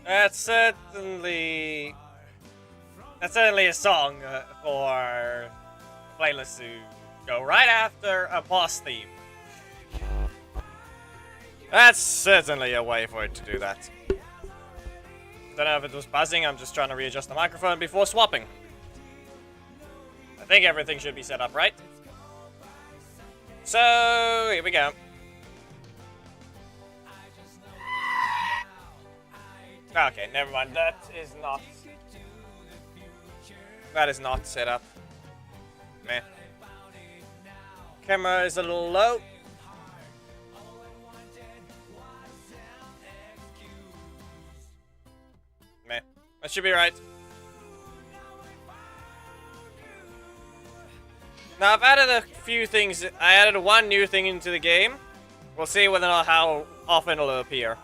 That's certainly a song for playlists to go right after a boss theme. That's certainly a way for it to do that. Don't know if it was buzzing, I'm just trying to readjust the microphone before swapping. I think everything should be set up right. So, here we go. Okay, never mind. That is not set up. Meh. Camera is a little low. Meh. That should be right. Now, I've added a few things. I added one new thing into the game. We'll see whether or not how often it'll appear.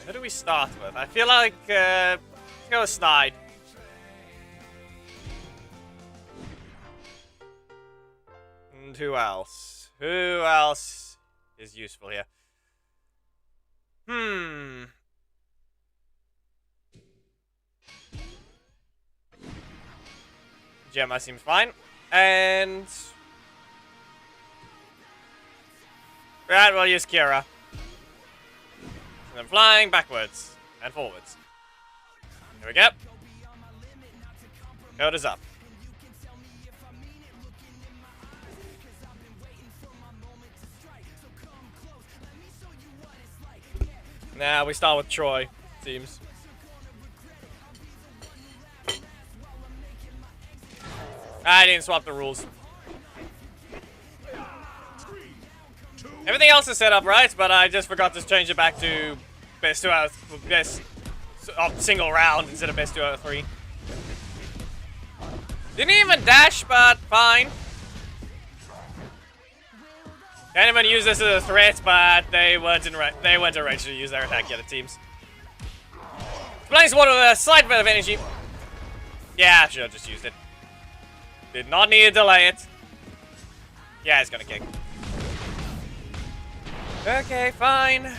Who do we start with? I feel like, let's go with Snide. And who else? Who else is useful here? Gemma seems fine. And... right, we'll use Kira. And then flying backwards and forwards. Here we go. Code is up. Now we start with Troy, seems. I didn't swap the rules. Everything else is set up right, but I just forgot to change it back to best 2 out of best single round instead of best 2 out of 3. Didn't even dash, but fine. Can't even use this as a threat, but they weren't ready to use their attack yet, it seems. Blaze one with a slight bit of energy. Yeah, I should have just used it. Did not need to delay it. Yeah, it's gonna kick. Okay, fine.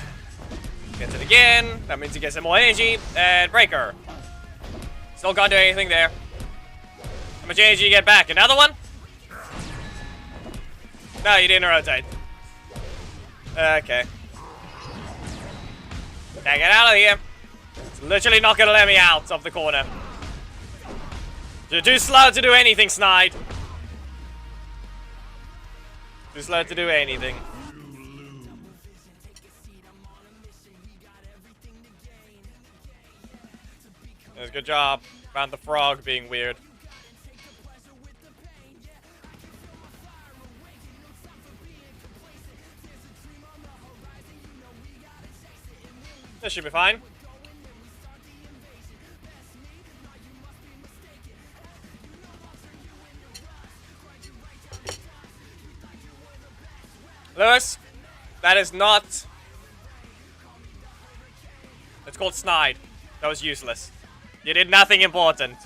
Gets it again. That means he gets some more energy. And breaker. Still can't do anything there. How much energy you get back? Another one? No, you didn't rotate. Okay. Okay, get out of here. It's literally not gonna let me out of the corner. You're too slow to do anything, Snide. Too slow to do anything. That's a good job. Found the frog being weird. This should be fine. Lewis, that is not... it's called Snide. That was useless. You did nothing important.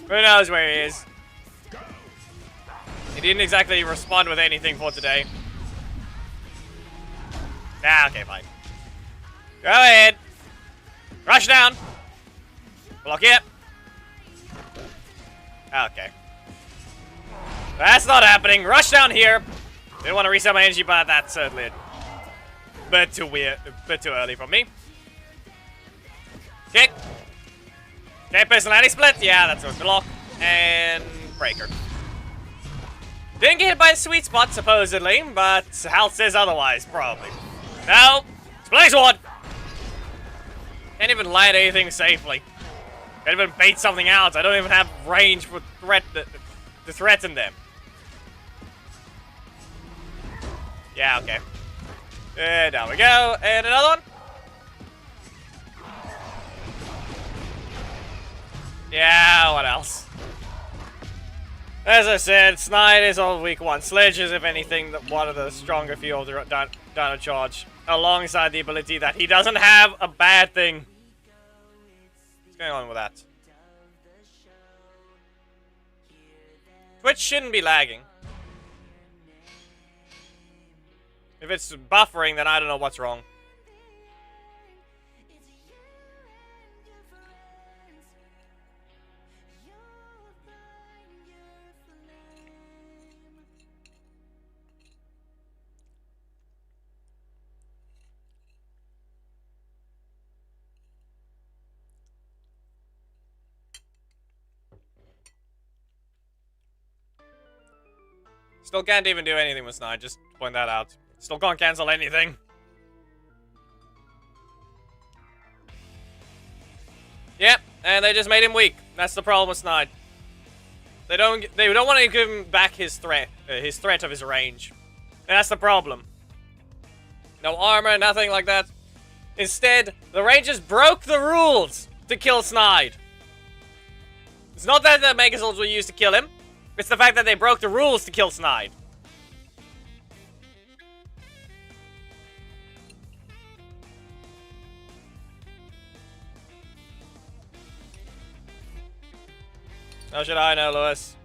Who knows where he is? He didn't exactly respond with anything for today. Ah, okay, fine. Go ahead. Rush down. Block it. Okay. That's not happening. Rush down here. Didn't want to reset my energy, but that's certainly a bit too weird, a bit too early for me. Kick. Okay, personality split. Yeah, that's a block. And breaker. Didn't get hit by a sweet spot, supposedly, but health says otherwise, probably. No. Blaze Sword. Can't even light anything safely. Can't even bait something out. I don't even have range for to threaten them. Yeah, okay. Down we go. And another one. Yeah, what else? As I said, Snide is on weak 1. Sledge is, if anything, one of the stronger field down charge. Alongside the ability that he doesn't have a bad thing. What's going on with that? Twitch shouldn't be lagging. If it's buffering, then I don't know what's wrong. Still can't even do anything with Snide, just to point that out. Still can't cancel anything. Yep, and they just made him weak. That's the problem with Snide. They don't want to give him back his threat of his range. And that's the problem. No armor, nothing like that. Instead, the Rangers broke the rules to kill Snide. It's not that the megazords were used to kill him. It's the fact that they broke the rules to kill Snide. How should I know, Lewis?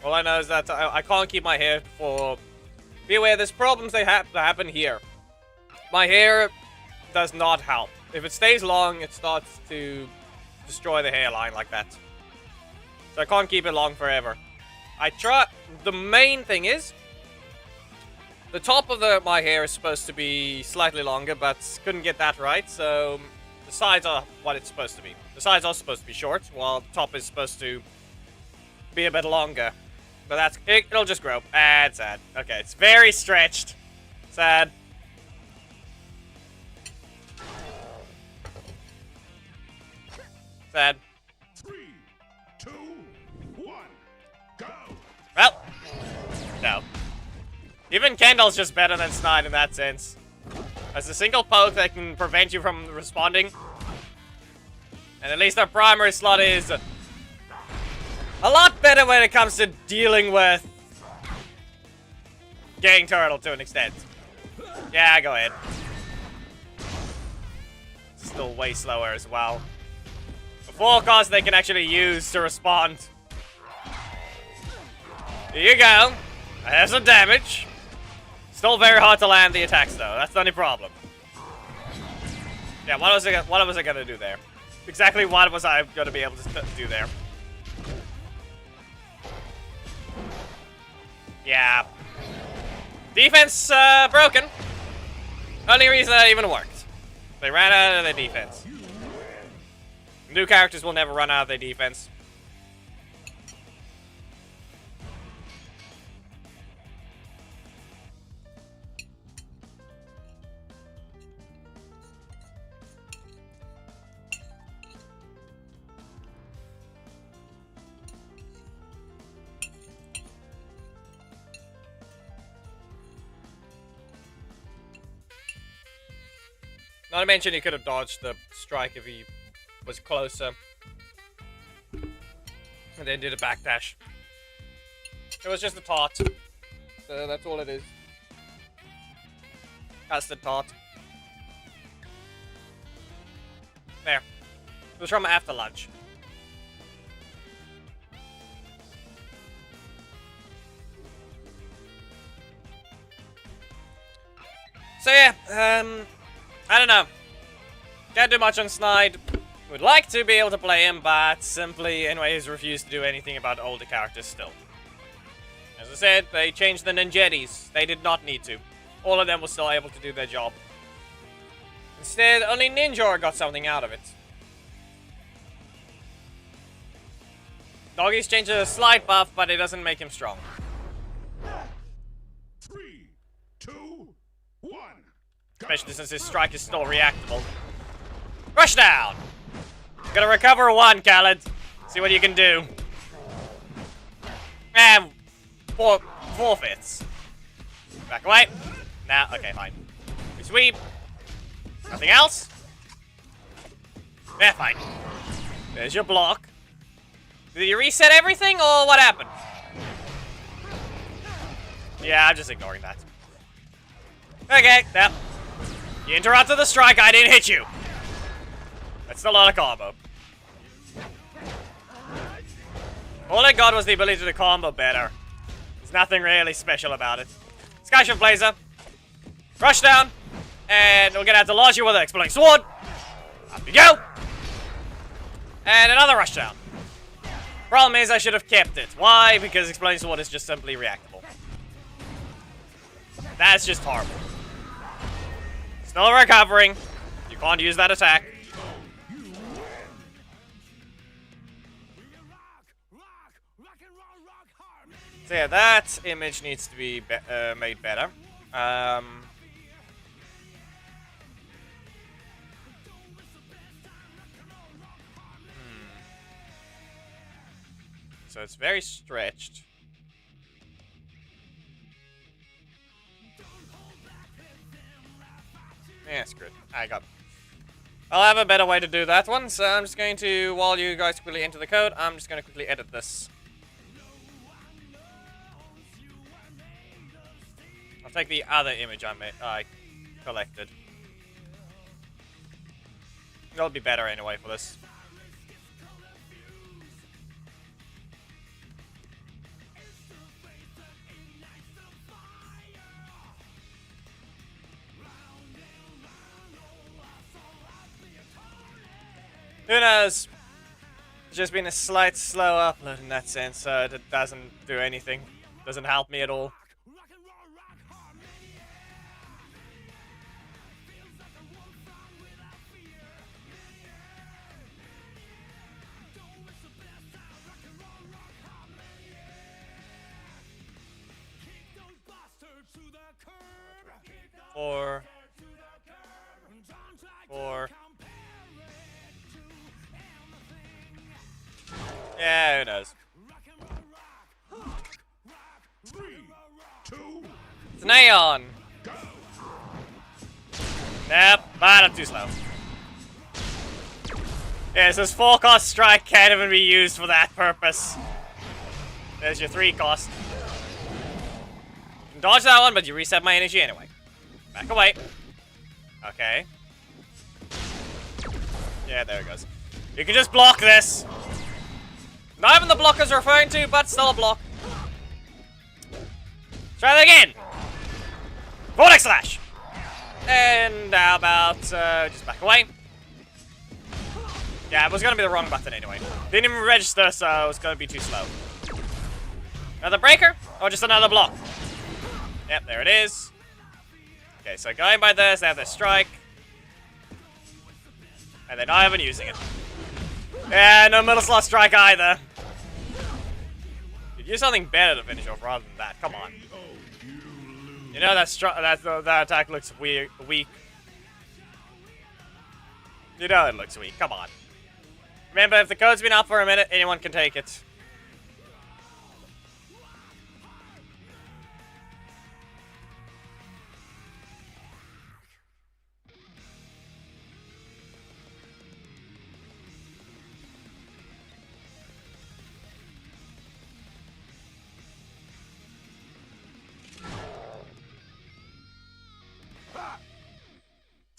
All I know is that I can't keep my hair for... Be aware, there's problems that happen here. My hair does not help. If it stays long, it starts to destroy the hairline like that. So I can't keep it long forever. I try... The main thing is... The top of my hair is supposed to be slightly longer, but couldn't get that right, so... The sides are what it's supposed to be. The sides are supposed to be short, while the top is supposed to be a bit longer. But it'll just grow. Ah, it's sad. Okay, it's very stretched. Sad. Sad. 3, 2, 1, go! Well, no. Even Kendall's just better than Snide in that sense. As a single poke that can prevent you from responding. And at least our primary slot is a lot better when it comes to dealing with Gang Turtle to an extent. Yeah, go ahead. Still way slower as well. The forecast they can actually use to respond. Here you go. I have some damage. Still very hard to land the attacks though. That's the only problem. Yeah, what was I gonna do there? Exactly what was I gonna be able to do there? Yeah. Defense broken. Only reason that even worked. They ran out of their defense. New characters will never run out of their defense. Not to mention he could have dodged the strike if he was closer. And then did a backdash. It was just a taunt. So that's all it is. Casted taunt. There. It was from after lunch. So yeah, I don't know. Can't do much on Snide. Would like to be able to play him, but simply, anyways, refuse to do anything about older characters still. As I said, they changed the Ninjettis. They did not need to. All of them were still able to do their job. Instead, only Ninja got something out of it. Doggy's changed a slight buff, but it doesn't make him strong. 3, 2, 1. Especially since his strike is still reactable. Rush down! Gonna recover 1, Khaled. See what you can do. And 4/5. Back away. Nah, okay, fine. We sweep. Nothing else? Yeah, fine. There's your block. Did you reset everything, or what happened? Yeah, I'm just ignoring that. Okay, now. You interrupted the strike, I didn't hit you. That's still not a combo. All I got was the ability to combo better. There's nothing really special about it. Skyshift Blazer. Rush down. And we're gonna have to launch you with an exploding sword. Up you go. And another rush down. Problem is, I should have kept it. Why? Because exploding sword is just simply reactable. That's just horrible. Still recovering. You can't use that attack. So yeah, that image needs to be, made better. So it's very stretched. Yeah, screw it. I'll have a better way to do that one, so I'm just going to, while you guys quickly enter the code, I'm just going to quickly edit this. I'll take the other image I collected. It'll be better anyway for this. Who knows? It's just been a slight slow upload in that sense, so it doesn't do anything. Doesn't help me at all. Four. Yeah, who knows? 3, 2, It's an Aeon. Yep, but I'm too slow. Yeah, so this 4-cost strike can't even be used for that purpose. There's your 3-cost. You can dodge that one, but you reset my energy anyway. Back away. Okay. Yeah, there it goes. You can just block this. Not even the block I was referring to, but still a block. Try that again. Vortex Slash. And how about just back away? Yeah, it was gonna be the wrong button anyway. Didn't even register, so it was gonna be too slow. Another breaker, or just another block? Yep, there it is. Okay, so going by this, they have their strike. And they're not even using it. Yeah, no middle slot strike either. You'd use something better to finish off rather than that. Come on. You know that attack looks weak. You know it looks weak. Come on. Remember, if the code's been up for a minute, anyone can take it.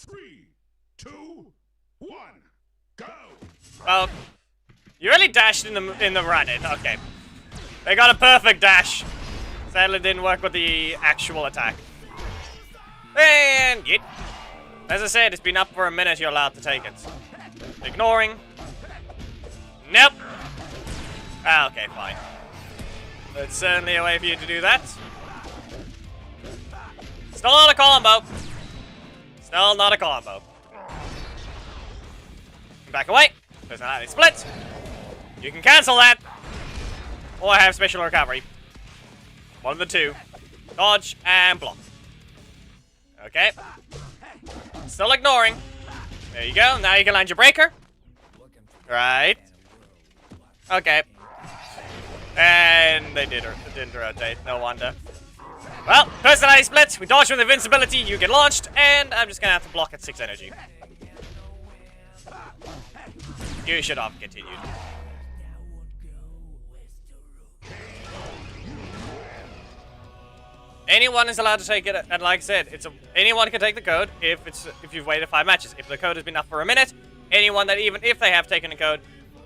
Three, two, one, go! Well, you really dashed in the run. Okay, they got a perfect dash. Sadly, didn't work with the actual attack. And yet, as I said, it's been up for a minute. You're allowed to take it. Ignoring. Nope. Ah, okay, fine. There's certainly a way for you to do that. Still not a combo. Still not a combo. Back away. Personality split. You can cancel that. Or have special recovery. One of the two. Dodge and block. Okay. Still ignoring. There you go. Now you can land your breaker. Right. Okay. And they didn't rotate. No wonder. Well, personality split. We dodge with invincibility. You get launched. And I'm just going to have to block at 6 energy. You should have continued. Anyone is allowed to take it, and like I said, anyone can take the code if you've waited 5 matches. If the code has been up for a minute, anyone that even if they have taken a code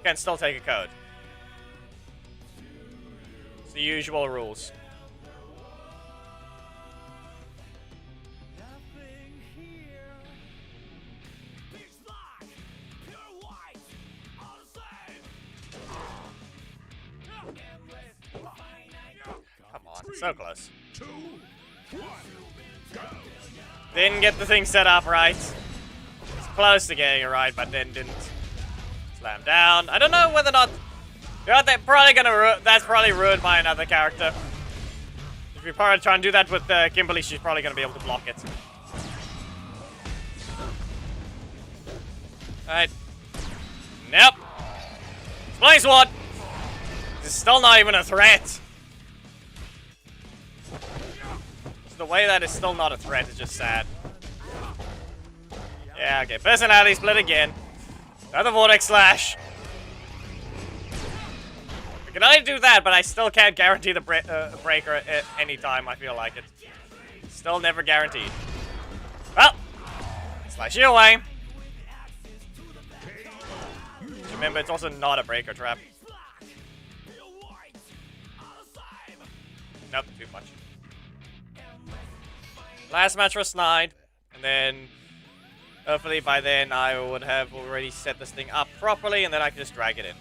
can still take a code. It's the usual rules. Come on, so close. 2, 1, go. Didn't get the thing set up right. It's close to getting it right, but then didn't. Slam down. I don't know whether or not... You know, that's probably ruined by another character. If you're probably trying to do that with Kimberly, she's probably going to be able to block it. Alright. Nope. Splice one! This is still not even a threat. The way that is still not a threat is just sad. Yeah, okay. Personality split again. Another Vortex Slash. I can only do that, but I still can't guarantee the breaker at any time, I feel like it. Still never guaranteed. Well, slash you away. Remember, it's also not a breaker trap. Nope, too much. Last match for Snide, and then hopefully by then I would have already set this thing up properly, and then I can just drag it in.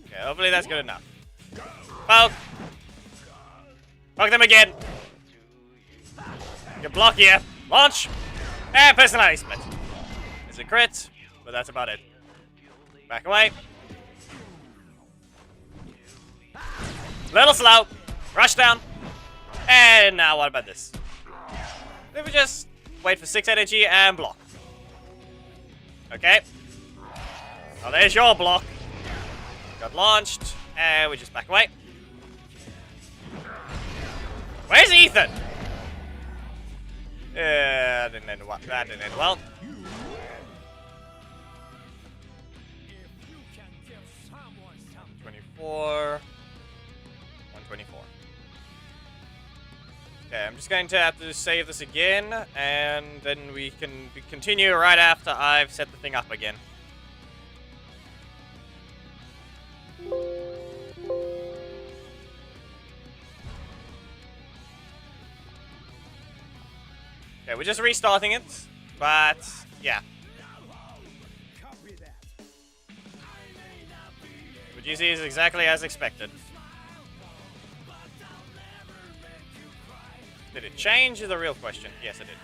Okay, hopefully that's good enough. Poke! Poke them again! Good block here. Launch! And personality split. It's a crit, but that's about it. Back away. Little slow. Rush down. And now what about this? If we just wait for 6 energy and block. Okay. Well, there's your block. Got launched, and we just back away. Where's Ethan? That didn't end well. 24. 124. Okay, I'm just going to have to save this again, and then we can continue right after I've set the thing up again. Okay, we're just restarting it, but yeah. What you see is exactly as expected. Did it change is the real question. Yes, it did.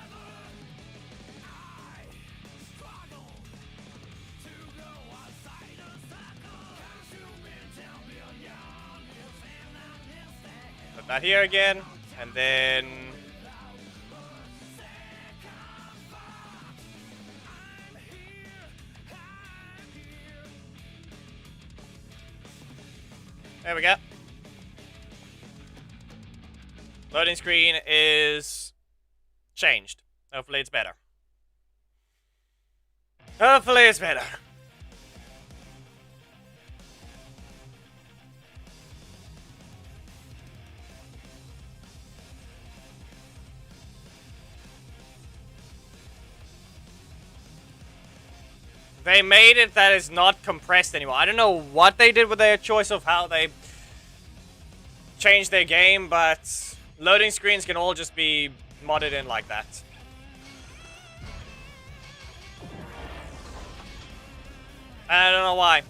Put that here again, and then... There we go. Loading screen is changed. Hopefully it's better. Hopefully it's better. They made it that it's not compressed anymore. I don't know what they did with their choice of how they changed their game, but loading screens can all just be modded in like that. I don't know why.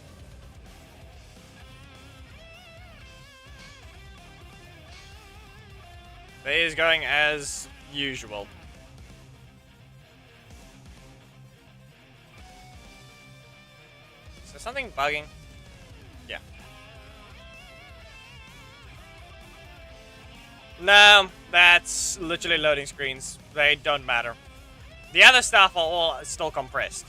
It is going as usual. Is there something bugging? Yeah. No, that's literally loading screens. They don't matter. The other stuff are all still compressed.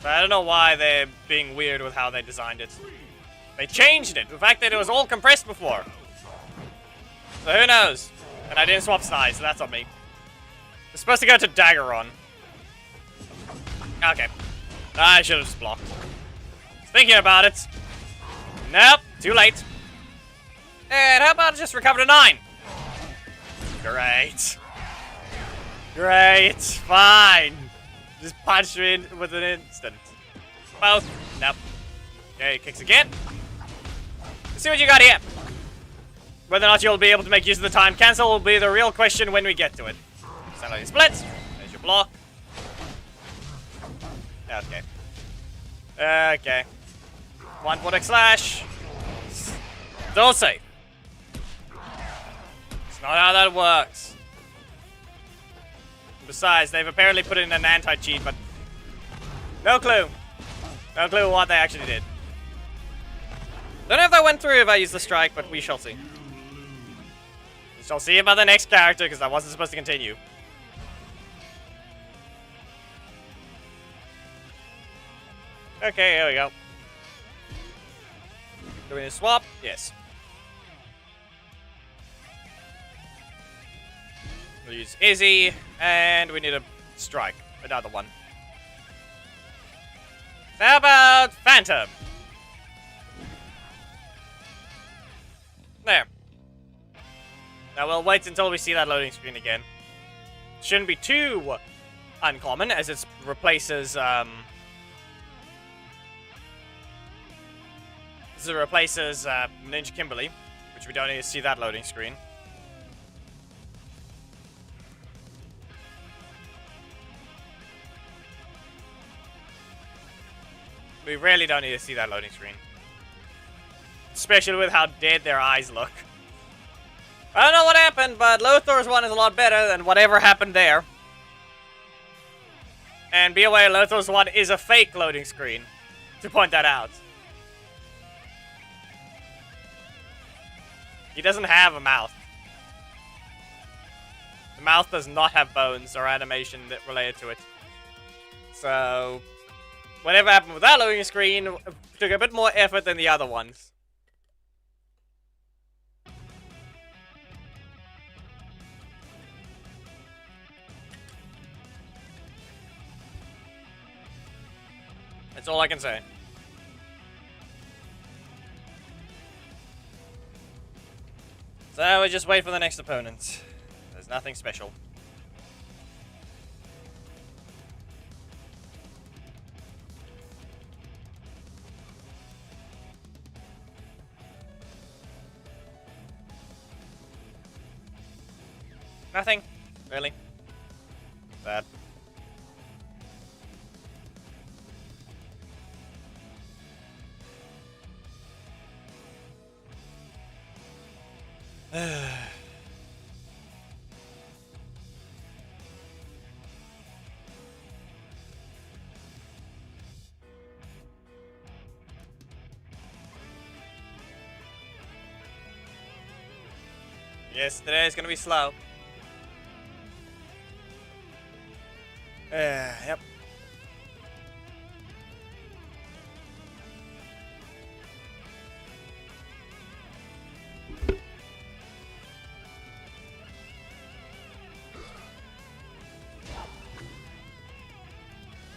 But I don't know why they're being weird with how they designed it. They changed it. The fact that it was all compressed before. So who knows? And I didn't swap Snide, so that's on me. We're supposed to go to Daggeron. Okay. I should have just blocked. Thinking about it. Nope. Too late. And how about just recover to 9? Great. Great. Fine. Just punch you in with an instant. Both. Nope. Okay, kicks again. Let's see what you got here. Whether or not you'll be able to make use of the time cancel will be the real question when we get to it. Suddenly splits. There's your block. Okay. Okay. 1 4 slash. Don't save. It's not how that works. Besides, they've apparently put in an anti-cheat, but no clue. No clue what they actually did. Don't know if that went through if I used the strike, but we shall see. We shall see about the next character, because I wasn't supposed to continue. Okay, here we go. Do we need to swap? Yes. We'll use Izzy, and we need a strike. Another one. How about Phantom? There. Now we'll wait until we see that loading screen again. Shouldn't be too uncommon, as it replaces, Ninja Kimberly, which we don't need to see that loading screen. We really don't need to see that loading screen. Especially with how dead their eyes look. I don't know what happened, but Lothor's one is a lot better than whatever happened there. And be aware, Lothor's one is a fake loading screen. To point that out. He doesn't have a mouth. The mouth does not have bones or animation that related to it. So, whatever happened with that loading screen took a bit more effort than the other ones. That's all I can say. So we just wait for the next opponent. There's nothing special. Nothing? Really? Bad. Yes, today is gonna be slow. Yep.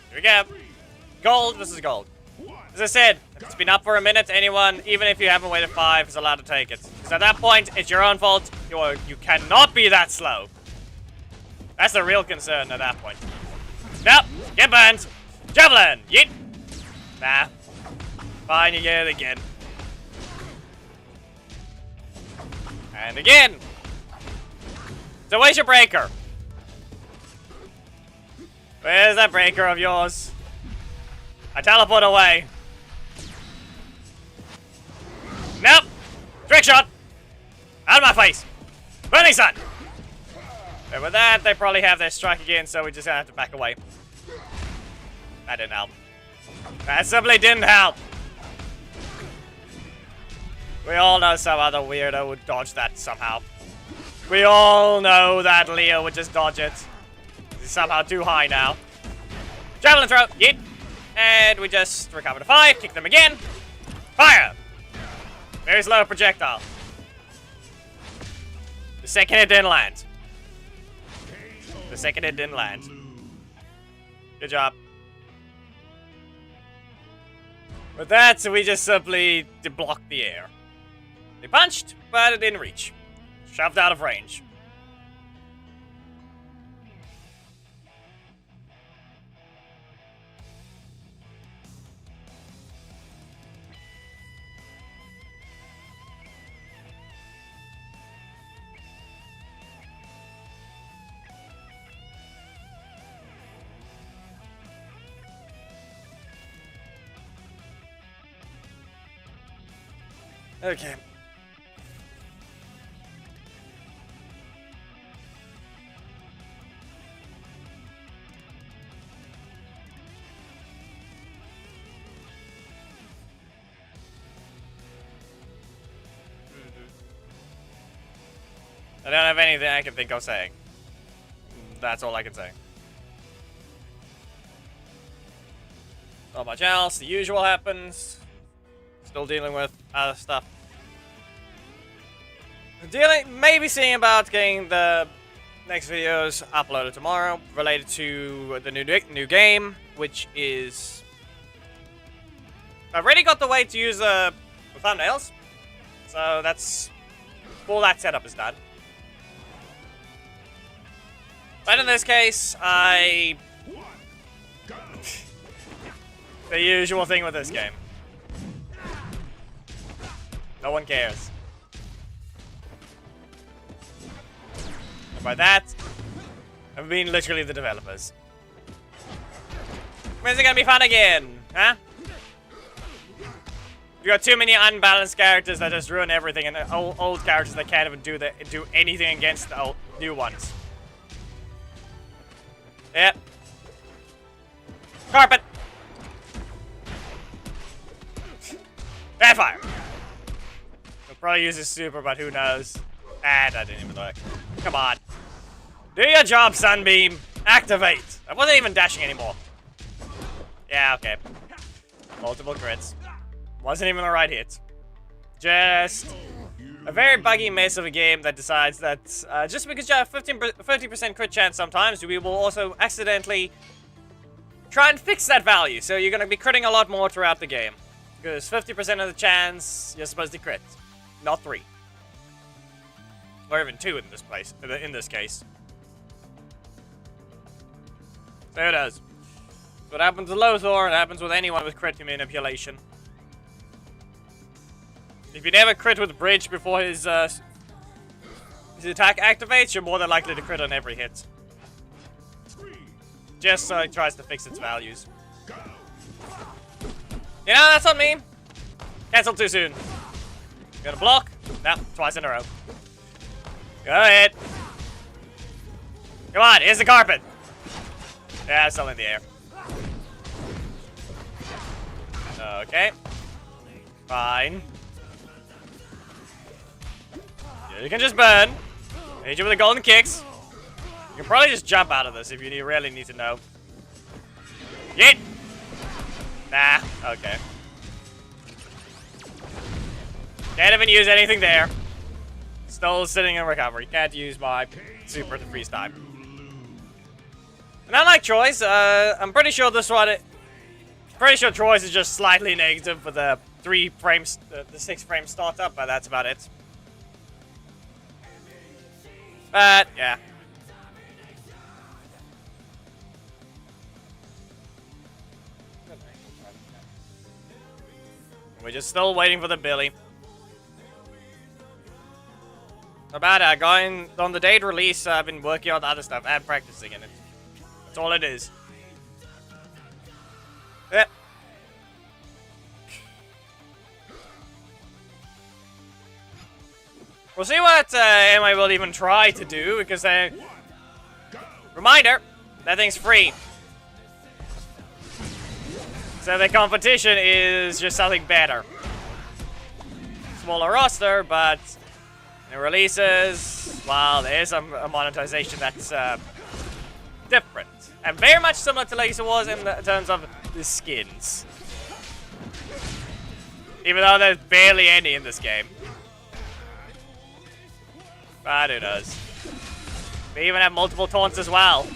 Here we go. Gold versus gold. As I said, if it's been up for a minute, anyone, even if you haven't waited 5, is allowed to take it. Because at that point, it's your own fault. You cannot be that slow. That's the real concern at that point. Nope. Get burned. Javelin. Yeet. Nah. Fine, you get it again. And again. So where's your breaker? Where's that breaker of yours? I teleport away. Nope. Trick shot. Out of my face. Burning Sun. And with that, they probably have their strike again, so we just have to back away. That didn't help. That simply didn't help. We all know some other weirdo would dodge that somehow. We all know that Leo would just dodge it. He's somehow too high now. Javelin throw. Yeet. And we just recover the 5, kick them again. Fire! Very slow projectile. The second it didn't land. The second it didn't land. Good job. With that, we just simply blocked the air. They punched, but it didn't reach. Shoved out of range. Okay. I don't have anything I can think of saying. That's all I can say. Not much else. The usual happens. Still dealing with other stuff. Maybe seeing about getting the next videos uploaded tomorrow related to the new game, which is... I've already got the way to use the thumbnails, so that's... all that setup is done. But in this case, the usual thing with this game. No one cares. And by that, I mean literally the developers. When's it gonna be fun again? Huh? You got too many unbalanced characters that just ruin everything, and old characters that can't even do anything against the new ones. Yep. Carpet! Fire! He'll probably use his super, but who knows? Ah, that didn't even look. Come on. Do your job, Sunbeam! Activate! I wasn't even dashing anymore. Yeah, okay. Multiple crits. Wasn't even the right hit. Just a very buggy mess of a game that decides that just because you have 50% crit chance sometimes, we will also accidentally try and fix that value. So you're going to be critting a lot more throughout the game. Because 50% of the chance, you're supposed to crit. Not 3. Or even 2 in this case. So it does. What happens with Lothar, it happens with anyone with crit manipulation. If you never crit with Bridge before his attack activates, you're more than likely to crit on every hit. Just so it tries to fix its values. You know, that's on me. Cancel too soon. Gonna block? No, twice in a row. Go ahead. Come on, here's the carpet. Yeah, it's still in the air. Okay. Fine. You can just burn. Hit you with the golden kicks. You can probably just jump out of this if you really need to know. Yeet! Nah, okay. Can't even use anything there. Still sitting in recovery. Can't use my super to freeze time. And unlike Troy's, I'm pretty sure this one... Pretty sure Troy's is just slightly negative for the 3 frames, the 6 frame startup, but that's about it. But, yeah. We're just still waiting for the Billy. About it, going on the date release, I've been working on other stuff and practicing in it. That's all it is. Yep. We'll see what MI will even try to do, because reminder, that thing's free. So the competition is just something better. Smaller roster, but it releases, well, there is a monetization that's different. And very much similar to Laser Wars in terms of the skins. Even though there's barely any in this game. But who knows. They even have multiple taunts as well.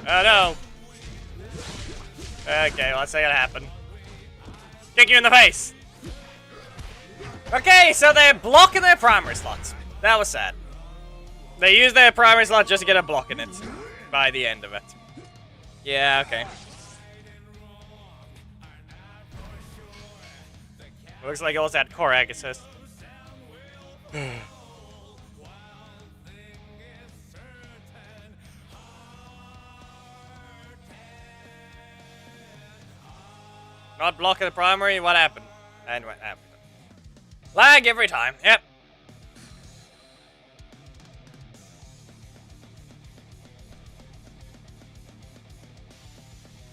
Oh no. Okay, well, let's see what happened. Kick you in the face. Okay, so they're blocking their primary slots. That was sad. They used their primary slot just to get a block in it by the end of it. Yeah, okay. Looks like it also had core egg assist. Not blocking the primary, what happened? And what happened? Lag every time, yep.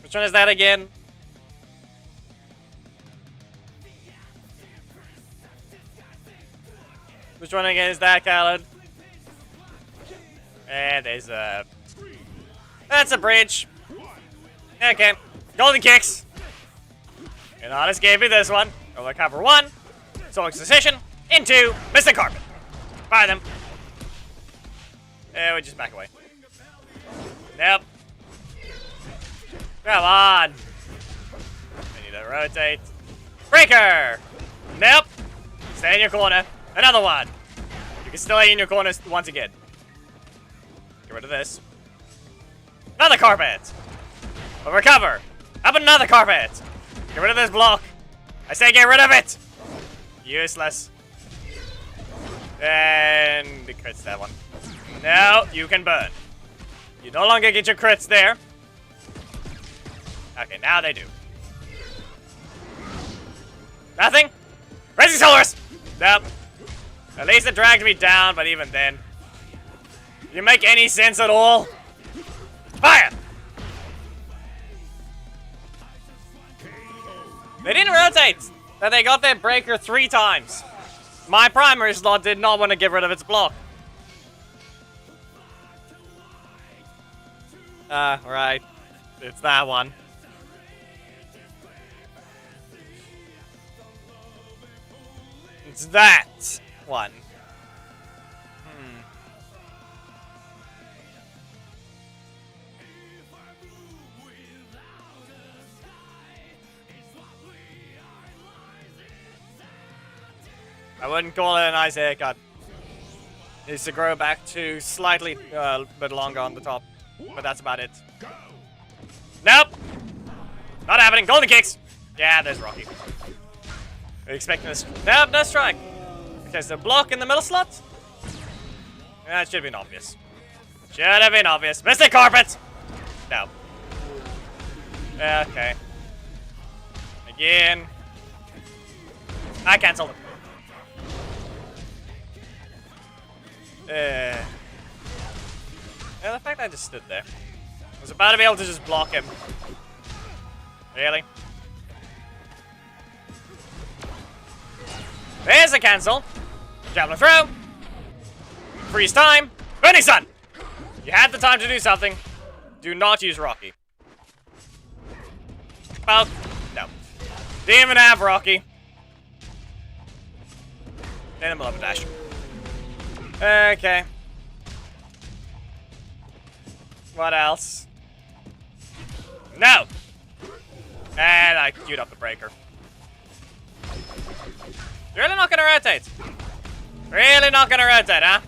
Which one is that again? Which one again is that, Khaled? And there's a... That's a bridge. Okay. Golden kicks. And Honest gave me this one. Over cover 1. Solar Succession. Into Mr. Carpet. Fire them. We just back away. Nope. Come on. I need to rotate. Breaker! Nope. Stay in your corner. Another one. You can still stay in your corner once again. Get rid of this. Another carpet. We'll recover. Up another carpet. Get rid of this block. I say get rid of it. Useless. And it crits that one. No, you can burn. You no longer get your crits there. Okay, now they do. Nothing? Racing Solars! Nope. At least it dragged me down, but even then. Did it make any sense at all? Fire! They didn't rotate! That they got their breaker 3 times. My primary slot did not want to get rid of its block. Right. It's that one. It's that one. I wouldn't call it a nice haircut. Needs to grow back to slightly a bit longer on the top. But that's about it. Nope! Not happening. Golden kicks! Yeah, there's Rocky. Are you expecting this? Nope, no strike. Because the block in the middle slot? That should have been obvious. Should have been obvious. Mr. Carpet! No. Okay. Again. I cancelled it. Yeah, the fact that I just stood there. I was about to be able to just block him. Really? There's a cancel. Javelin throw. Freeze time. Burning Sun! You had the time to do something. Do not use Rocky. Well, no. Didn't even have Rocky. And I'm a dash. Okay. What else? No! And I queued up the breaker. Really not gonna rotate? Really not gonna rotate, huh?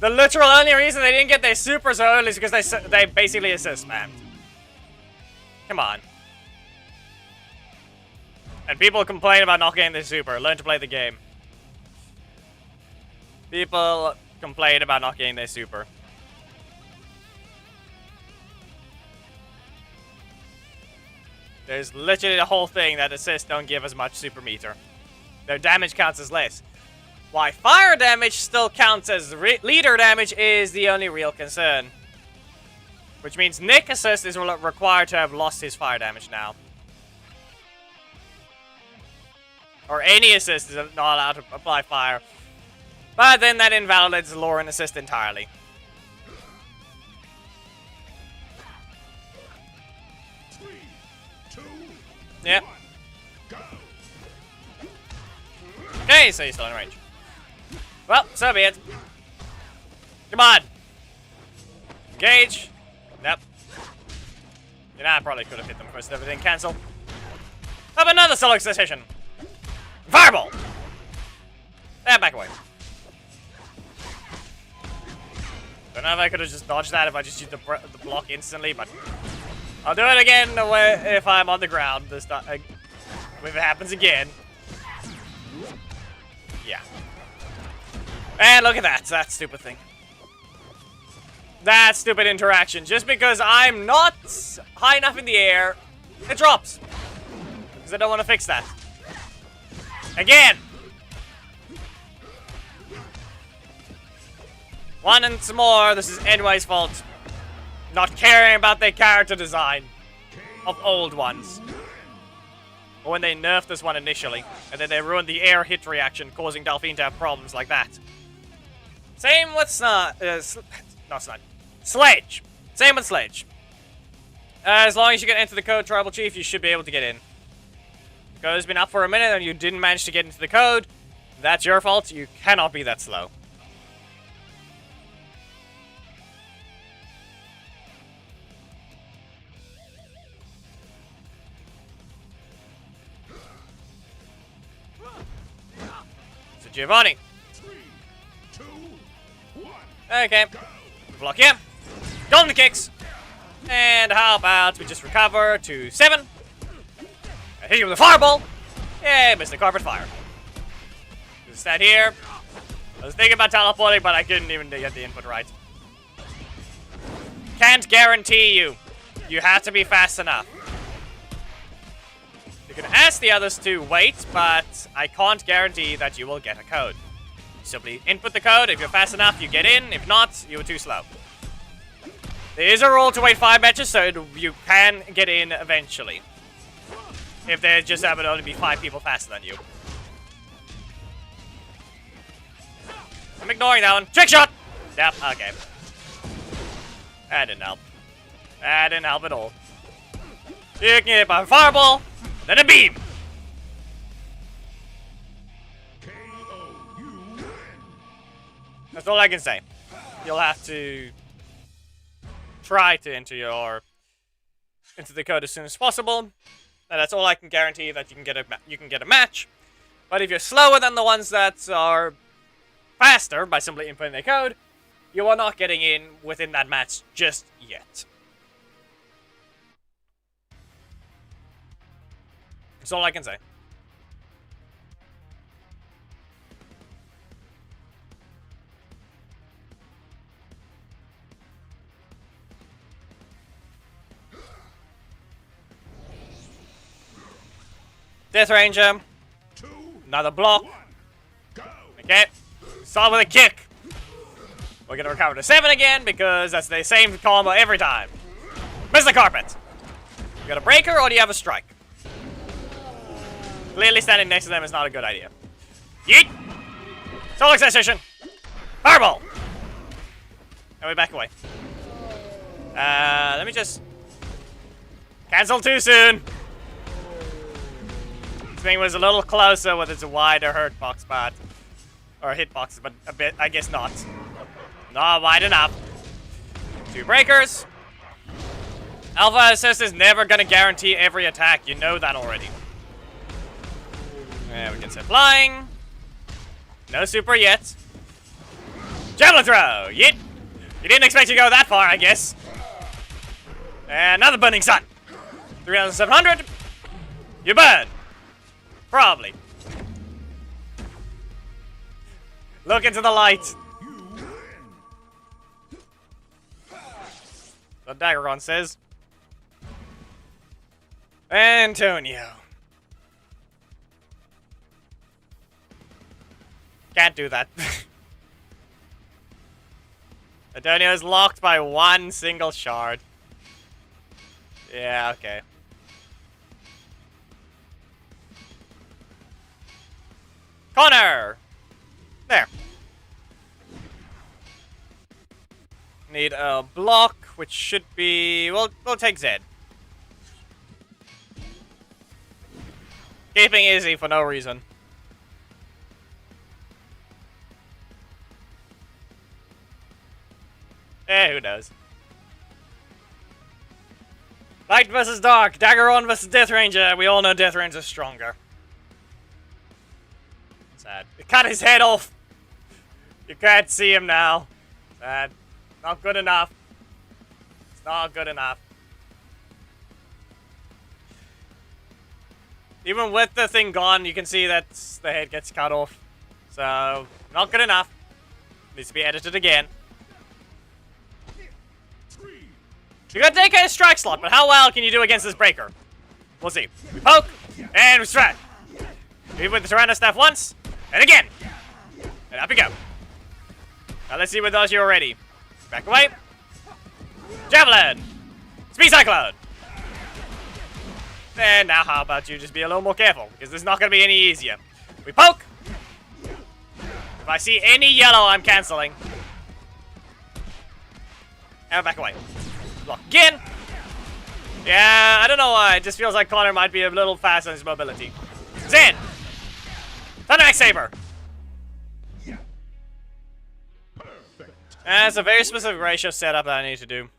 The literal only reason they didn't get their super so early is because they basically assist spammed. Come on. And people complain about not getting their super. Learn to play the game. People complain about not getting their super. There's literally the whole thing that assists don't give as much super meter. Their damage counts as less. Why fire damage still counts as leader damage is the only real concern. Which means Nick assist is required to have lost his fire damage now. Or any assist is not allowed to apply fire. But then that invalidates lore and assist entirely. 3, 2, Yep. 1, go. Okay, so he's still in range. Well, so be it. Come on. Engage. Nope. You know, I probably could have hit them first. Everything cancel. Up another solo session. Fireball. Back away. Don't know if I could have just dodged that if I just used the block instantly, but I'll do it again if I'm on the ground this time. If it happens again. Yeah. And look at that stupid thing. That stupid interaction. Just because I'm not high enough in the air, it drops. Because I don't want to fix that. Again. One and some more. This is NY's fault. Not caring about their character design of old ones. Or when they nerfed this one initially, and then they ruined the air hit reaction, causing Delphine to have problems like that. Same with not Snide. Sledge. Same with Sledge. As long as you can enter the code, Tribal Chief, you should be able to get in. The code's been up for a minute and you didn't manage to get into the code. That's your fault. You cannot be that slow. So Giovanni. 3, 2, 1. Okay. Block him. Golden kicks. And how about we just recover to 7. I hit you with a fireball. Yay, missed the carpet fire. Just stand here. I was thinking about teleporting, but I couldn't even get the input right. Can't guarantee you. You have to be fast enough. You can ask the others to wait, but I can't guarantee that you will get a code. Simply input the code. If you're fast enough, you get in. If not, you were too slow. There is a rule to wait 5 matches, so you can get in eventually. If there just happen to only be 5 people faster than you. I'm ignoring that one. Trick shot! Yep, okay. That didn't help. That didn't help at all. You can get hit by a fireball, then a beam. That's all I can say. You'll have to try to enter the code as soon as possible. And that's all I can guarantee, that you can get a match. But if you're slower than the ones that are faster by simply inputting their code, you are not getting in within that match just yet. That's all I can say. Death Ranger. 2, Another block. 1, go. Okay. Start with a kick. We're gonna recover to 7 again because that's the same combo every time. Miss the carpet. You got a breaker or do you have a strike? Clearly standing next to them is not a good idea. Yeet! Soul Accession! Fireball! And we back away. Let me just... Cancel too soon! This thing was a little closer with its wider hurtbox spot. Or hitbox, but a bit, I guess not. Not wide enough. 2 breakers. Alpha Assist is never gonna guarantee every attack. You know that already. And we can set flying. No super yet. Javelin throw! Yeet! You didn't expect to go that far, I guess. And another burning sun. 3,700. You burn. Probably. Look into the light. The Daggeron says. Antonio. Can't do that. Antonio is locked by 1 single shard. Yeah, okay. Connor! There. Need a block, which should be... We'll take Zed. Keeping easy for no reason. Who knows? Light versus Dark, Daggeron versus Death Ranger. We all know Death Ranger's stronger. Sad. They cut his head off. You can't see him now. Sad. Not good enough. It's not good enough. Even with the thing gone, you can see that the head gets cut off. So, not good enough. Needs to be edited again. You got DK strike slot, but how well can you do against this breaker? We'll see. We poke, and we strike. Leave with the Tyranno Staff once, and again. And up you go. Now let's see what those you're ready. Back away. Javelin. Speed Cyclone. And now how about you just be a little more careful, because this is not going to be any easier. We poke. If I see any yellow, I'm canceling. And back away. Block again. Yeah, I don't know why. It just feels like Connor might be a little fast on his mobility. Zed! Thundermax Saber! That's a very specific ratio setup that I need to do.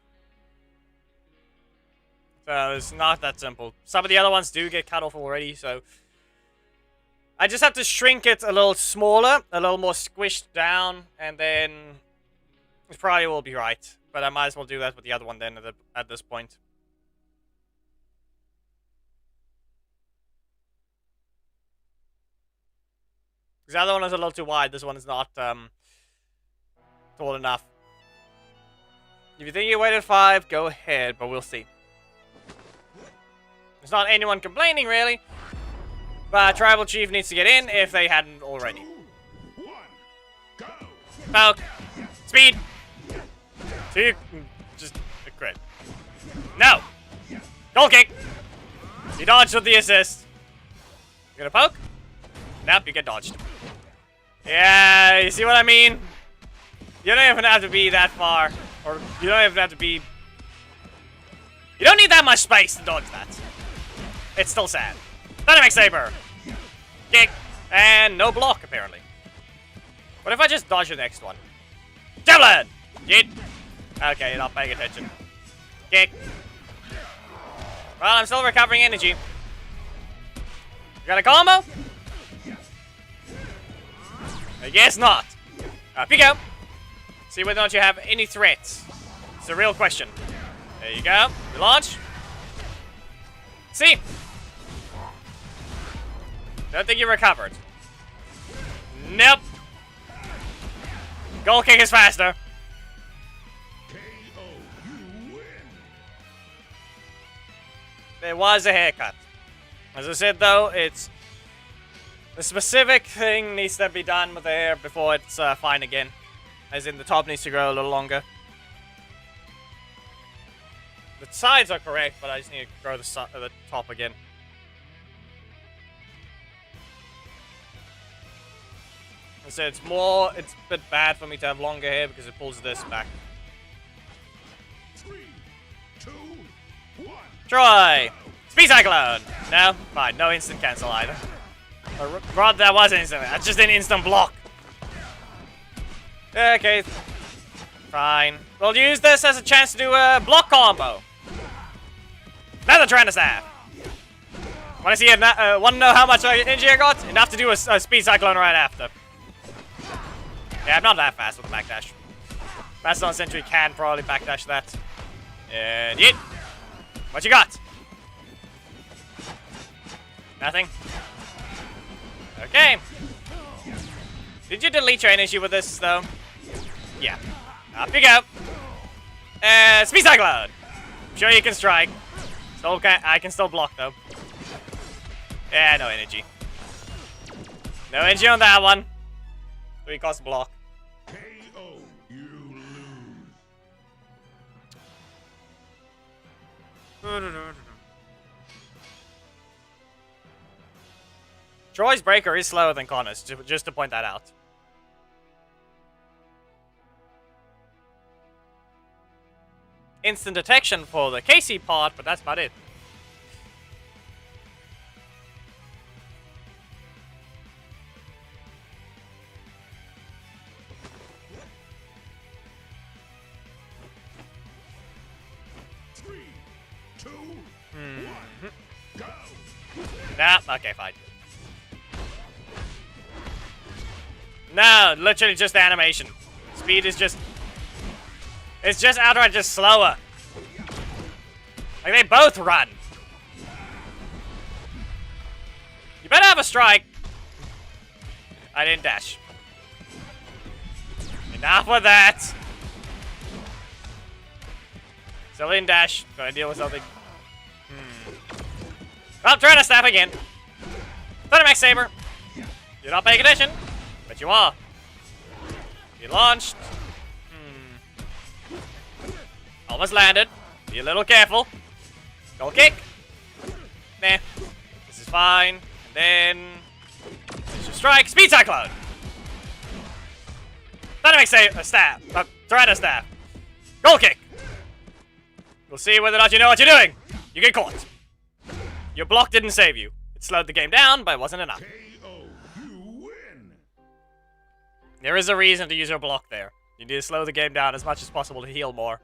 So it's not that simple. Some of the other ones do get cut off already, so... I just have to shrink it a little smaller, a little more squished down, and then... It probably will be right. But I might as well do that with the other one then at this point. Because the other one is a little too wide. This one is not tall enough. If you think you waited 5, go ahead, but we'll see. There's not anyone complaining, really. But Tribal Chief needs to get in if they hadn't already. 2, 1, go. Poke. Speed. So you just a crit. No! Goal kick! You dodged with the assist. You gonna poke? Nope, you get dodged. Yeah, you see what I mean? You don't even have to be that far. Or you don't even have to be... You don't need that much space to dodge that. It's still sad. Dynamic Saber! Kick! And no block, apparently. What if I just dodge the next one? Javelin! Yeet! Okay, you're not paying attention. Kick. Well, I'm still recovering energy. You got a combo? I guess not. Up you go. See whether or not you have any threats. It's a real question. There you go. You launch. See. Don't think you recovered. Nope. Goal kick is faster. There was a haircut. As I said, though, it's... The specific thing needs to be done with the hair before it's fine again. As in, the top needs to grow a little longer. The sides are correct, but I just need to grow the top again. I said it's a bit bad for me to have longer hair because it pulls this back. 3, 2, 1. Troy! Speed Cyclone! No? Fine, no instant cancel either. Or rather, that was instant. That's just an instant block. Okay. Fine. We'll use this as a chance to do a block combo. Another Tyranno Staff. Want to know how much energy I got? Enough to do a Speed Cyclone right after. Yeah, I'm not that fast with the backdash. Mastodon Sentry can probably backdash that. And yeet. What you got? Nothing? Okay. Did you delete your energy with this, though? Yeah. Up you go. Speed Cyclone. I'm sure you can strike. I can still block, though. Yeah, no energy. No energy on that one. 3 cost block. KO. You lose. Troy's breaker is slower than Connor's, just to point that out. instant detection for the KC part, but that's about it. Three, two, one, go. Nah, okay, fine. No, literally just the animation. Speed is just... It's just outright just slower. Like, they both run. You better have a strike. I didn't dash. Enough with that. Still didn't dash. Gonna deal with something. Well, trying to snap again. Thundermax Saber. You're not paying attention, but you are. You launched. Almost landed. Be a little careful. Goal kick. Nah. This is fine. And then... There's your strike. Speed Cyclone. Thundermax Saber. Staff. Tyranno Staff. Goal kick. We'll see whether or not you know what you're doing. You get caught. Your block didn't save you. It slowed the game down, but it wasn't enough. KO, you win. There is a reason to use your block there. You need to slow the game down as much as possible to heal more.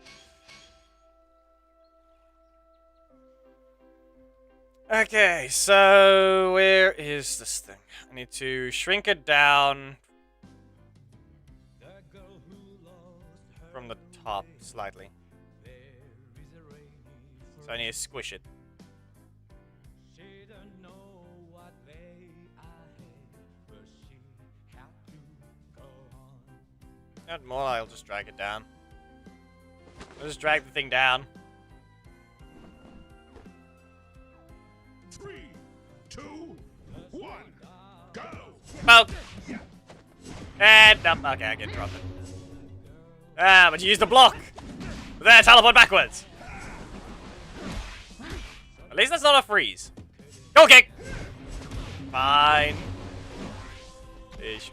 Okay, so where is this thing? I need to shrink it down from the top slightly. So I need to squish it. Not more, I'll just drag it down. I'll just drag the thing down. 3, 2, 1, go. Poke! And, nope, okay, I can drop it. Ah, but you used the block! There, teleport backwards! At least that's not a freeze. Go kick! Fine. Ish.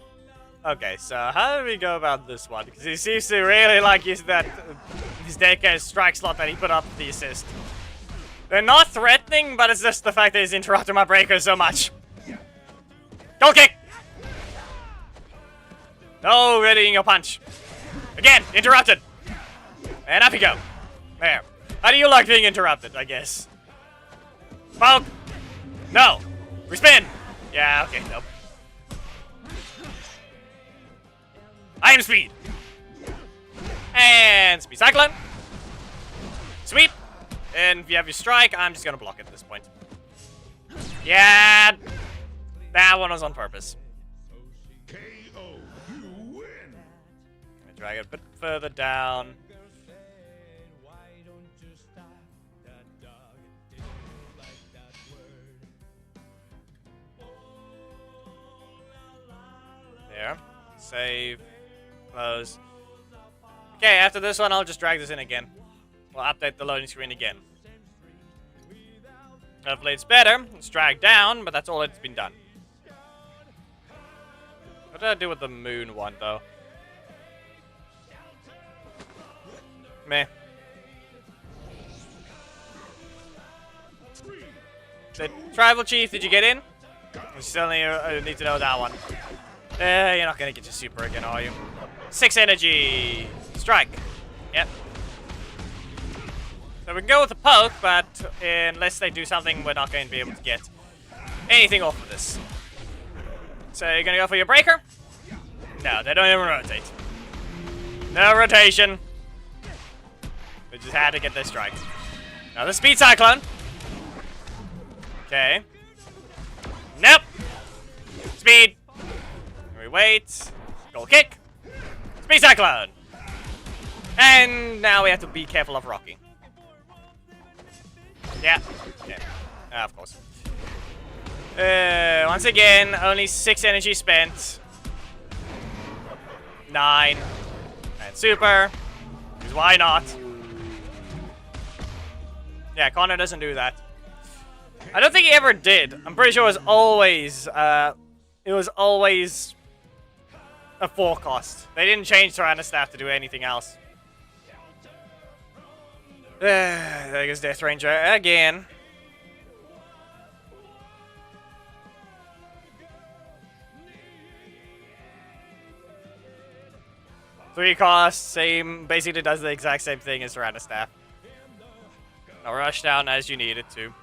Okay, so how do we go about this one? Because he seems to really like use that his daycare strike slot that he put up the assist. They're not threatening, but it's just the fact that he's interrupting my breakers so much. Goal kick! No readying your punch. Again, interrupted. And up you go. There. How do you like being interrupted, I guess? Poke! No! Respin! Yeah, okay, nope. I am speed. And speed cyclone. Sweep. And if you have your strike, I'm just gonna block it at this point. Yeah. That one was on purpose. KO, you win. I drag it a bit further down. There. Save. Close. Okay, after this one, I'll just drag this in again. We'll update the loading screen again. Hopefully it's better. It's dragged down, but that's all it's been done. What did I do with the moon one, though? Meh. The tribal chief, did you get in? We still need to know that one. You're not gonna get your super again, are you? 6 energy! Strike! Yep. So we can go with the poke, but unless they do something, we're not going to be able to get anything off of this. So you're gonna go for your breaker? No, they don't even rotate. No rotation. We just had to get this strike. Now the speed cyclone. Okay. Nope. Speed. We wait. Goal kick. Speed cyclone. And now we have to be careful of Rocky. Yeah. Okay. Of course. Once again, only 6 energy spent. 9. And super. Because why not? Yeah, Connor doesn't do that. I don't think he ever did. I'm pretty sure it was always a forecast. They didn't change Tyranno Staff to do anything else. There goes Death Ranger again. Three costs, same, basically does the exact same thing as Tyrannosaurus Staff. Now rush down as you need it to.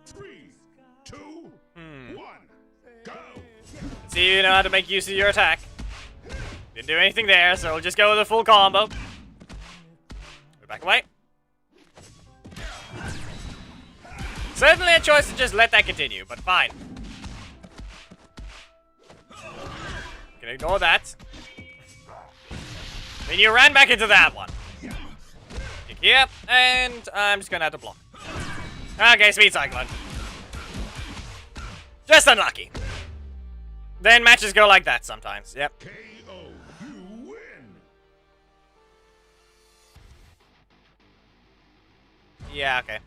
Three, two, one, go! See, you know how to make use of your attack. Didn't do anything there, so we'll just go with a full combo. Back away. Certainly a choice to just let that continue, but fine. Can ignore that. Then you ran back into that one. Yep, and I'm just gonna have to block. Okay, Speed Cyclone. Just unlucky. Then matches go like that sometimes, yep. KO, you win! Yeah, okay.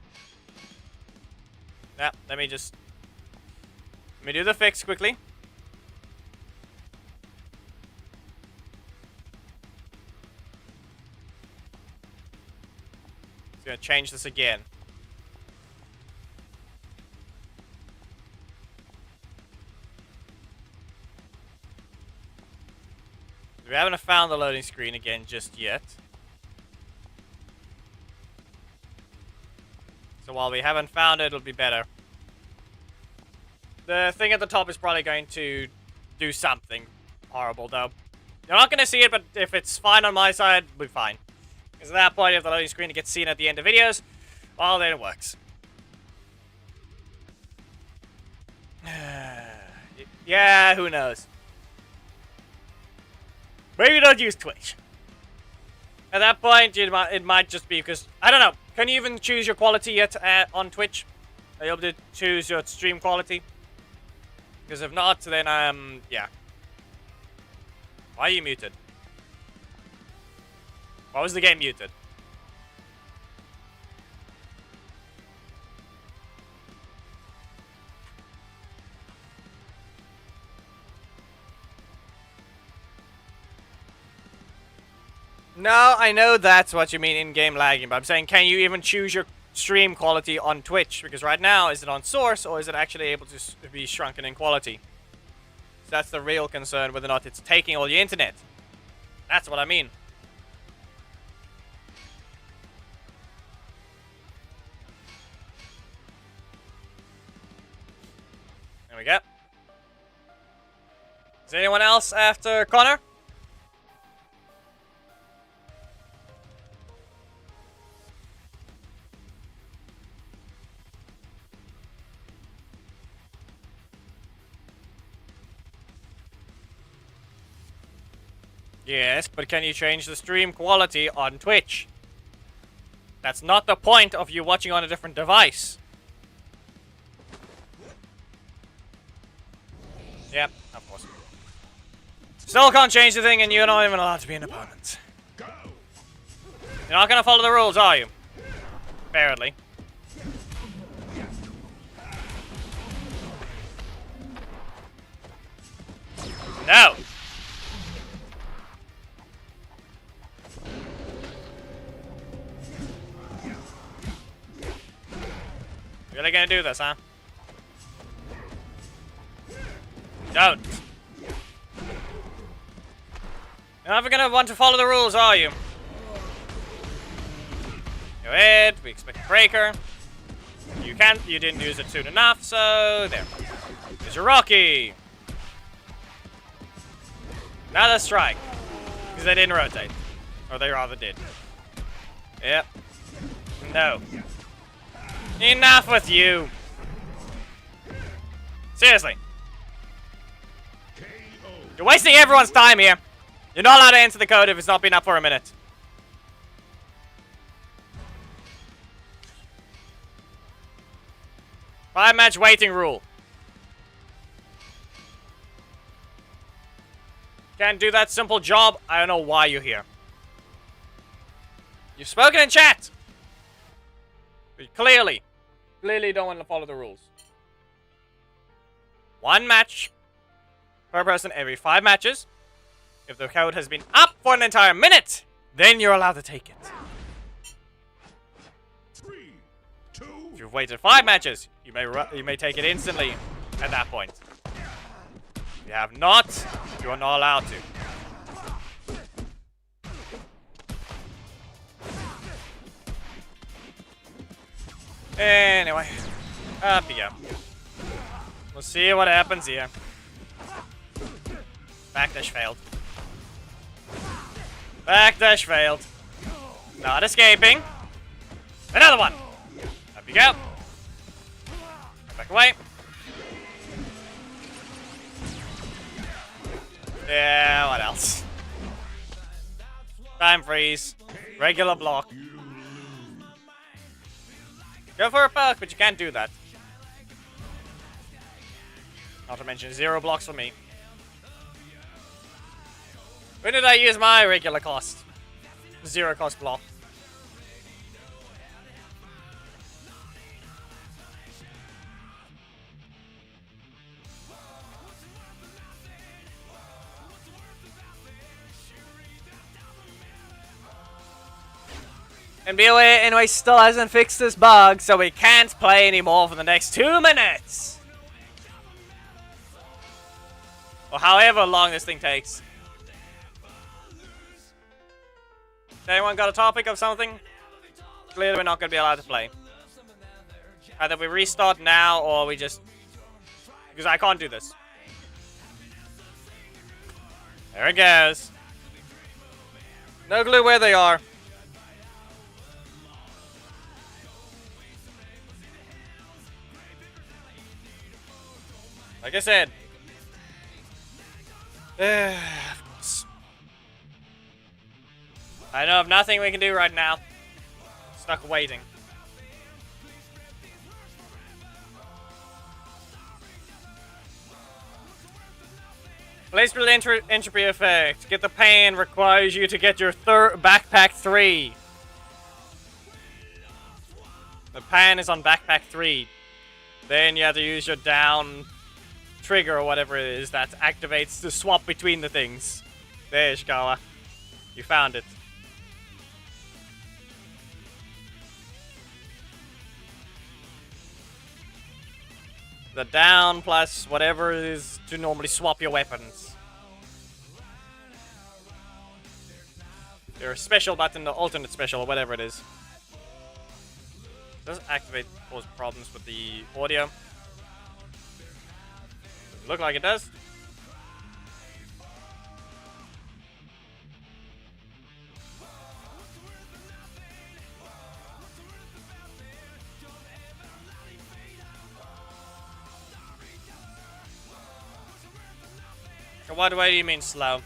Yeah, let me do the fix quickly. Just gonna change this again. We haven't found the loading screen again just yet. So while we haven't found it, it'll be better. The thing at the top is probably going to do something horrible, though. You're not going to see it, but if it's fine on my side, we'll be fine. Because at that point, if the loading screen gets seen at the end of videos, well, then it works. Yeah, who knows? Maybe don't use Twitch. At that point, it might just be because... I don't know. Can you even choose your quality yet on Twitch? Are you able to choose your stream quality? Because if not, then, yeah. Why are you muted? Why was the game muted? No, I know that's what you mean in-game lagging, but I'm saying, can you even choose your stream quality on Twitch? Because right now, is it on source, or is it actually able to be shrunken in quality? So that's the real concern, whether or not it's taking all the internet. That's what I mean. There we go. Is anyone else after Connor? Yes, but can you change the stream quality on Twitch? That's not the point of you watching on a different device. Yep, of course. Still can't change the thing, and you're not even allowed to be an opponent. You're not gonna follow the rules, are you? Apparently. No! Really gonna do this, huh? Don't. You're never gonna want to follow the rules, are you? Go ahead, we expect a breaker. You didn't use it soon enough, so there. Here's your Rocky. Another strike. Because they didn't rotate. Or they rather did. Yep. No. Enough with you. Seriously. You're wasting everyone's time here. You're not allowed to enter the code if it's not been up for a minute. Five-match waiting rule. Can't do that simple job. I don't know why you're here. You've spoken in chat. We clearly don't want to follow the rules. 1 match per person every 5 matches. If the code has been up for an entire minute, then you're allowed to take it. 3, 2, If you've waited 5 matches, you may take it instantly at that point. If you have not, you are not allowed to. Anyway, up you go. We'll see what happens here. Backdash failed. Backdash failed. Not escaping. Another one. Up you go. Back away. Yeah, what else? Time freeze. Regular block. Go for a perk, but you can't do that. Not to mention 0 blocks for me. When did I use my regular cost? 0 cost block. And BOA anyway still hasn't fixed this bug, so we can't play anymore for the next 2 minutes. Or however long this thing takes. Anyone got a topic of something? Clearly we're not going to be allowed to play. Either we restart now or we just... Because I can't do this. There it goes. No clue where they are. Like I said. Of course. I know of nothing we can do right now. Stuck waiting. Placement entropy effect. Get the pan requires you to get your backpack 3. The pan is on backpack 3. Then you have to use your down trigger or whatever it is that activates the swap between the things. There, Shikawa. You found it. The down plus whatever it is to normally swap your weapons. Your special button, the alternate special, or whatever it is. Does activate cause problems with the audio? Look like it does. What way do you mean slow?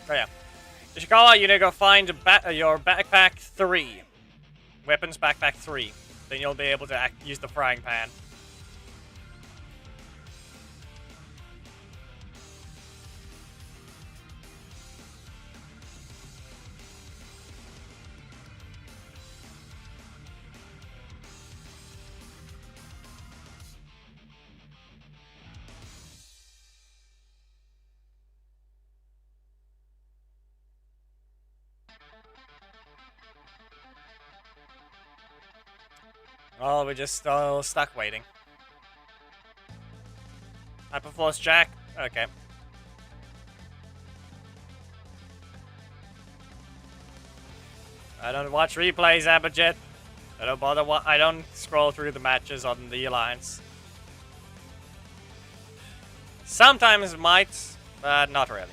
Oh yeah. Ishikawa, you need to go find your backpack 3. Weapons backpack 3. Then you'll be able to use the frying pan. Oh, we're just still stuck waiting. Hyperforce Jack? Okay. I don't watch replays, Abbajet. I don't bother. I don't scroll through the matches on the Alliance. Sometimes might, but not really.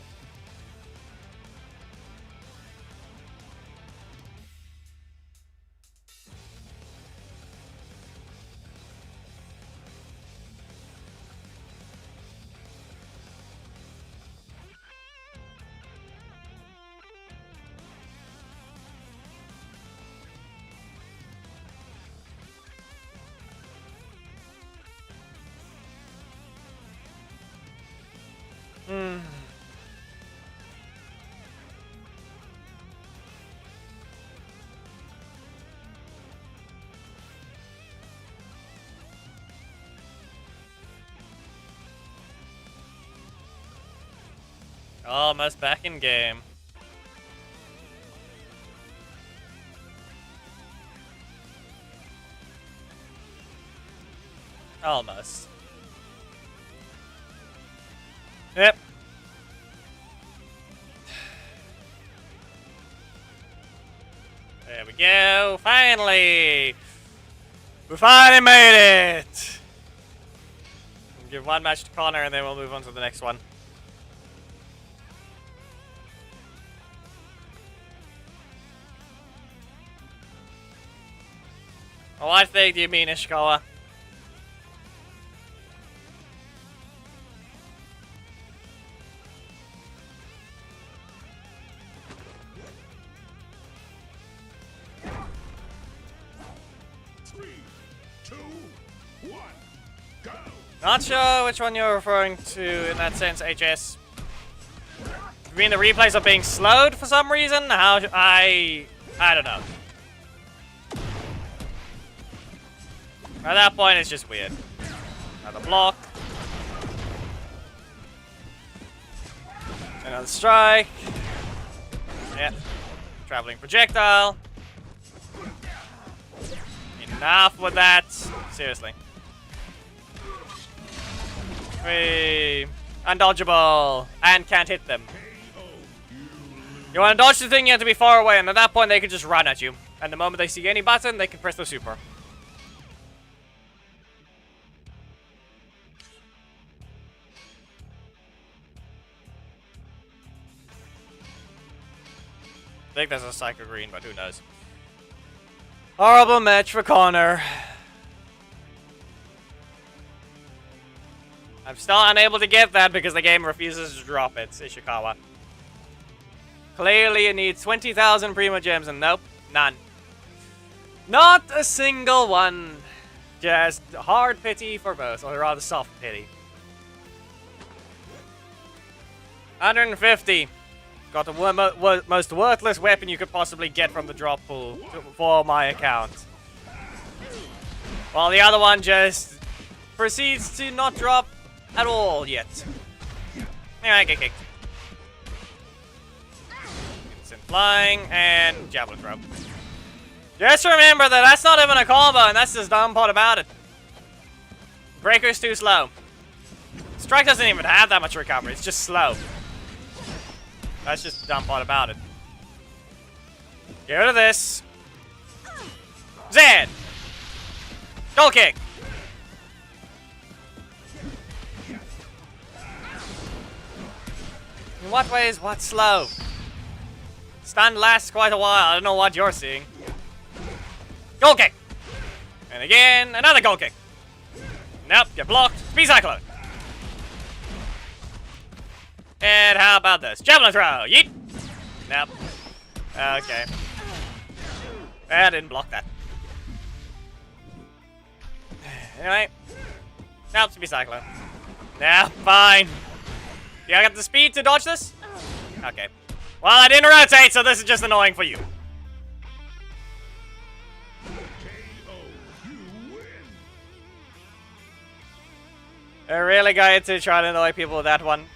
Almost back in game. Almost. Yep. There we go. Finally! We finally made it! We'll give one match to Connor and then we'll move on to the next one. What thing do you mean, Ishikawa? Not sure which one you're referring to in that sense, HS. You mean the replays are being slowed for some reason? I don't know. At that point, it's just weird. Another block. Another strike. Yeah. Traveling projectile. Enough with that. Seriously. Whee. Undodgeable. And can't hit them. You want to dodge the thing, you have to be far away, and at that point they can just run at you. And the moment they see any button, they can press the super. I think there's a Psycho Green, but who knows. Horrible match for Connor. I'm still unable to get that because the game refuses to drop it, Ishikawa. Clearly it needs 20,000 Prima Gems, and nope, none. Not a single one. Just hard pity for both, or rather soft pity. 150. Got the most worthless weapon you could possibly get from the drop pool for my account. While the other one just proceeds to not drop at all yet. Anyway, I get kicked. Instant flying and javelin throw. Just remember that that's not even a combo, and that's the dumb part about it. Breaker's too slow. Strike doesn't even have that much recovery, it's just slow. That's just the dumb part about it. Get rid of this. Zed! Goal kick! In what way is what slow? Stun lasts quite a while, I don't know what you're seeing. Goal kick! And again, another goal kick. Nope, get blocked. Speed Cyclone! And how about this? Javelin throw! Yeet! Nope. Okay. I didn't block that. Anyway. Nope, Speed Cyclone. Nah, fine. You got the speed to dodge this? Okay. Well, I didn't rotate, so this is just annoying for you. I really got to try to annoy people with that one.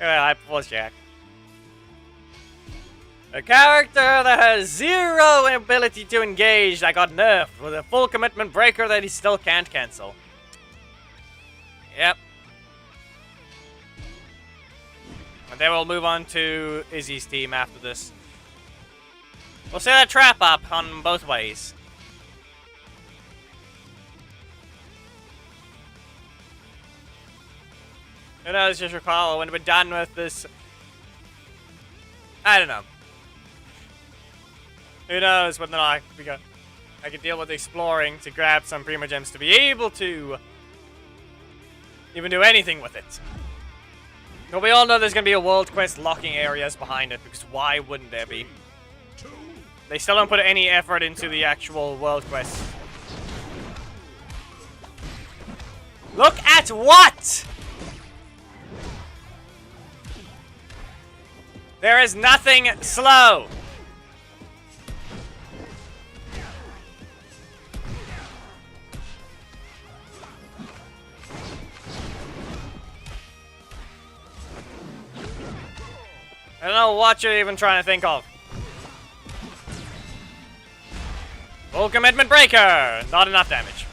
I was Jack. A character that has zero ability to engage that got nerfed with a full commitment breaker that he still can't cancel. Yep. And then we'll move on to Izzy's team after this. We'll set a trap up on both ways. Who knows, just recall when we're done with this. I don't know. Who knows whether or not I can deal with exploring to grab some Prima Gems to be able to even do anything with it. But we all know there's going to be a world quest locking areas behind it, because why wouldn't there be? They still don't put any effort into the actual world quest. Look at what? There is nothing slow. know what you're even trying to think of. Full commitment breaker! Not enough damage.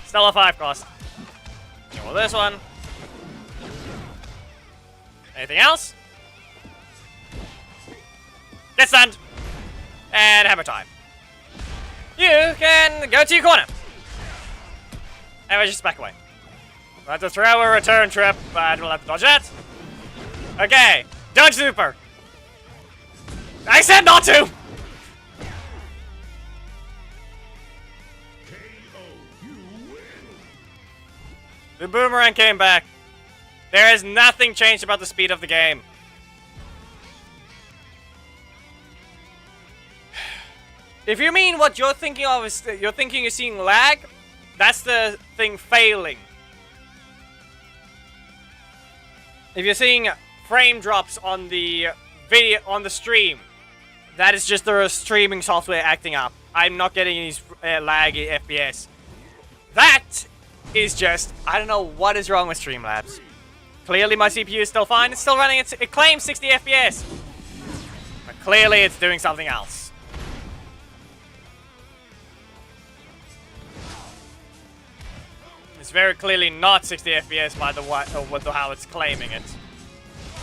Still a 5 cost. Well, this one. Anything else? Get stunned! And hammer time. You can go to your corner. And we just back away. We'll have to throw a return trip, but we'll have to dodge that. Okay, dodge super. I said not to! The boomerang came back. There has nothing changed about the speed of the game. If you mean what you're thinking of is you're seeing lag, that's the thing failing. If you're seeing frame drops on the video on the stream, that is just the streaming software acting up. I'm not getting any laggy FPS. That is just, I don't know what is wrong with Streamlabs. Clearly my CPU is still fine. It's still running. It claims 60 FPS. But clearly it's doing something else. It's very clearly not 60 FPS by the how it's claiming it.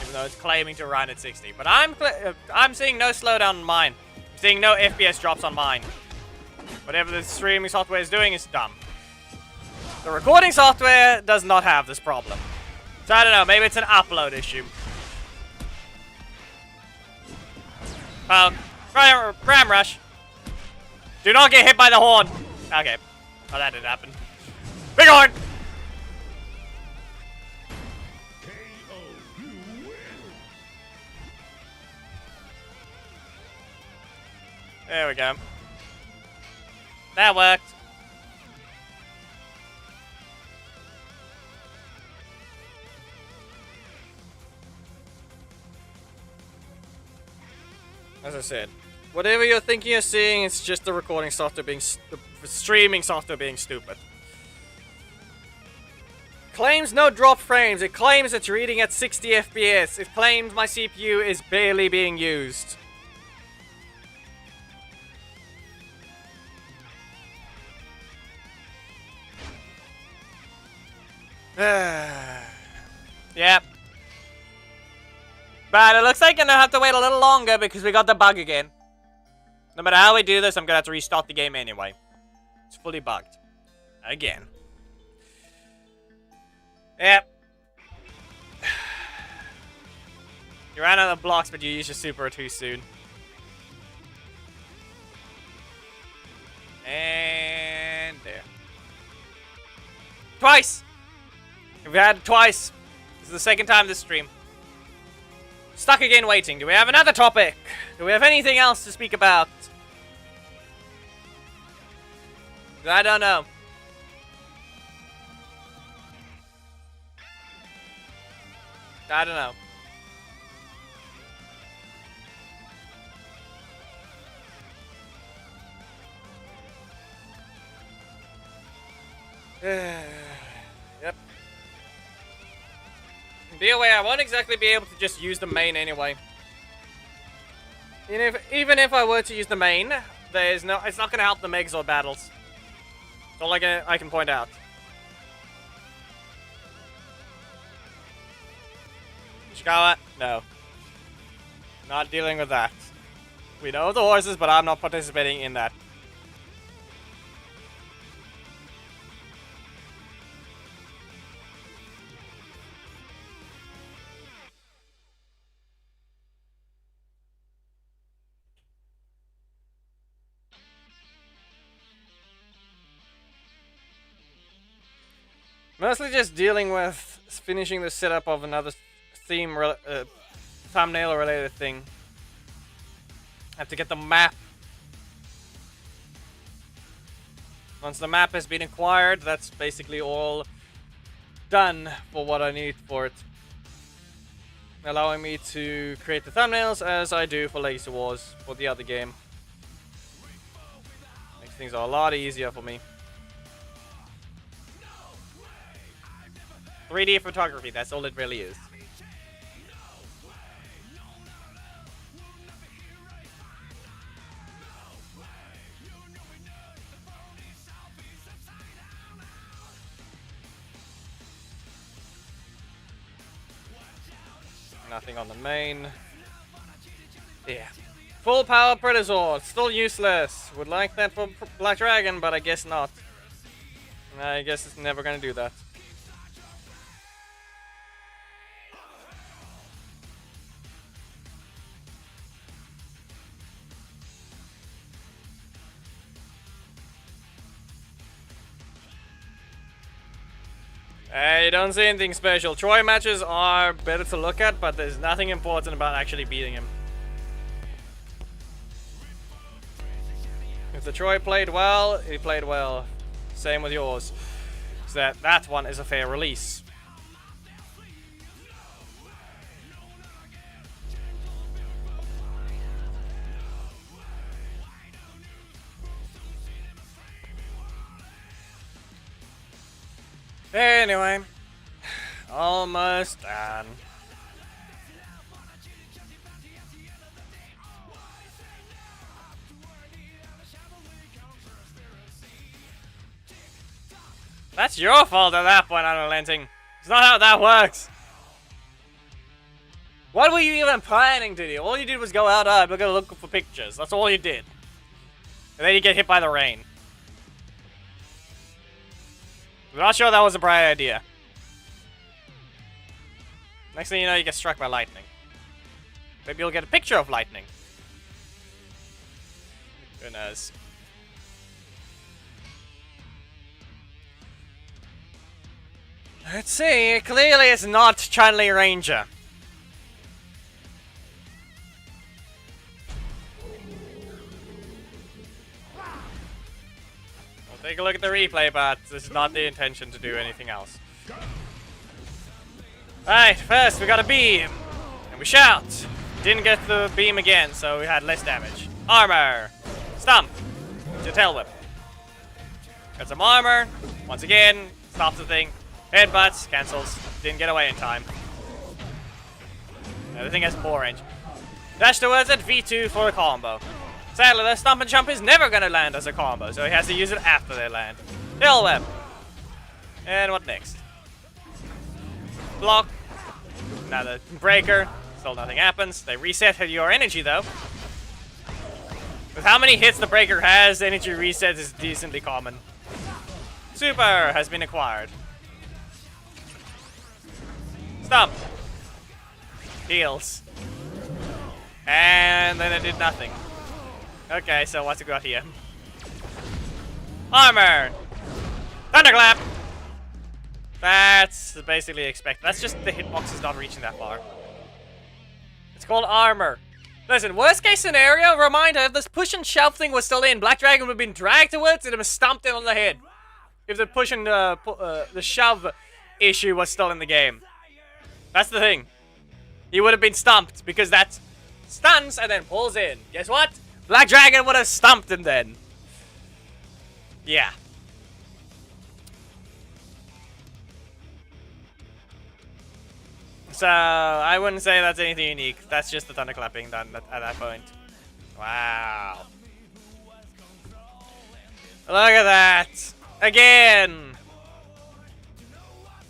Even though it's claiming to run at 60. But I'm seeing no slowdown on mine. I'm seeing no FPS drops on mine. Whatever the streaming software is doing is dumb. The recording software does not have this problem. So I don't know, maybe it's an upload issue. Oh, Ram Rush. Do not get hit by the horn. Okay. Oh, that didn't happen. Big horn! There we go. That worked. As I said, whatever you're thinking you're seeing, it's just the recording software being, the streaming software being stupid. Claims no drop frames. It claims it's reading at 60 FPS. It claims my CPU is barely being used. Yep. But it looks like I'm gonna have to wait a little longer because we got the bug again. No matter how we do this, I'm gonna have to restart the game anyway. It's fully bugged. Again. Yep. You ran out of blocks, but you used your super too soon. And there. Twice! We've had it twice. This is the second time this stream. Stuck again waiting. Do we have another topic? Do we have anything else to speak about? I don't know. I don't know. Yep. Be aware, I won't exactly be able to just use the main anyway. Even if I were to use the main, it's not going to help the megazord battles. That's all I can point out. Ishikawa? No. Not dealing with that. We know the horses, but I'm not participating in that. Mostly just dealing with finishing the setup of another thumbnail related thing. I have to get the map. Once the map has been acquired, that's basically all done for what I need for it. Allowing me to create the thumbnails as I do for Legacy Wars for the other game. Makes things a lot easier for me. 3D photography, that's all it really is. Nothing on the main. Yeah. Full power Predazord, still useless. Would like that for Black Dragon, but I guess not. I guess it's never gonna do that. I don't see anything special. Troy matches are better to look at, but there's nothing important about actually beating him. If the Troy played well, he played well. Same with yours. So that one is a fair release. Anyway, almost done. That's your fault at that point, unrelenting. It's not how that works. What were you even planning to do? All you did was go out and go look for pictures. That's all you did. And then you get hit by the rain. I'm not sure that was a bright idea. Next thing you know, you get struck by lightning. Maybe you'll get a picture of lightning. Who knows? Let's see. Clearly, it's not Chun-Li Ranger. We'll take a look at the replay, but this is not the intention to do anything else. Alright, first we got a beam. And we shout. Didn't get the beam again, so we had less damage. Armor. Stump. It's your tail whip. Got some armor. Once again, stops the thing. Headbutts. Cancels. Didn't get away in time. Everything has more range. Dash towards it. V2 for a combo. Sadly, the stump and jump is never going to land as a combo, so he has to use it after they land. Tail whip. And what next? Block. Another breaker. Still nothing happens. They reset your energy, though. With how many hits the breaker has, energy resets is decently common. Super has been acquired. Stump. Heals. And then it did nothing. Okay, so what's it got here? Armor! Thunderclap! That's basically expected. That's just the hitbox is not reaching that far. It's called armor. Listen, worst case scenario, reminder, if this push and shove thing was still in, Black Dragon would have been dragged towards it and stomped in on the head. If the push and the shove issue was still in the game. That's the thing. He would have been stumped because that stuns and then pulls in. Guess what? Black Dragon would have stumped him then. Yeah. So, I wouldn't say that's anything unique. That's just the thunderclapping done at that point. Wow. Look at that. Again.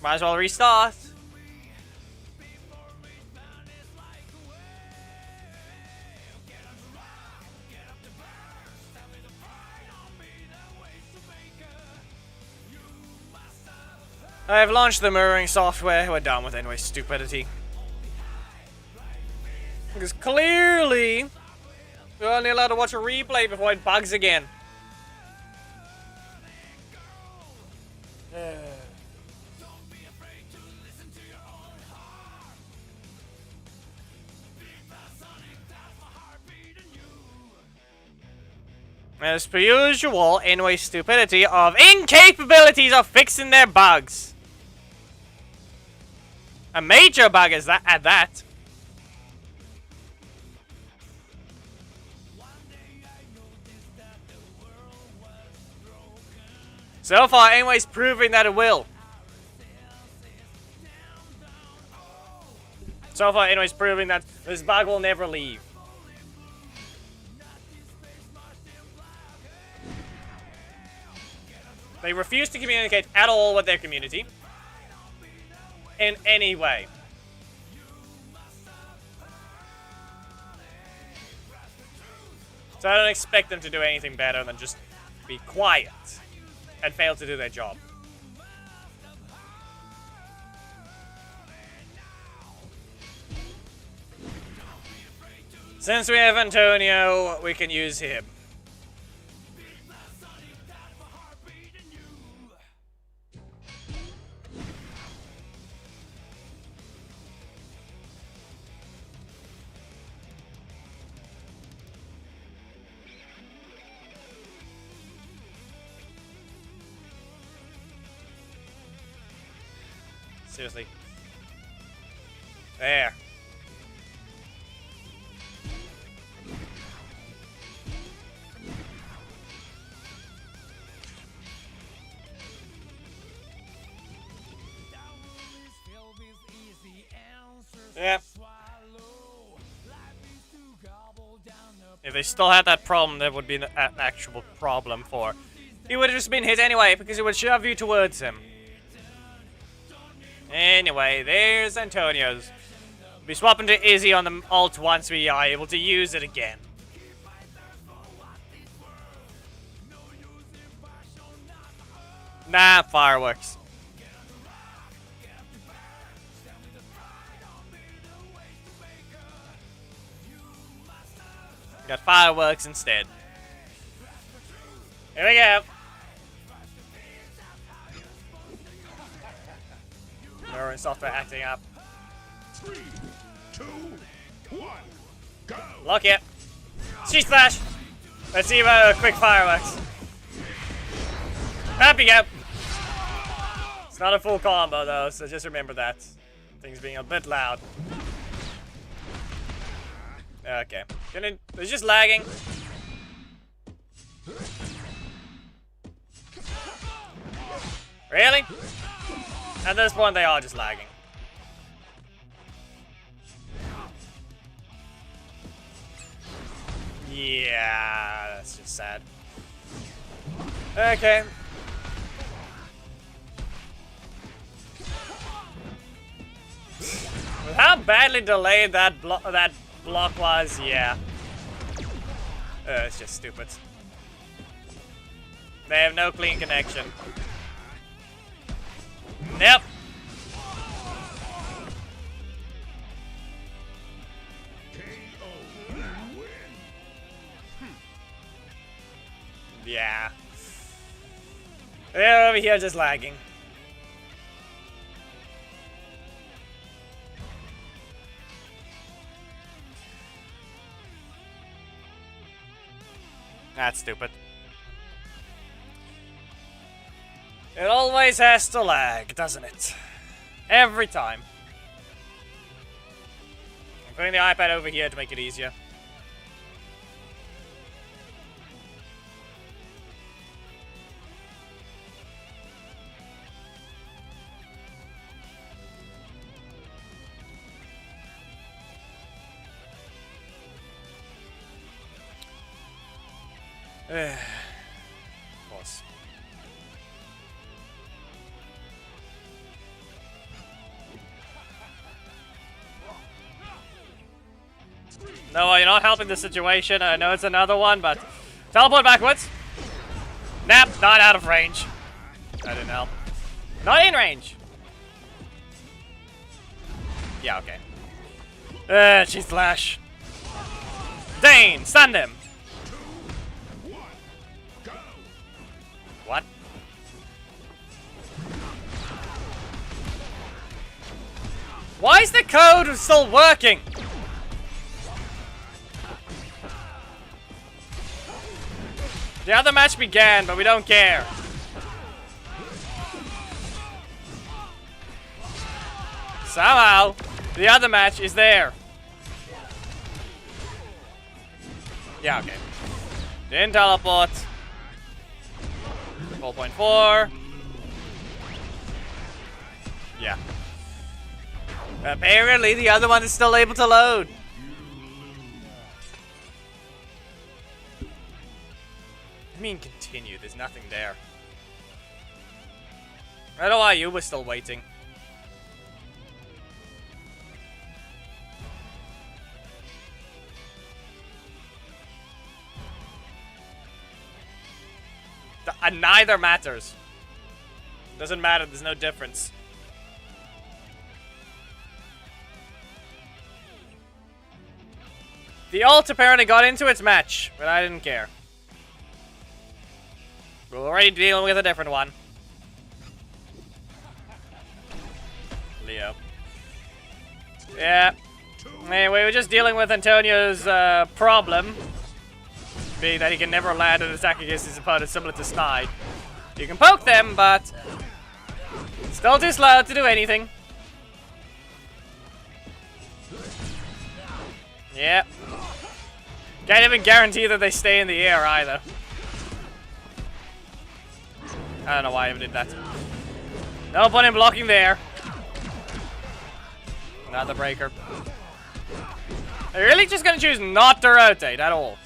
Might as well restart. I've launched the mirroring software. We're done with anyway stupidity. Because clearly, you're only allowed to watch a replay before it bugs again. As per usual, anyway stupidity of incapabilities of fixing their bugs. A major bug is that at that. So far, anyways, proving that it will. So far, anyways, proving that this bug will never leave. They refuse to communicate at all with their community. In any way. So I don't expect them to do anything better than just be quiet and fail to do their job. Since we have Antonio, we can use him. Seriously. There. Yeah. If they still had that problem, that would be an actual problem for. He would have just been hit anyway, because he would shove you towards him. Anyway, there's Antonio's. We'll be swapping to Izzy on the ult once we are able to use it again. Nah, fireworks. Got fireworks instead. Here we go. Neuron software acting up. 3, 2, 1, go! Lock it. She's flash. Let's see about quick fireworks. Up you go. It's not a full combo though, so just remember that. Things being a bit loud. Okay. It's just lagging. Really? At this point, they are just lagging. Yeah, that's just sad. Okay. With how badly delayed that block was, yeah. It's just stupid. They have no clean connection. Yep. Yeah. They're over here just lagging. That's stupid. It always has to lag, doesn't it? Every time. I'm putting the iPad over here to make it easier. Of course. No, you're not helping the situation. I know it's another one, but teleport backwards. Nap, not out of range. That didn't help. Not in range. Yeah, okay. She's flash. Dane, stun him. What? Why is the code still working? The other match began, but we don't care. Somehow, the other match is there. Yeah, okay. Didn't teleport. 4.4. Yeah. Apparently, the other one is still able to load. I mean, continue. There's nothing there. I don't know why you were still waiting. Neither matters. Doesn't matter, there's no difference. The ult apparently got into its match, but I didn't care. We're already dealing with a different one. Leo. Yeah. Anyway, we're just dealing with Antonio's problem. Being that he can never land an attack against his opponent similar to Snide. You can poke them, but still too slow to do anything. Yep. Can't even guarantee that they stay in the air either. I don't know why I even did that. No point in blocking there. Not the breaker. Are you really just gonna choose not to rotate at all?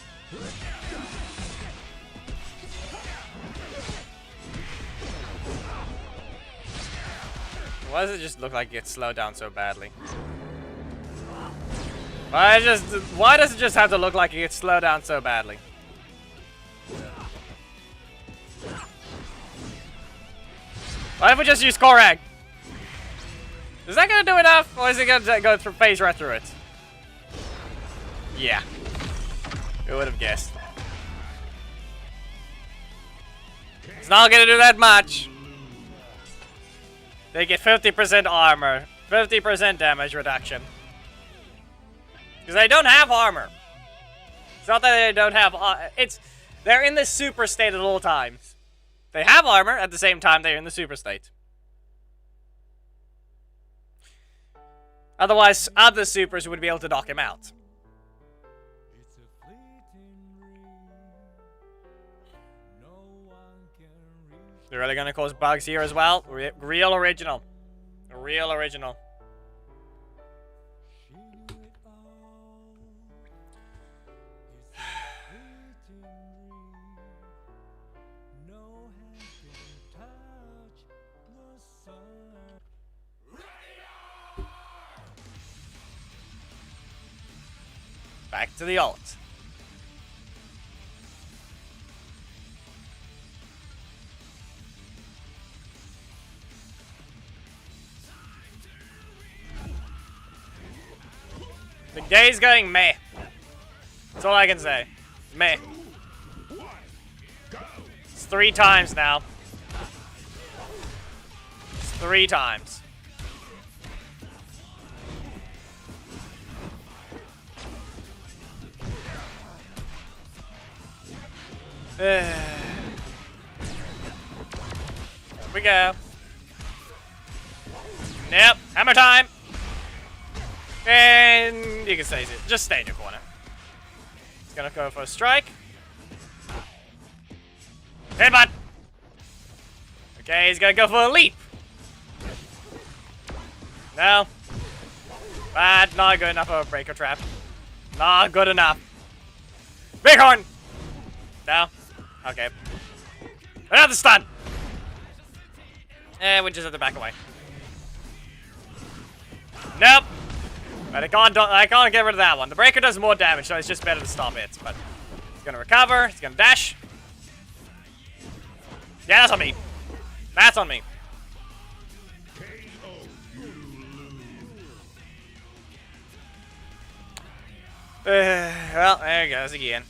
Why does it just look like it gets slowed down so badly? Why does it just have to look like it gets slowed down so badly? Why if we just use Korag? Is that gonna do enough? Or is it gonna go through phase right through it? Yeah. Who would have guessed? It's not gonna do that much. They get 50% armor, 50% damage reduction. Because they don't have armor. It's not that they don't have... they're in the super state at all times. They have armor, at the same time they're in the super state. Otherwise, other supers would be able to knock him out. They're really gonna cause bugs here as well. Real original. Real original. Back to the ult. The day's going meh. That's all I can say. Meh. It's 3 times now. It's 3 times. Here we go. Yep, hammer time. And you can stay, just stay in your corner. He's gonna go for a strike. Headbutt. Okay, he's gonna go for a leap. No. Bad, not good enough of a breaker trap. Not good enough. Bighorn. No. Okay. Another stun. And we just have to back away. Nope. But I can't get rid of that one. The breaker does more damage, so it's just better to stop it. But he's gonna recover. He's gonna dash. Yeah, that's on me. That's on me. Well, there he goes again.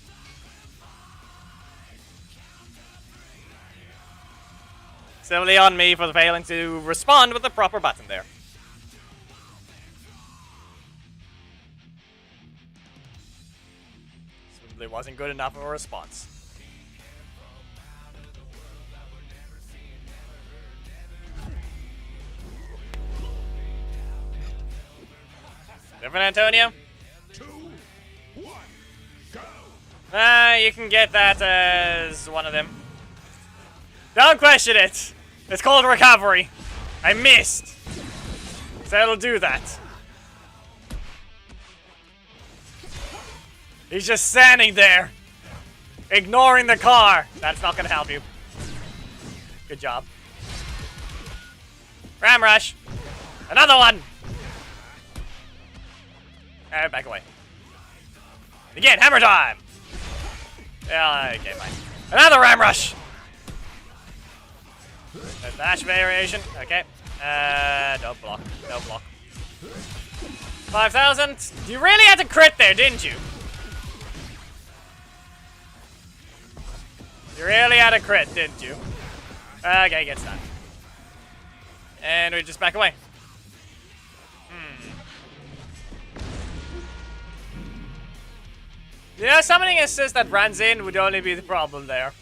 Simply on me for failing to respond with the proper button there. Simply wasn't good enough of a response. Different Antonio? 2, 1, go! You can get that as one of them. Don't question it! It's called recovery. I missed. So it'll do that. He's just standing there, ignoring the car. That's not gonna help you. Good job. Ram rush. Another one. Back away. Again, hammer time. Yeah, okay, fine. Another ram rush. There's dash variation. Okay. Don't block. Don't block. 5,000. You really had to crit there, didn't you? You really had a crit, didn't you? Okay, gets done. And we just back away. Yeah, summoning assist that runs in would only be the problem there.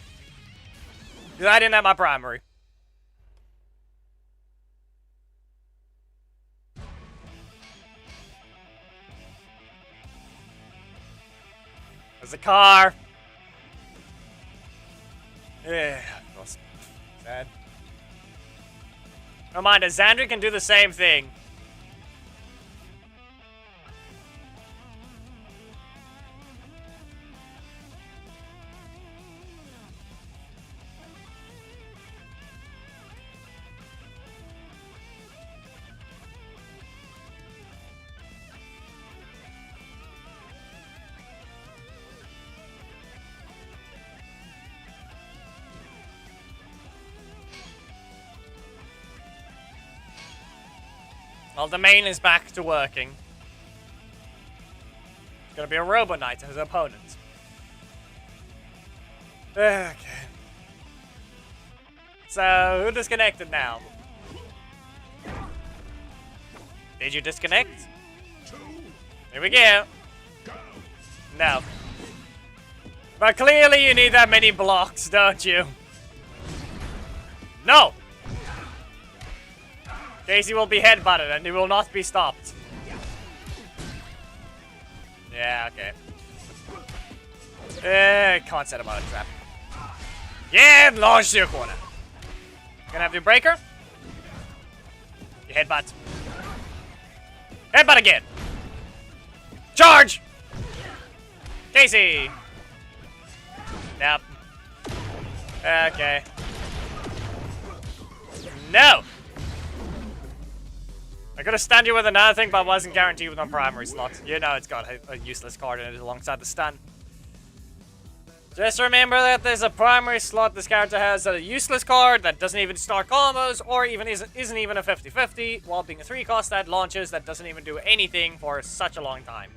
Because I didn't have my primary. There's a car. Yeah, that's sad. Never mind, Xandri can do the same thing. Well, the main is back to working. It's gonna be a Robo Knight as opponent. Okay. So, who disconnected now? Did you disconnect? Here we go. No. But clearly you need that many blocks, don't you? No! Casey will be headbutted and he will not be stopped. Yeah, okay. Can't set him on a trap. Yeah, launch to your corner. Gonna have to breaker. You headbutt. Headbutt again. Charge! Casey! Nope. Okay. No! I could have stunned you with another thing, but I wasn't guaranteed with my primary slot. You know it's got a useless card in it alongside the stun. Just remember that there's a primary slot this character has a useless card that doesn't even start combos, or even isn't even a 50-50, while being a 3-cost that launches that doesn't even do anything for such a long time.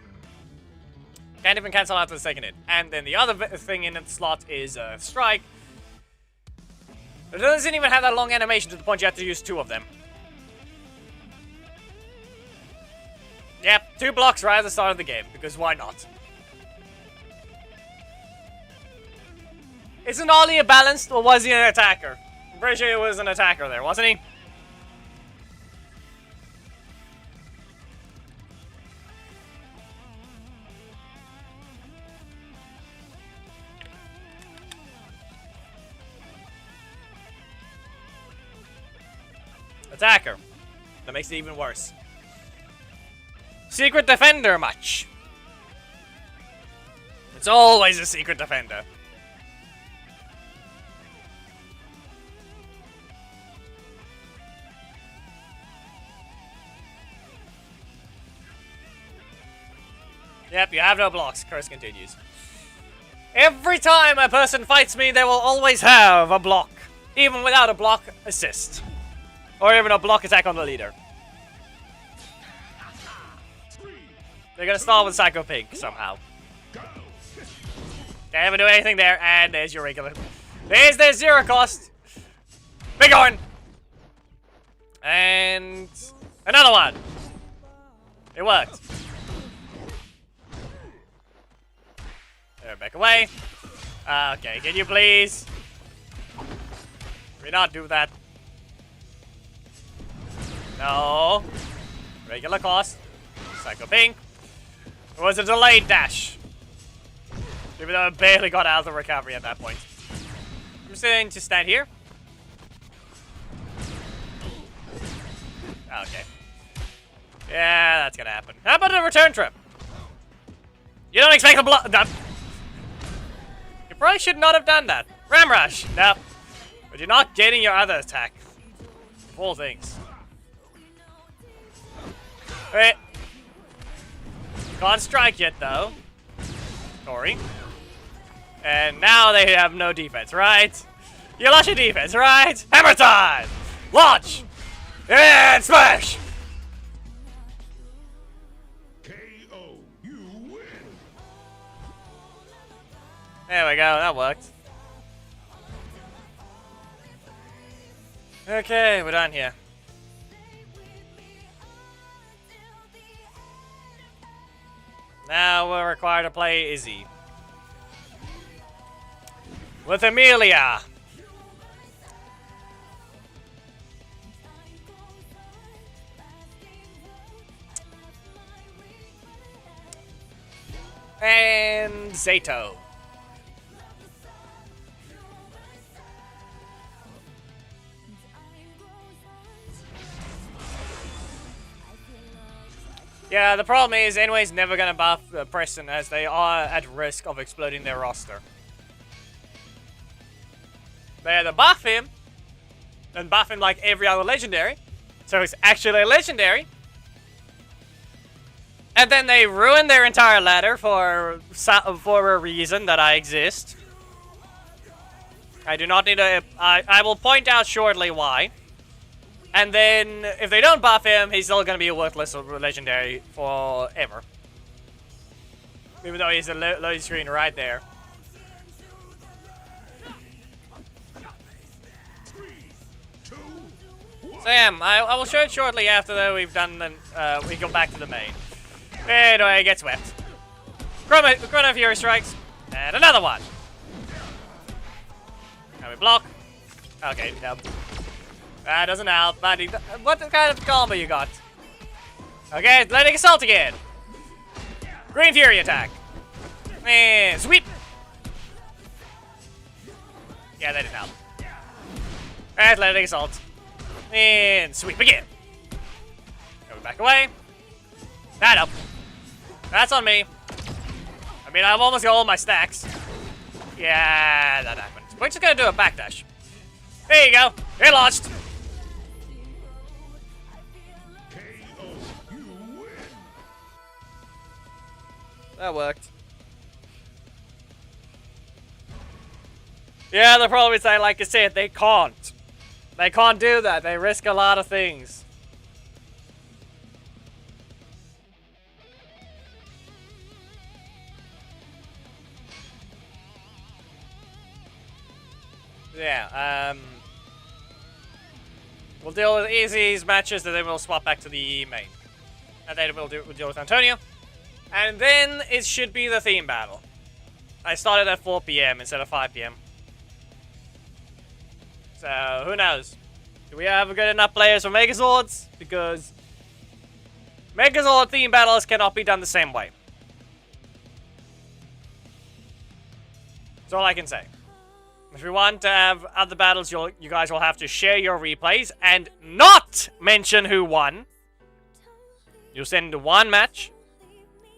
Can't even cancel out the second hit. And then the other thing in the slot is Strike. It doesn't even have that long animation to the point you have to use 2 of them. Yep, 2 blocks right at the start of the game, because why not? Isn't Ollie a balanced, or was he an attacker? I'm pretty sure he was an attacker there, wasn't he? Attacker. That makes it even worse. Secret Defender much. It's always a Secret Defender. Yep, you have no blocks. Curse continues. Every time a person fights me, they will always have a block. Even without a block assist. Or even a block attack on the leader. They're gonna start with Psycho Pink somehow. Can't even do anything there, and there's your regular. There's their 0 cost. Big one! And another one. It worked. There, back away. Okay, can you please? Can we not do that? No. Regular cost. Psycho Pink. It was a delayed dash. Even though I barely got out of the recovery at that point. I'm just going to stand here. Okay. Yeah, that's gonna happen. How about a return trip? You don't expect a block. No. You probably should not have done that. Ram Rush. No. But you're not getting your other attack. Full things. Wait. Can't strike yet, though. Tori. And now they have no defense, right? You lost your defense, right? Hammer time! Launch! And smash! KO. You win. There we go, that worked. Okay, we're done here. Now we're required to play Izzy. With Amelia. And Zato. Yeah, the problem is anyway's never gonna buff Preston as they are at risk of exploding their roster. They either buff him, and buff him like every other legendary, so he's actually a legendary, and then they ruin their entire ladder for a reason that I exist. I do not need to. I will point out shortly why. And then, if they don't buff him, he's still going to be a worthless legendary forever. Even though he's a load screen right there. 3, 2, 1. So yeah, I will show it shortly after that we've done the, we go back to the main. Anyway, it gets swept. Chrono Fury strikes. And another one. Now we block. Okay, no. That doesn't help, buddy. What kind of combo you got? Okay, letting assault again. Green Fury attack. And sweep. Yeah, that didn't help. Athletic assault. And sweep again. Go back away. That up. That's on me. I mean, I've almost got all my stacks. Yeah, that happened. We're just gonna do a backdash. There you go. It launched. KO. You win. That worked. Yeah, the problem is, like I said, they can't. They can't do that. They risk a lot of things. Yeah, we'll deal with Easy's matches, and then we'll swap back to the main. And then we'll deal with Antonio. And then it should be the theme battle. I started at 4 PM instead of 5 PM. So, who knows? Do we have good enough players for Megazords? Because Megazord theme battles cannot be done the same way. That's all I can say. If we want to have other battles, you guys will have to share your replays and not mention who won. You'll send one match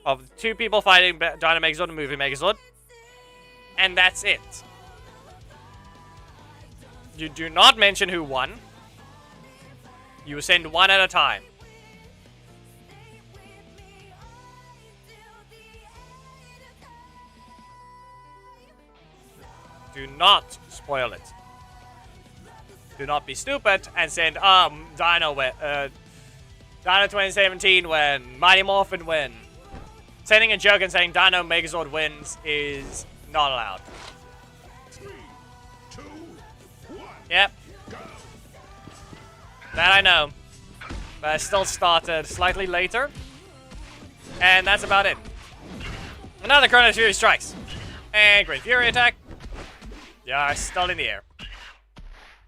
of 2 people fighting Dino Megazord and Movie Megazord. And that's it. You do not mention who won. You send one at a time. Do not spoil it. Do not be stupid and send, Dino 2017 win, Mighty Morphin win. Sending a joke and saying Dino Megazord wins is not allowed. 3, 2, 1. Yep. Go. That I know. But I still started slightly later. And that's about it. Another Chrono Fury strikes. And Great Fury attack. Yeah, still in the air.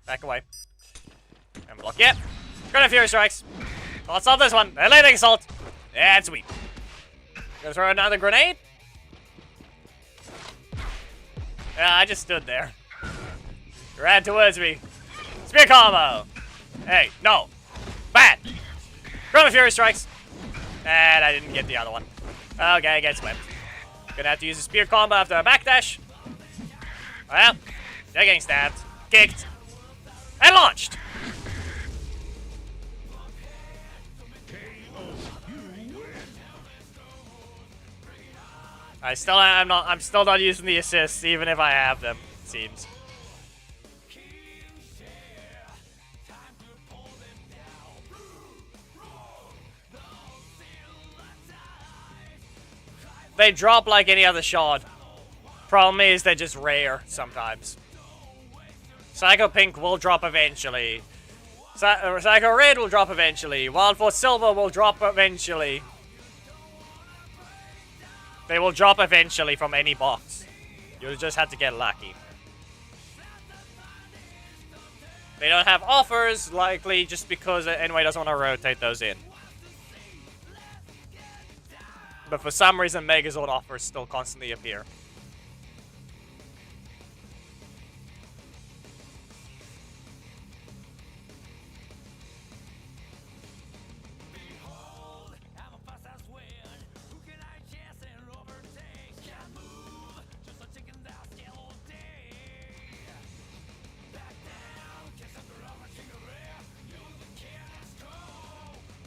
Back away. And block. Yep. Chrono Fury strikes. Let's stop this one. Athletic assault. And sweep. Gonna throw another grenade. Yeah, I just stood there. Ran towards me. Spear combo. Hey, no. Bad. Chrono Fury strikes. And I didn't get the other one. Okay, get swept. Gonna have to use a spear combo after a backdash. Well, they're getting stabbed, kicked, and launched. I'm still not using the assists, even if I have them, it seems. They drop like any other shard. Problem is, they're just rare sometimes. Psycho Pink will drop eventually. Psycho Red will drop eventually. Wild Force Silver will drop eventually. They will drop eventually from any box. You'll just have to get lucky. They don't have offers, likely just because anyway doesn't want to rotate those in. But for some reason, Megazord offers still constantly appear.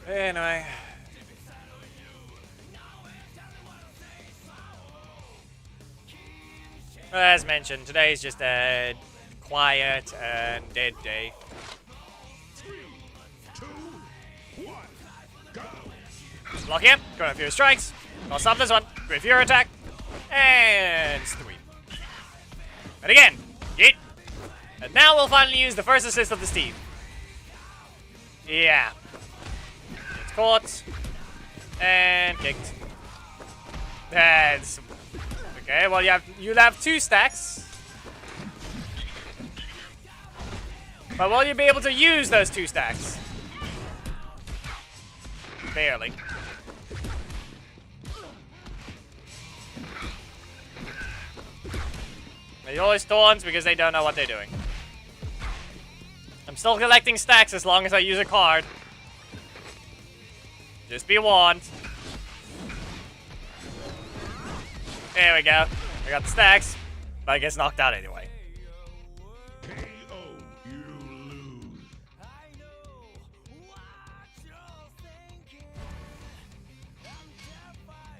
Anyway. As mentioned, today is just a quiet and dead day. 3, 2, 1, go! Block him, go a few strikes. I'll stop this one. With your attack. And sweep. And again. Yeet. And now we'll finally use the first assist of the Steve. Yeah. It's caught. And kicked. That's okay, well you'll have 2 stacks. But will you be able to use those 2 stacks? Barely. They always taunt because they don't know what they're doing. I'm still collecting stacks as long as I use a card. Just be warned. There we go. I got the stacks, but I gets knocked out anyway. KO, you lose.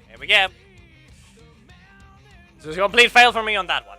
Here we go. So it's a complete fail for me on that one.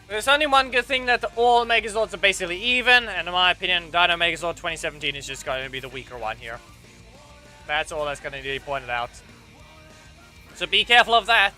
There's only one good thing, that all Megazords are basically even, and in my opinion, Dino Megazord 2017 is just going to be the weaker one here. That's all that's going to be pointed out. So be careful of that.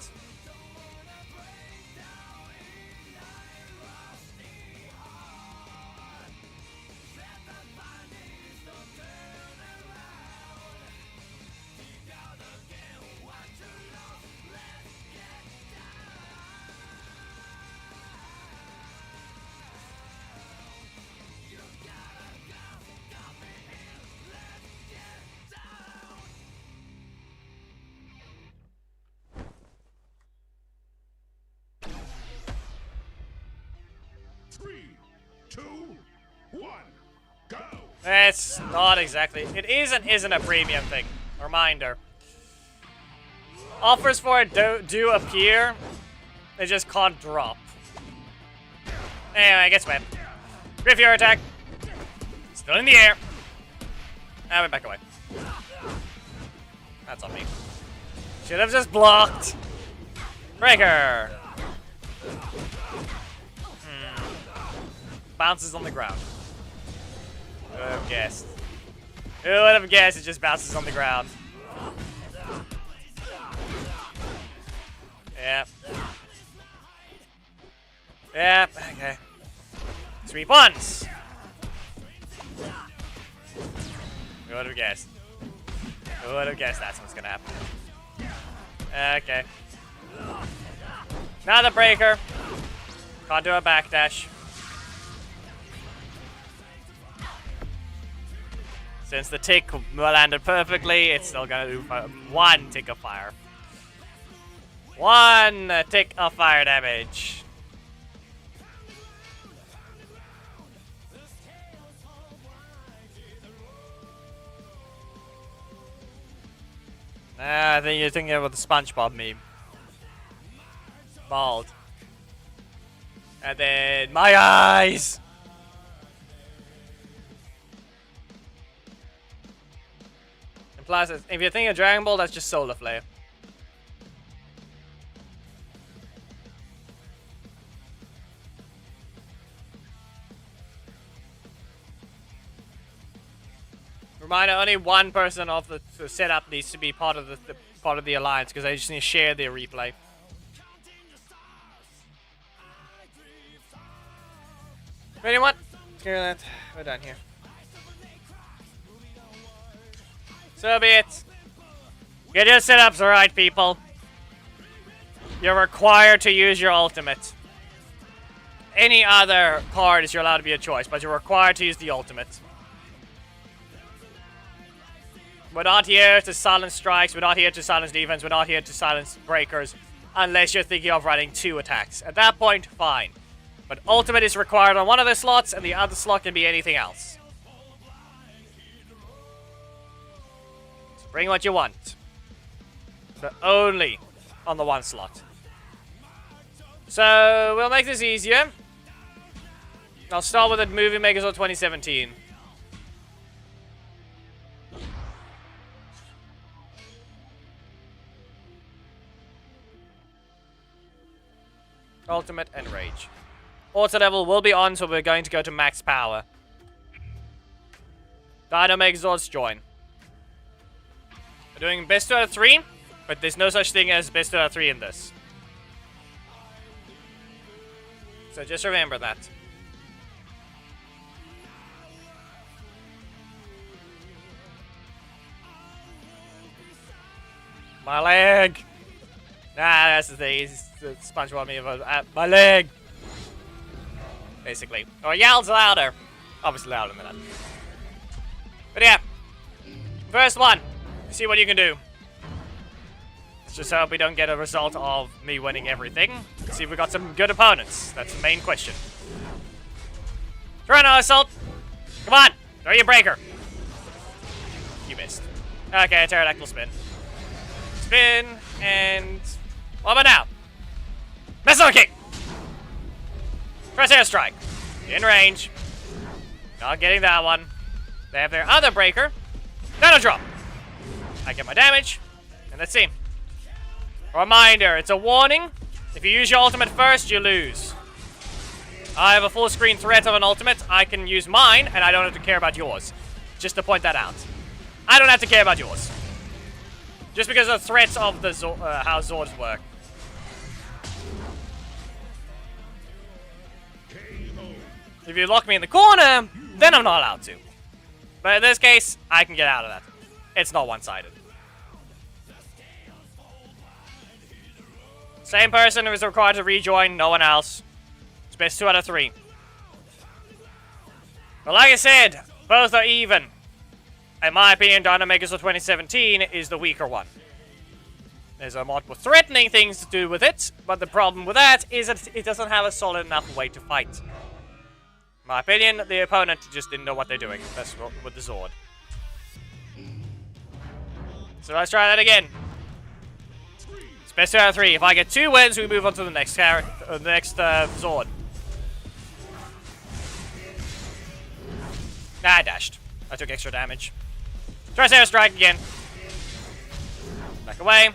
Three, two, one, go! It's not exactly. It is and isn't a premium thing. Reminder. Offers for it do appear. They just can't drop. Anyway, I guess when. Griff your attack. Still in the air. Ah, went back away. That's on me. Should have just blocked. Breaker. Bounces on the ground. Who would have guessed? Who would have guessed it just bounces on the ground? Yep. Yep, okay. Sweep once! Who would have guessed? Who would have guessed that's what's gonna happen? Okay. Another breaker. Can't do a backdash. Since the tick landed perfectly, it's still gonna do 1 tick of fire. 1 tick of fire damage. I think you're thinking about the SpongeBob meme. Bald. And then my eyes! And plus, if you're thinking of Dragon Ball, that's just Solar Flare. Reminder: only one person of the setup needs to be part of the alliance because they just need to share their replay. Ready? What? Screw that. We're done here. So be it. Get your setups right, people. You're required to use your ultimate. Any other card is you're allowed to be a choice, but you're required to use the ultimate. We're not here to silence strikes, we're not here to silence defense, we're not here to silence breakers, unless you're thinking of running 2 attacks. At that point, fine. But ultimate is required on one of the slots, and the other slot can be anything else. So bring what you want. But only on the one slot. So, we'll make this easier. I'll start with the movie Megazord 2017. Ultimate and Rage. Auto level will be on, so we're going to go to max power. Dino Megazords join. We're doing best 2 out of 3, but there's no such thing as best 2 out of 3 in this. So just remember that. My leg! Nah, that's the thing. He's the SpongeBob me about my leg. Basically. Or yells louder. Obviously louder than that. But yeah. First one. See what you can do. Let's just hope we don't get a result of me winning everything. Let's see if we got some good opponents. That's the main question. Toronto Assault. Come on. Throw your breaker. You missed. Okay, pterodactyl spin. Spin and... what about now? Missile kick! Press air strike. In range. Not getting that one. They have their other breaker. Nano drop. I get my damage. And let's see. Reminder, it's a warning. If you use your ultimate first, you lose. I have a full screen threat of an ultimate. I can use mine, and I don't have to care about yours. Just to point that out. I don't have to care about yours. Just because of the threats of the how Zords work. If you lock me in the corner, then I'm not allowed to. But in this case, I can get out of that. It's not one-sided. Same person who is required to rejoin, no one else. It's best 2 out of 3. But like I said, both are even. In my opinion, Dino Megazord 2017 is the weaker one. There's a multiple threatening things to do with it, but the problem with that is that it doesn't have a solid enough way to fight. In my opinion, the opponent just didn't know what they're doing. That's with the Zord. So let's try that again. It's best 2 out of 3. If I get 2 wins, we move on to the next Zord. Nah, I dashed. I took extra damage. Try air strike again. Back away.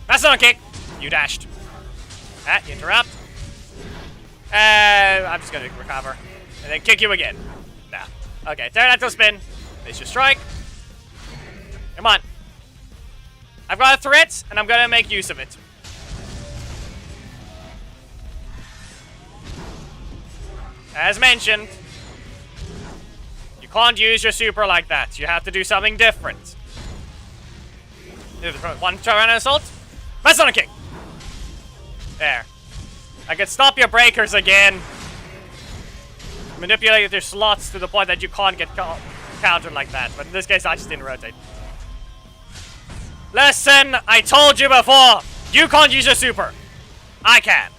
That's not a kick. You dashed. Ah, you interrupt. I'm just gonna recover. And then kick you again. Nah. Okay, pterodactyl spin. There's your strike. Come on. I've got a threat, and I'm gonna make use of it. As mentioned, you can't use your super like that. You have to do something different. One Tyranno Assault. That's not a kick. There. I can stop your breakers again. Manipulate your slots to the point that you can't get countered like that. But in this case, I just didn't rotate. Listen, I told you before. You can't use your super. I can.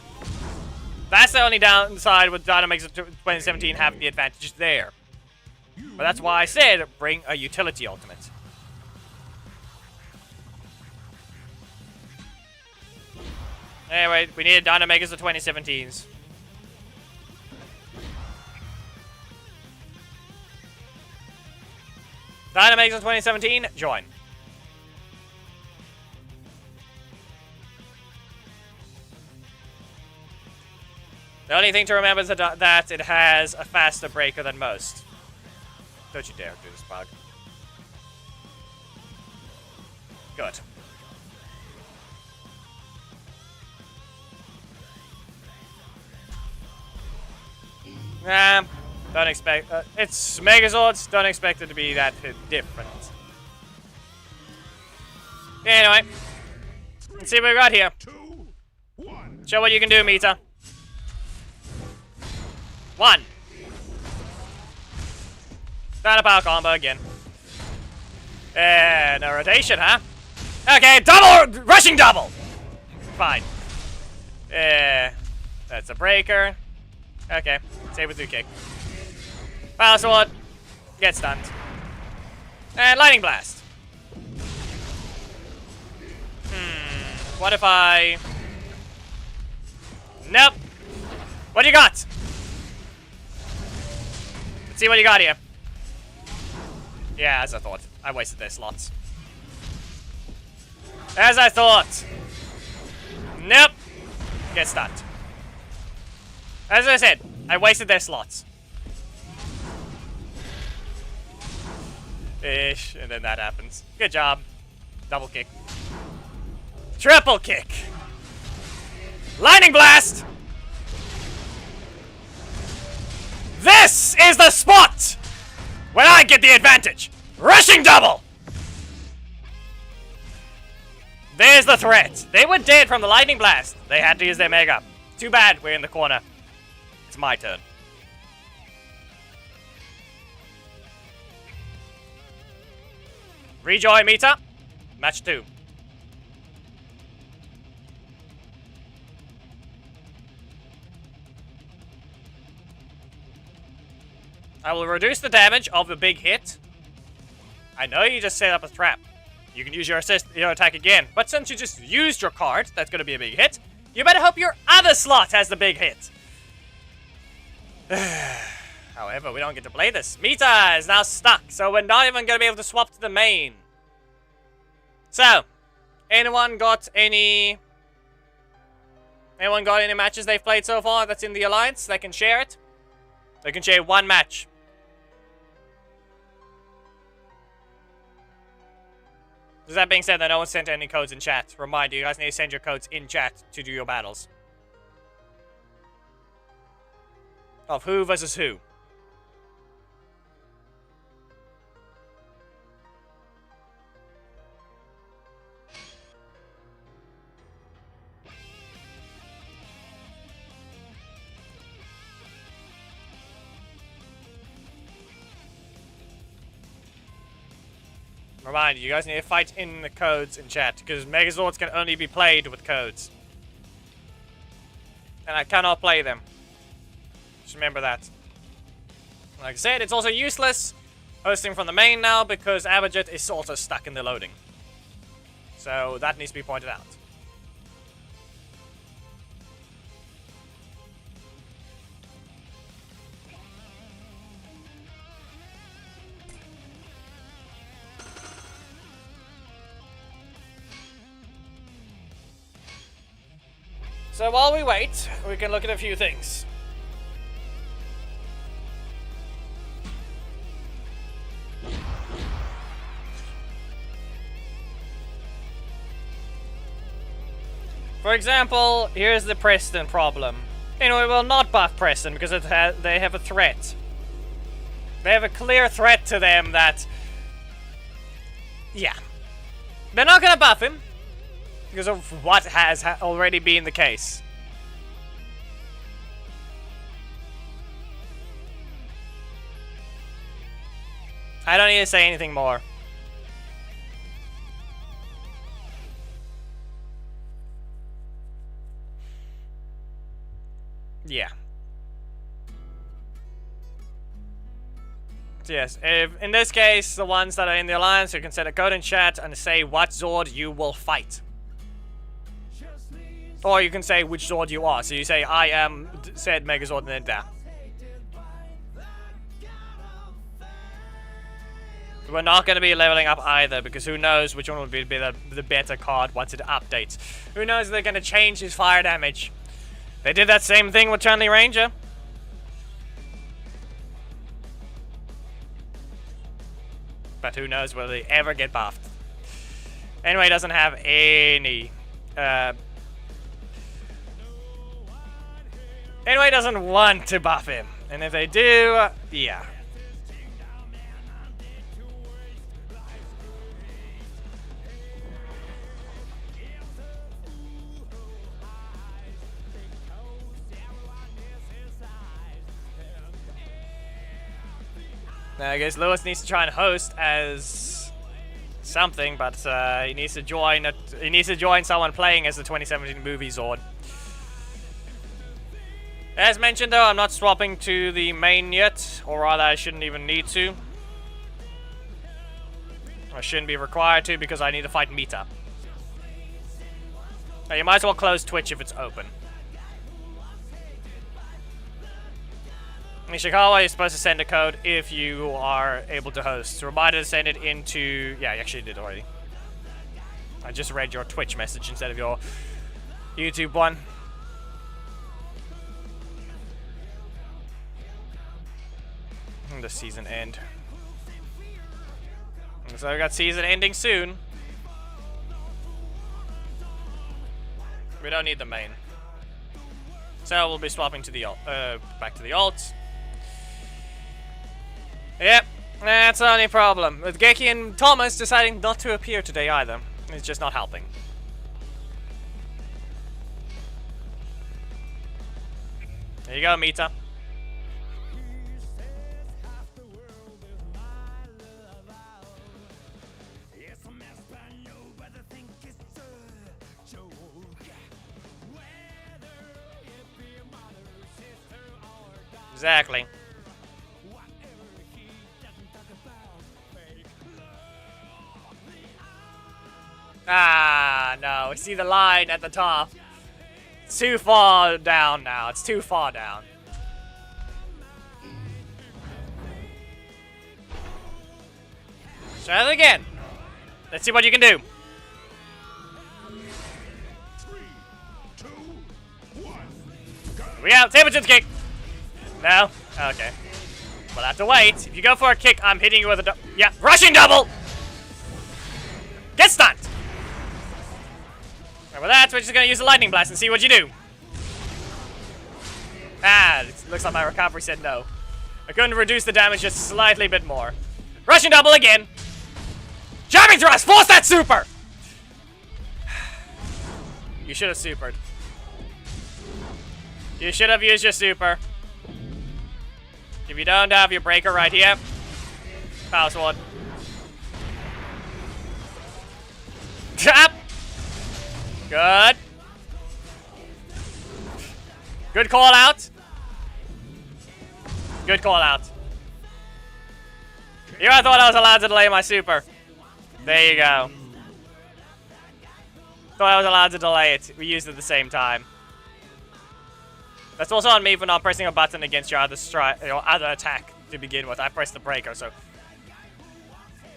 That's the only downside with Dino Megazord 2017 having the advantages there. But that's why I said bring a utility ultimate. Anyway, we need Dynamegas of 2017s. Dynamegas of 2017, join. The only thing to remember is that it has a faster breaker than most. Don't you dare do this bug. Good. Nah, don't expect... it's Megazords, don't expect it to be that different. Anyway, let's see what we got here. 2, 1. Show what you can do, Mita. 1. Start a power combo again. No rotation, huh? Okay, double! Rushing double! Fine. That's a breaker. Okay, save with 2 kick. Power sword. Get stunned. And lightning blast. What if I... Nope. What do you got? Let's see what you got here. Yeah, as I thought. I wasted their slots. As I thought. Nope. Get stunned. As I said, I wasted their slots. Ish, and then that happens. Good job. Double kick. Triple kick. Lightning blast! This is the spot when I get the advantage. Rushing double! There's the threat. They were dead from the lightning blast. They had to use their mega. Too bad we're in the corner. It's my turn. Rejoin Mita. Match 2. I will reduce the damage of the big hit. I know you just set up a trap. You can use your attack again. But since you just used your card, that's going to be a big hit. You better hope your other slot has the big hit. However, we don't get to play this. Mita is now stuck, so we're not even going to be able to swap to the main. So, anyone got any matches they've played so far that's in the Alliance? They can share it. They can share 1 match. With that being said, no one sent any codes in chat. Reminder, you guys need to send your codes in chat to do your battles. Of who versus who. Reminder, you guys need to fight in the codes in chat, because Megazords can only be played with codes. And I cannot play them. Just remember that. Like I said, it's also useless hosting from the main now, because Abadjet is also stuck in the loading. So that needs to be pointed out. So while we wait, we can look at a few things. For example, here's the Preston problem. Anyway, we will not buff Preston because they have a threat. They have a clear threat to them that... Yeah. They're not gonna buff him. Because of what has already been the case. I don't need to say anything more. Yeah. So yes, if, in this case, the ones that are in the Alliance, you can set a code in chat and say what Zord you will fight. Or you can say which Zord you are. So you say, I am said Megazord and then that. We're not going to be leveling up either, because who knows which one will be the better card once it updates. Who knows if they're going to change his fire damage. They did that same thing with Chun-Li Ranger. But who knows whether they ever get buffed. Anyway, he doesn't have any... Anyway, doesn't want to buff him. And if they do, yeah. Now, I guess Lewis needs to try and host as something, but he needs to join. He needs to join someone playing as the 2017 movie Zord. As mentioned, though, I'm not swapping to the main yet, or rather, I shouldn't even need to. I shouldn't be required to because I need to fight Mita. Now, you might as well close Twitch if it's open. Nishikawa, you're supposed to send a code if you are able to host. Reminder to send it into... Yeah, you actually did already. I just read your Twitch message instead of your YouTube one. And the season end. So we got season ending soon. We don't need the main. So we'll be swapping to the back to the alts. Yep, that's the only problem. With Geki and Thomas deciding not to appear today either. It's just not helping. There you go, Mita. Exactly. Ah, no. We see the line at the top. It's too far down now. It's too far down. Try it again. Let's see what you can do. 3, 2, 1, go. We have Tableton's kick. No? Okay. We'll have to wait. If you go for a kick, I'm hitting you with a yeah, rushing double! Get stunned! And with that, we're just gonna use the lightning blast and see what you do. Ah, it looks like my recovery said no. I couldn't reduce the damage just slightly bit more. Rushing double again! Jamming thrust! Force that super! You should have supered. You should have used your super. If you don't have your breaker right here, power sword. Tap. Good. Good call out. Good call out. Here I thought I was allowed to delay my super. There you go. Thought I was allowed to delay it. We used it at the same time. That's also on me for not pressing a button against your other attack to begin with. I pressed the breaker, so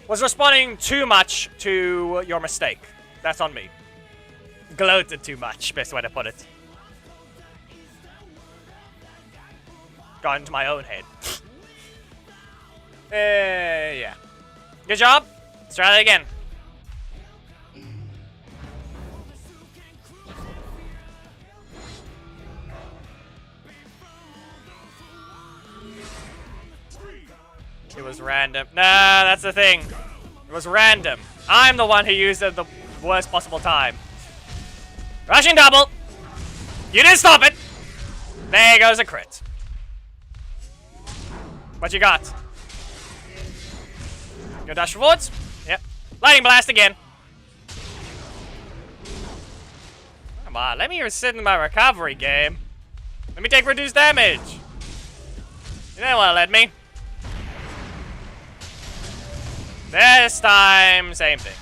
was responding too much to your mistake. That's on me. Gloated too much, best way to put it. Got into my own head. Yeah. Good job. Let's try that again. It was random. Nah, that's the thing. It was random. I'm the one who used it at the worst possible time. Rushing double. You didn't stop it. There goes a crit. What you got? Go dash forwards. Yep. Lightning blast again. Come on, let me sit in my recovery game. Let me take reduced damage. You don't want to let me. This time, same thing.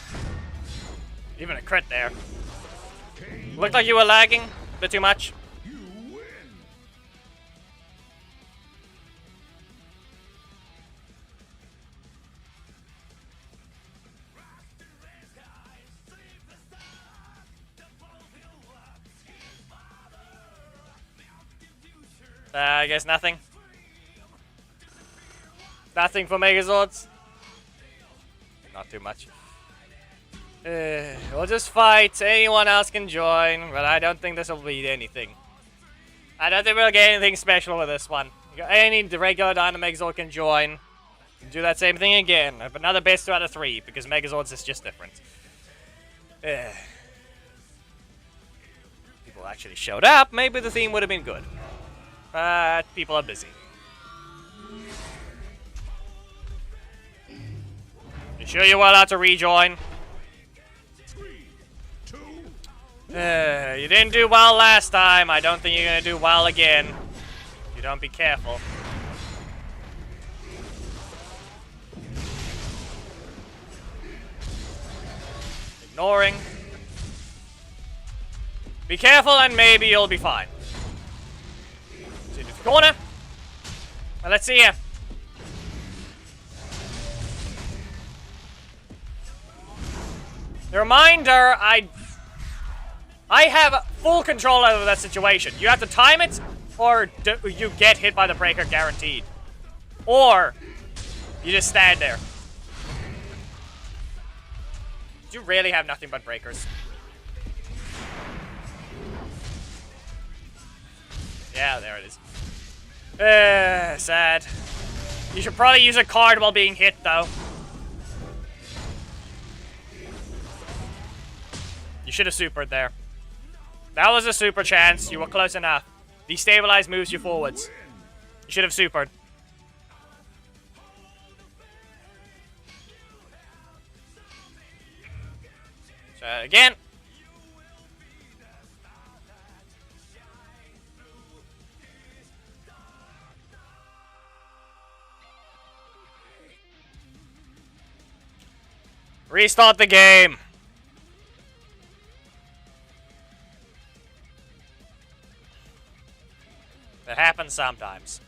Even a crit there. Looked like you were lagging. A bit too much. You win. I guess nothing. Nothing for megazords. Not too much. We'll just fight. Anyone else can join, but I don't think this will be anything. I don't think we'll get anything special with this one. Any regular Dynamegazord can join. Do that same thing again. But another best 2 out of 3, because Megazords is just different. People actually showed up. Maybe the theme would have been good. But people are busy. You sure you're allowed to rejoin? 3, 2, You didn't do well last time. I don't think you're gonna do well again. If you don't be careful. Ignoring. Be careful and maybe you'll be fine. See the corner. Well, let's see ya. The reminder, I have full control over that situation. You have to time it, or you get hit by the breaker guaranteed. Or, you just stand there. You really have nothing but breakers. Yeah, there it is. Sad. You should probably use a card while being hit, though. You should have supered there. That was a super chance. You were close enough. Destabilize moves you forwards. You should have supered. Try it again. Restart the game. It happens sometimes.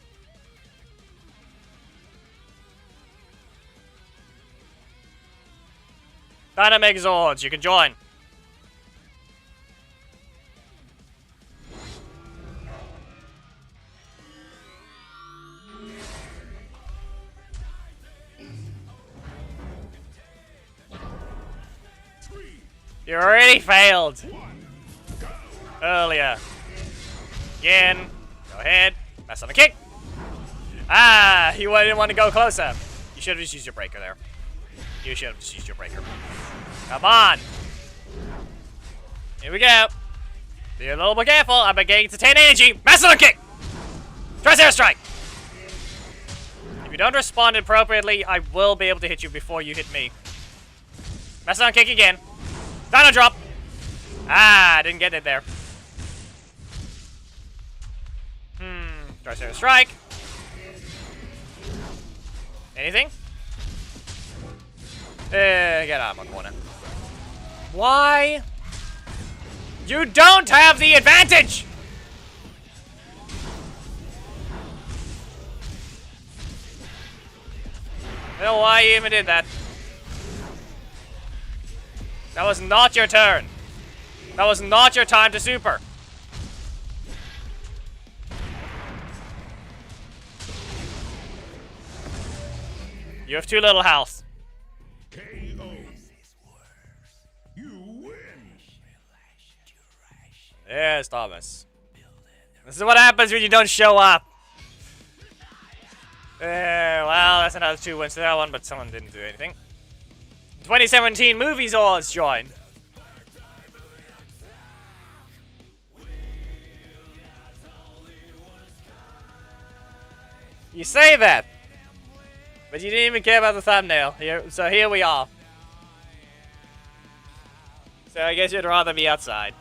Dynamegazords, you can join. You already failed. Earlier. Again. Go ahead. Mess on the kick. Ah, you didn't want to go closer. You should have just used your breaker there. You should have just used your breaker. Come on. Here we go. Be a little more careful. I'm getting to 10 energy. Mess on the kick. Tri-Zero Strike. If you don't respond appropriately, I will be able to hit you before you hit me. Mess on kick again. Dino drop. Ah, didn't get it there. Tri-Zero Strike. Anything? Get out of my corner. Why? You don't have the advantage! I don't know why you even did that. That was not your turn. That was not your time to super. You have too little health. KO. You win. Yes, Thomas. This is what happens when you don't show up. Well, that's another 2 wins to that one, but someone didn't do anything. 2017 Movies Zords joined. You say that, but you didn't even care about the thumbnail. So here we are. So I guess you'd rather be outside.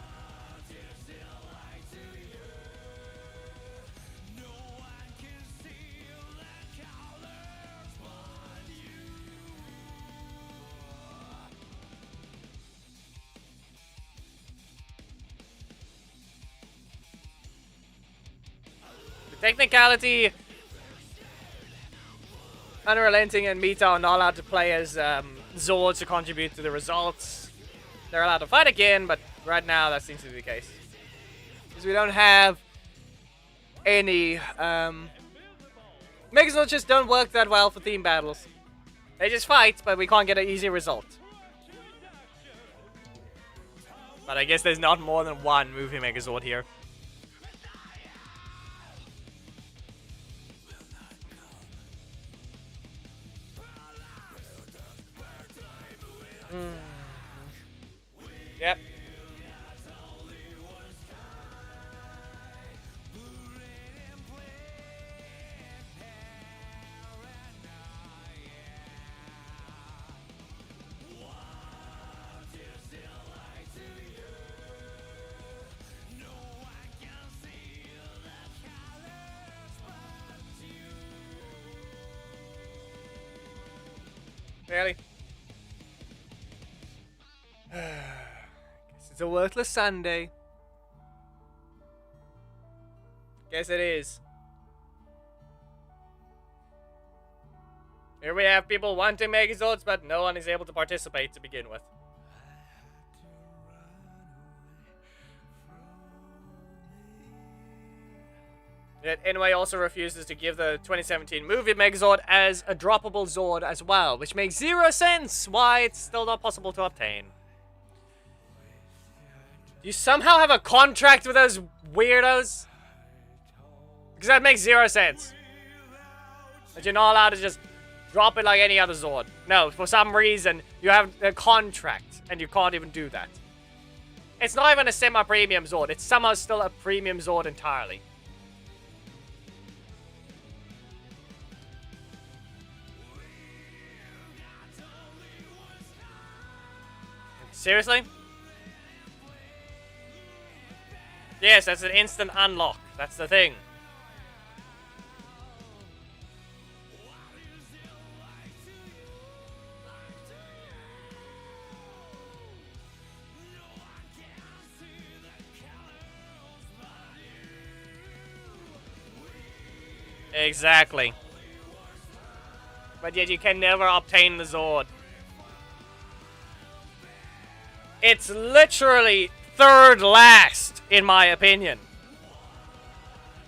technicality, Unrelenting and Mita are not allowed to play as Zords to contribute to the results. They're allowed to fight again, but right now that seems to be the case. Because we don't have any... Megazords just don't work that well for team battles. They just fight, but we can't get an easy result. But I guess there's not more than one movie Megazord here. Yep. Really? Guess it's a worthless Sunday. Guess it is. Here we have people wanting Megazords, but no one is able to participate to begin with. Yet Anyway also refuses to give the 2017 movie Megazord as a droppable Zord as well, which makes 0 sense why it's still not possible to obtain. Do you somehow have a contract with those weirdos? Because that makes 0 sense. That you're not allowed to just drop it like any other Zord. No, for some reason, you have a contract, and you can't even do that. It's not even a semi-premium Zord. It's somehow still a premium Zord entirely. Seriously? Yes, that's an instant unlock. That's the thing. Exactly. But yet you can never obtain the Zord. It's literally third last, in my opinion.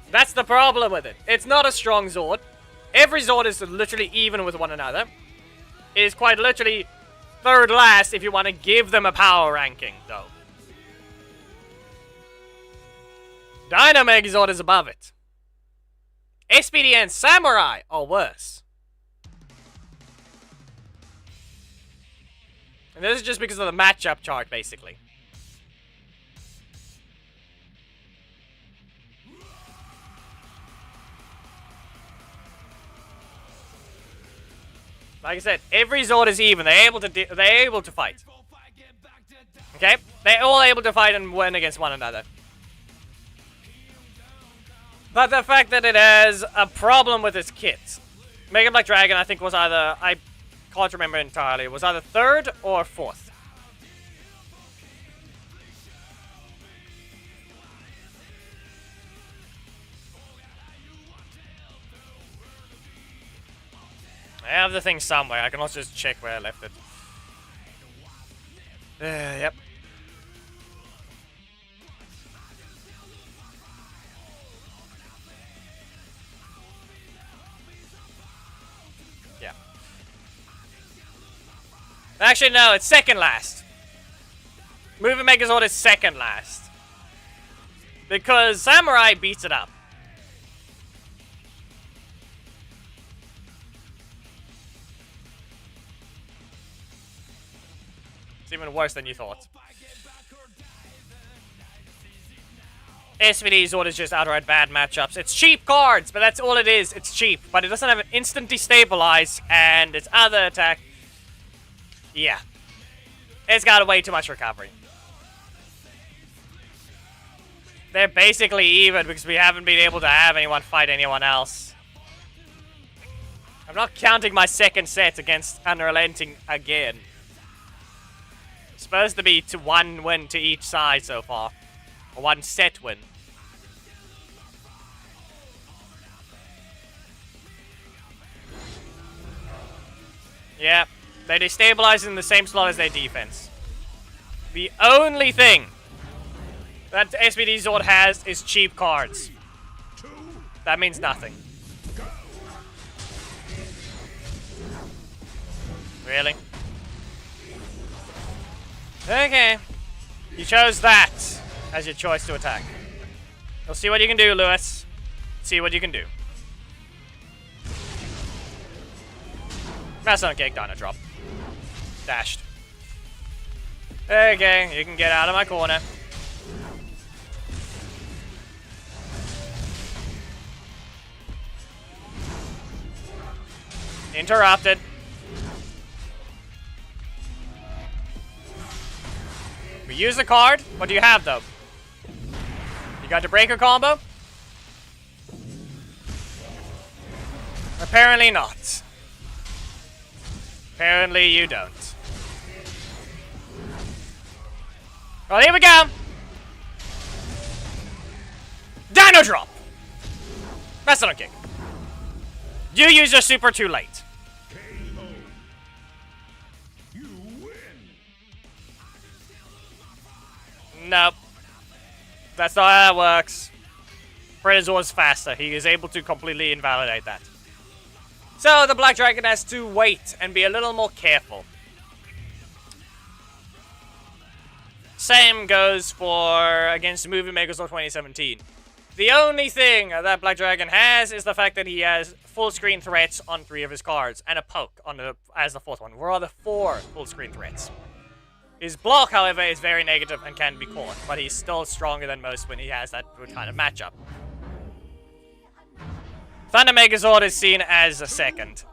That's the problem with it. It's not a strong Zord. Every Zord is literally even with one another. It is quite literally third last if you want to give them a power ranking, though. Dynamegazord is above it. SPD and Samurai are worse. And this is just because of the matchup chart, basically. Like I said, every Zord is even. They're able to fight. Okay? They're all able to fight and win against one another. But the fact that it has a problem with its kit. Mega Black Dragon, I think, was either... I can't remember entirely. It was either 3rd or 4th. I have the thing somewhere. I can also just check where I left it. Yep. Yeah. Actually, no, it's second last. Movie Megazord is second last. Because Samurai beats it up. It's even worse than you thought. SPD Zord is just outright bad matchups. It's cheap cards, but that's all it is. It's cheap, but it doesn't have an instant destabilize, and its other attack... Yeah. It's got way too much recovery. They're basically even because we haven't been able to have anyone fight anyone else. I'm not counting my second set against Unrelenting again. It's supposed to be to 1 win to each side so far. Or 1 set win. Yeah, they destabilize in the same slot as their defense. The only thing that SPD Zord has is cheap cards. That means nothing. Really? Okay. You chose that as your choice to attack. We'll see what you can do, Lewis. See what you can do. That's not a cake, Dino drop. Dashed. Okay, you can get out of my corner. Interrupted. We use the card. What do you have, though? You got the breaker combo? Apparently not. Apparently you don't. Well, here we go. Dino drop. That's not a kick. You use your super too late. KO. You win. Nope. That's not how that works. Predator's faster. He is able to completely invalidate that. So the Black Dragon has to wait and be a little more careful. Same goes for against movie Megazord 2017. The only thing that Black Dragon has is the fact that he has full screen threats on 3 of his cards and a poke on as the 4th one. We're on the 4 full screen threats. His block, however, is very negative and can be caught, but he's still stronger than most when he has that kind of matchup. Thunder Megazord is seen as a second,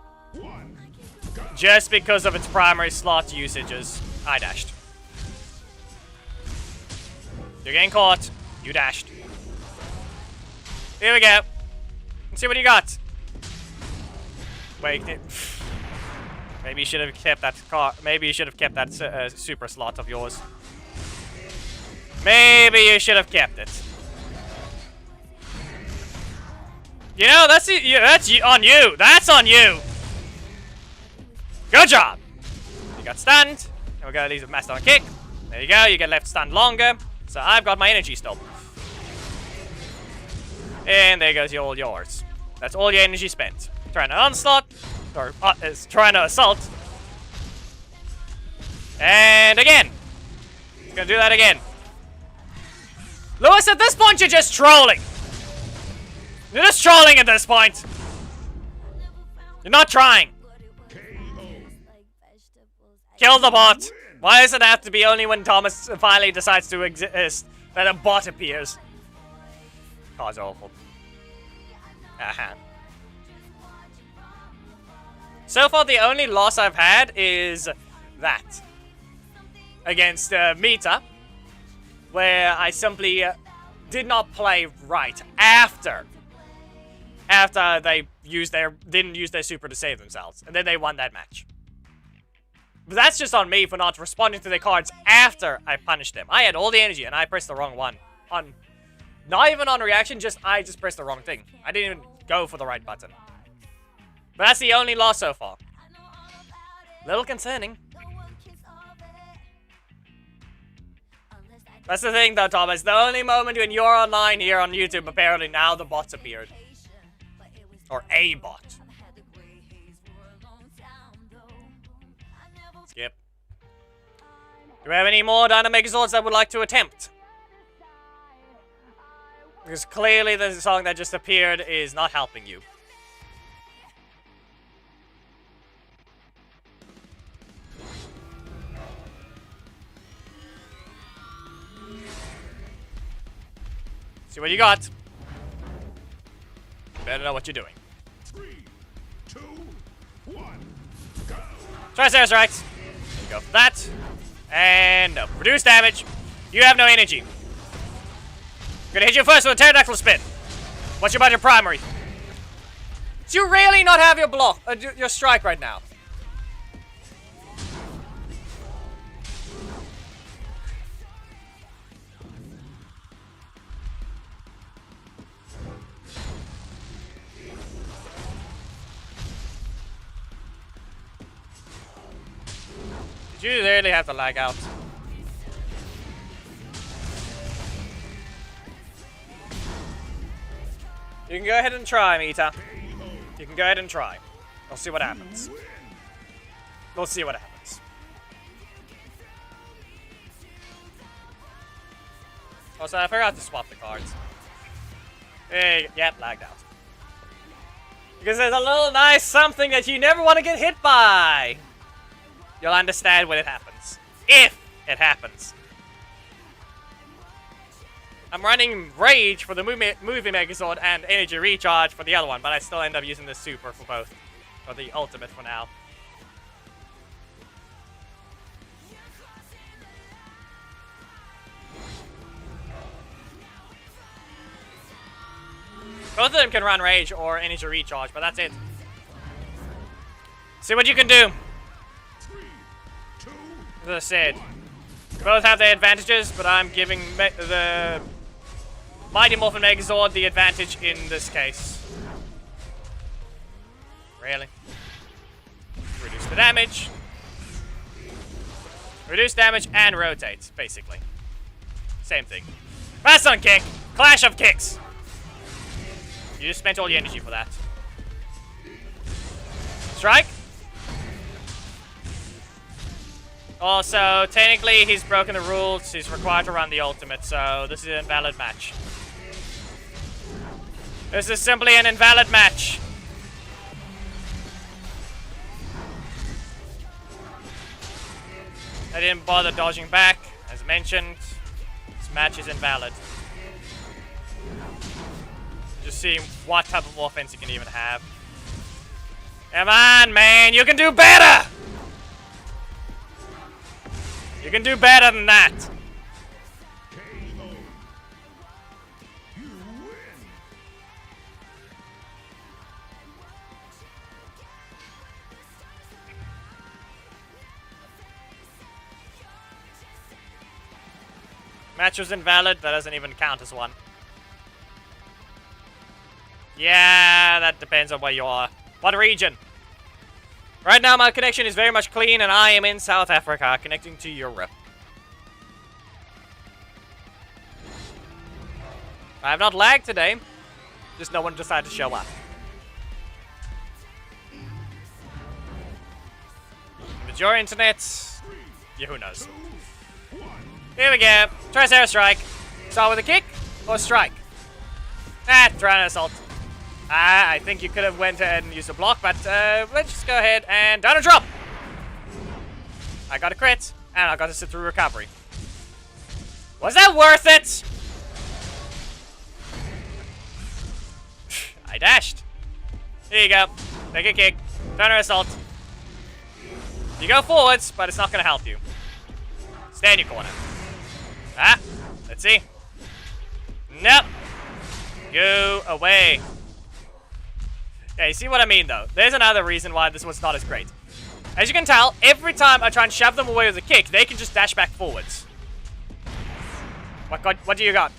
just because of its primary slot usages. I dashed. You're getting caught. You dashed. Here we go. Let's see what you got. Wait. Maybe you should have kept that car. Maybe you should have kept that super slot of yours. Maybe you should have kept it. You know, that's on you. That's on you. Good job. You got stunned. And we're gonna leave a Mastodon kick. There you go. You get left stunned longer. So I've got my energy still. And there goes all yours. That's all your energy spent. Trying to onslaught. Or is trying to assault. And again. He's gonna do that again. Lewis, at this point, you're just trolling. You're just trolling at this point. You're not trying. Kill the bot. Why does it have to be only when Thomas finally decides to exist that a bot appears? Oh, it's awful. So far, the only loss I've had is that. Against Mita. Where I simply did not play right after they didn't use their super to save themselves. And then they won that match. But that's just on me for not responding to their cards after I punished them. I had all the energy and I pressed the wrong one. Not even on reaction, I just pressed the wrong thing. I didn't even go for the right button. But that's the only loss so far. Little concerning. That's the thing though, Thomas. The only moment when you're online here on YouTube, apparently now the bots appeared. Or a bot. Skip. Do we have any more Dino Megazords that would like to attempt? Because clearly the song that just appeared is not helping you. See what you got. Better know what you're doing. 3, 2, 1, go. Triceratops Rex. There you go for that. And no. Reduce damage. You have no energy. Gonna hit you first with a pterodactyl spin. What's your budget primary? Do you really not have your block, your strike right now? You really have to lag out. You can go ahead and try, Mita. You can go ahead and try. We'll see what happens. We'll see what happens. Also, I forgot to swap the cards. Hey, yep, lagged out. Because there's a little nice something that you never want to get hit by. You'll understand when it happens. If it happens. I'm running Rage for the movie Megazord and Energy Recharge for the other one, but I still end up using the Super for both. Or the Ultimate for now. Both of them can run Rage or Energy Recharge, but that's it. See what you can do. 3, 2, As I said, both have their advantages, but I'm giving the Mighty Morphin Megazord the advantage in this case. Really? Reduce the damage. Reduce damage and rotate, basically. Same thing. Fast on kick. Clash of kicks. You just spent all your energy for that. Strike. Also, technically, he's broken the rules. He's required to run the ultimate, so this is an invalid match. This is simply an invalid match. I didn't bother dodging back. As mentioned, this match is invalid. Just seeing what type of offense you can even have. Come on, man, you can do better! You can do better than that. KO. You win. Match was invalid, that doesn't even count as one. Yeah, that depends on where you are. What region? Right now, my connection is very much clean, and I am in South Africa, connecting to Europe. I have not lagged today. Just no one decided to show up. With your internet, yeah, who knows? Here we go. Triceratops strike. Start with a kick or strike? Try an assault. I think you could have went ahead and used a block, but let's just go ahead and down a drop. I got a crit, and I got to sit through recovery. Was that worth it? I dashed. Here you go. Take a kick. Counter assault. You go forwards, but it's not going to help you. Stay in your corner. Ah, let's see. Nope. Go away. Yeah, you see what I mean, though? There's another reason why this was not as great. As you can tell, every time I try and shove them away with a kick, they can just dash back forwards. What do you got?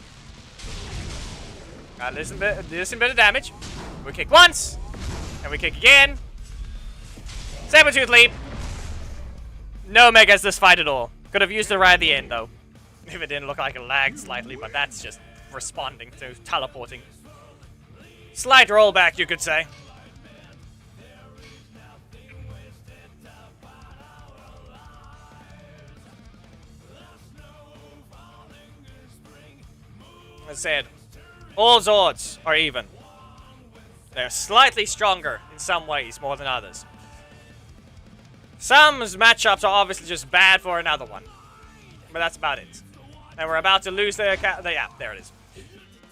Got this bit of damage. We kick once, and we kick again. Saber-tooth leap. No megas this fight at all. Could have used it right at the end, though. If it didn't look like it lagged slightly, but that's just responding to teleporting. Slight rollback, you could say. As I said, all Zords are even. They're slightly stronger in some ways more than others. Some matchups are obviously just bad for another one. But that's about it. And we're about to lose their yeah, there it is.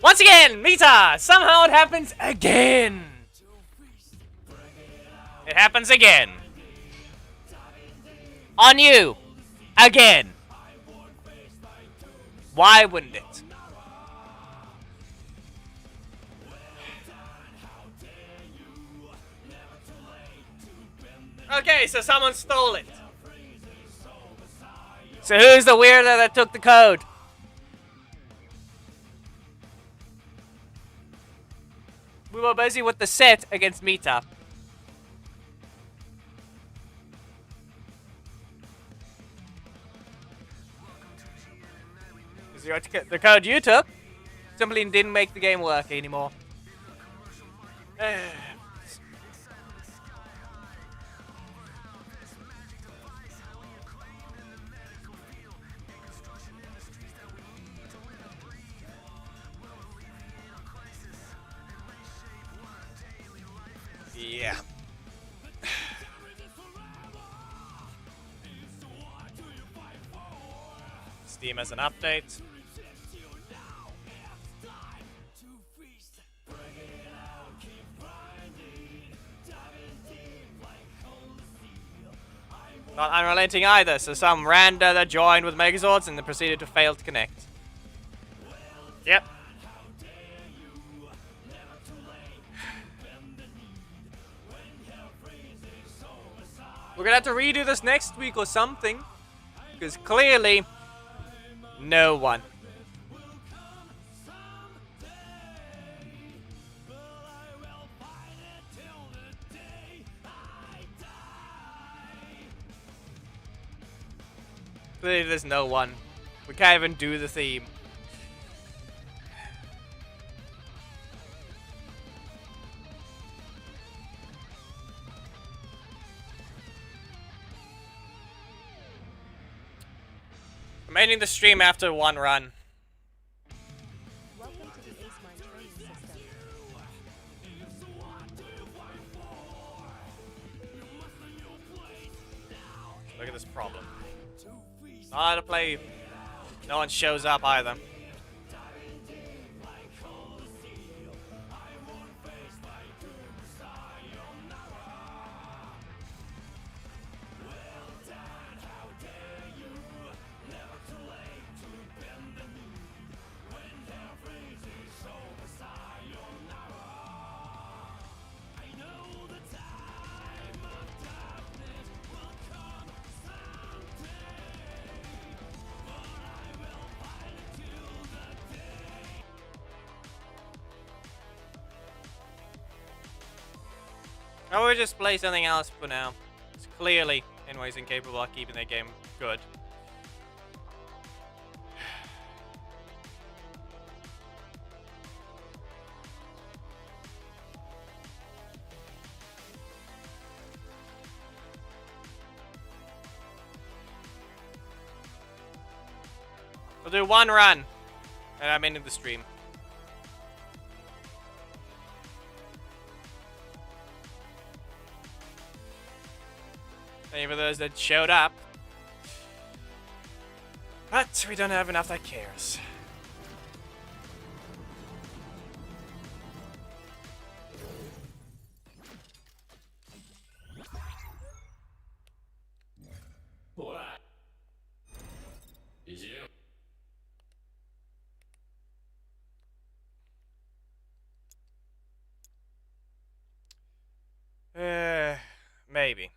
Once again, Mita! Somehow it happens again! It happens again. On you! Again! Why wouldn't it? Okay, so someone stole it. So who's the weirdo that took the code? We were busy with the set against Mita. The code you took simply didn't make the game work anymore. Yeah. Steam has an update. Not unrelenting either, so some rando that joined with megazords and then proceeded to fail to connect. Yep. We're gonna have to redo this next week or something. Because clearly, no one. Clearly there's no one. We can't even do the theme. I'm ending the stream after one run. Welcome to the Ace Mine training system. Look at this problem. Not how to play. No one shows up either. I would just play something else for now. It's clearly anyways incapable of keeping their game good. We'll do one run, and I'm ending the stream. Any of those that showed up. But we don't have enough that cares. Maybe.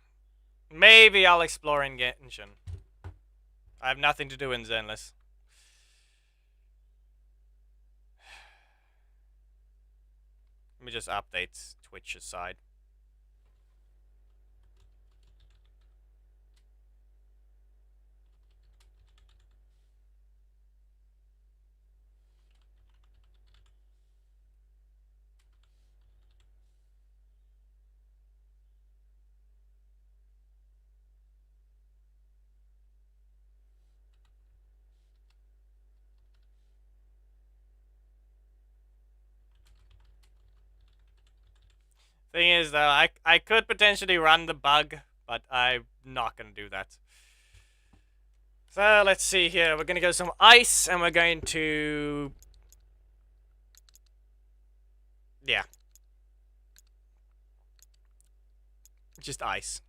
Maybe I'll explore in Genshin. I have nothing to do in Zenless. Let me just update Twitch's side. Thing is, though, I could potentially run the bug, but I'm not going to do that. So, let's see here. We're going to go some ice, and we're going to... Yeah. Just ice.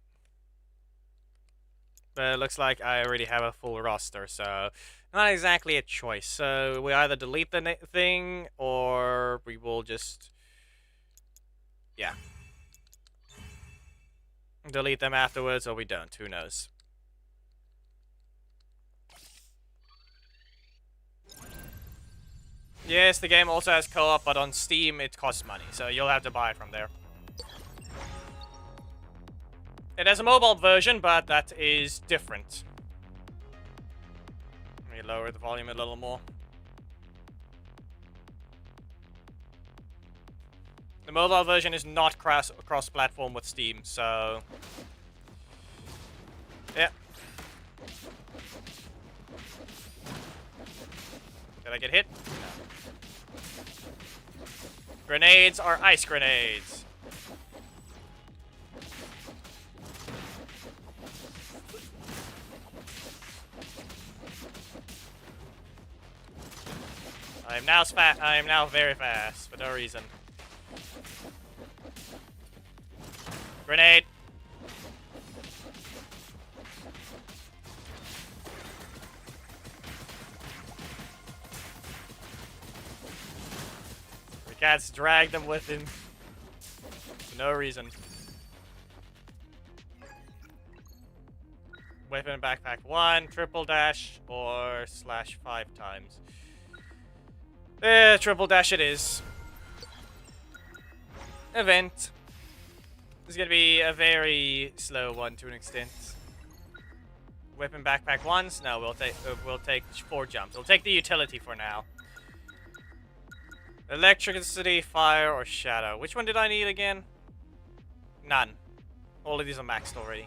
But it looks like I already have a full roster, so... Not exactly a choice. So, we either delete the thing, or we will just... Yeah. Delete them afterwards, or we don't. Who knows? Yes, the game also has co-op, but on Steam it costs money, so you'll have to buy it from there. It has a mobile version, but that is different. Let me lower the volume a little more. The mobile version is not cross-platform with Steam, so... Yeah. Did I get hit? No. Grenades are ice grenades. I am now very fast for no reason. Grenade. The cats drag them with him for no reason. Weapon backpack 1, triple dash, or slash 5 times. Triple dash it is. Event. This is gonna be a very slow one to an extent. Weapon backpack once. No, we'll take 4 jumps. We'll take the utility for now. Electricity, fire, or shadow. Which one did I need again? None. All of these are maxed already.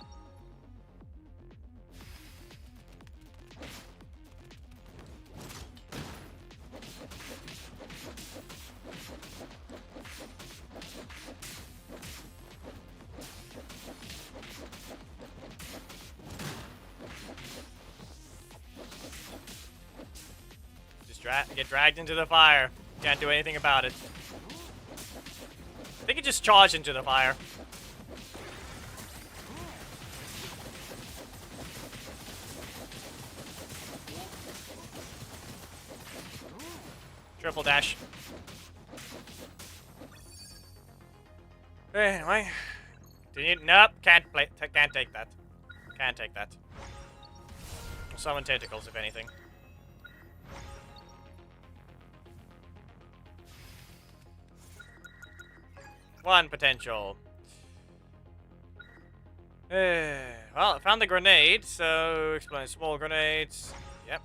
Get dragged into the fire. Can't do anything about it. I think it just charged into the fire. Triple dash. Anyway. Nope, can't take that. Can't take that. Summon tentacles, if anything. One potential. Well, I found the grenade, so explain small grenades. Yep.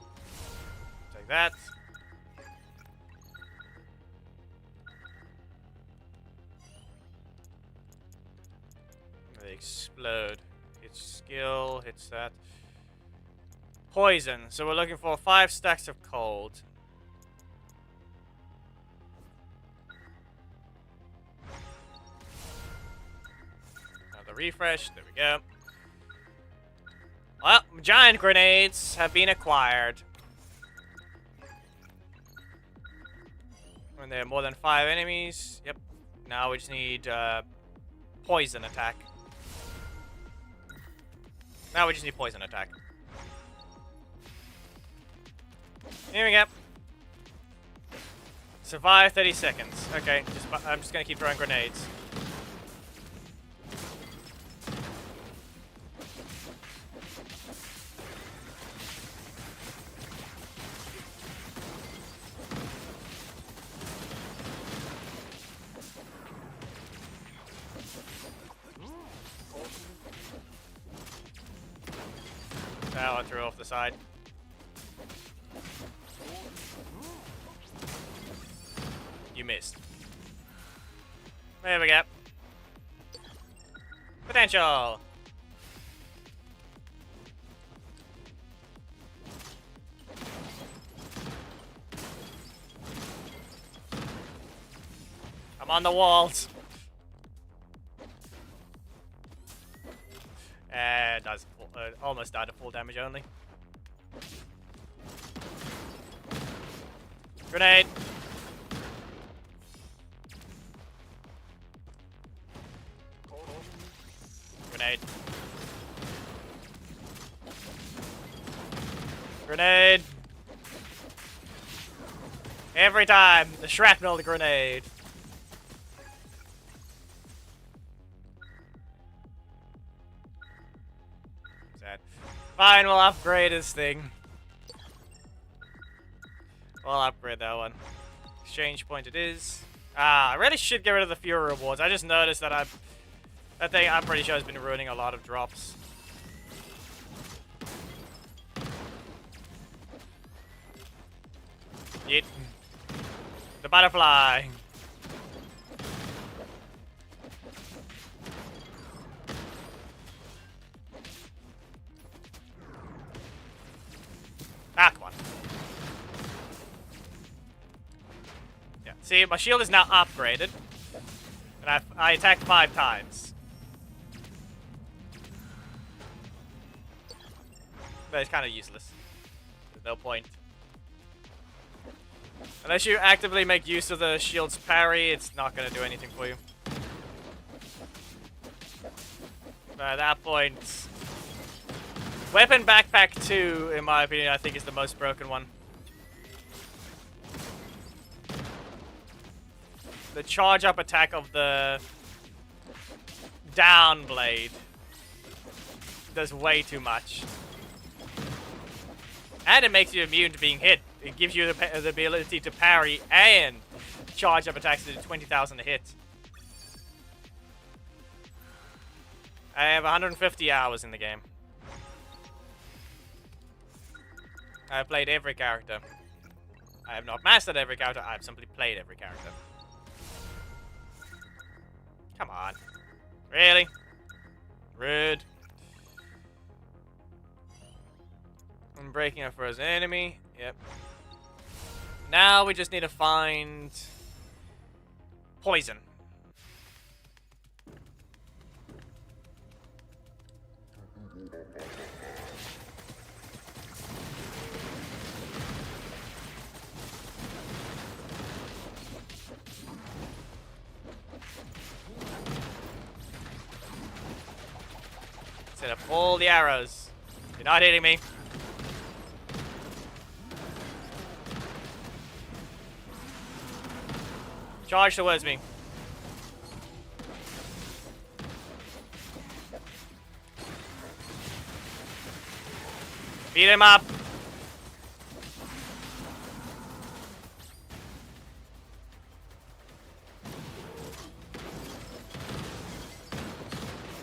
Take that. They explode. Hits skill, hits that. Poison. So we're looking for 5 stacks of cold. Refresh. There we go. Well, giant grenades have been acquired. When there are more than 5 enemies. Yep. Now we just need poison attack. Now we just need poison attack. Here we go. Survive 30 seconds. Okay, I'm just gonna keep throwing grenades. I threw off the side. You missed. There we go. Potential. I'm on the walls. Does almost died of full damage only. Grenade. Grenade. Grenade. Every time the shrapnel grenade. Fine, we'll upgrade this thing. We'll upgrade that one. Exchange point it is. I really should get rid of the Fury rewards. I just noticed that that thing I'm pretty sure has been ruining a lot of drops. Yeet. The butterfly. See, my shield is now upgraded. And I attacked 5 times. But it's kind of useless. There's no point. Unless you actively make use of the shield's parry, it's not going to do anything for you. But at that point... Weapon Backpack 2, in my opinion, I think is the most broken one. The charge-up attack of the down blade does way too much. And it makes you immune to being hit. It gives you the ability to parry and charge up attacks to do 20,000 a hit. I have 150 hours in the game. I have played every character. I have not mastered every character, I have simply played every character. Come on. Really? Rude. I'm breaking our first enemy. Yep. Now we just need to find poison. Set up all the arrows. You're not hitting me. Charge towards me. Beat him up.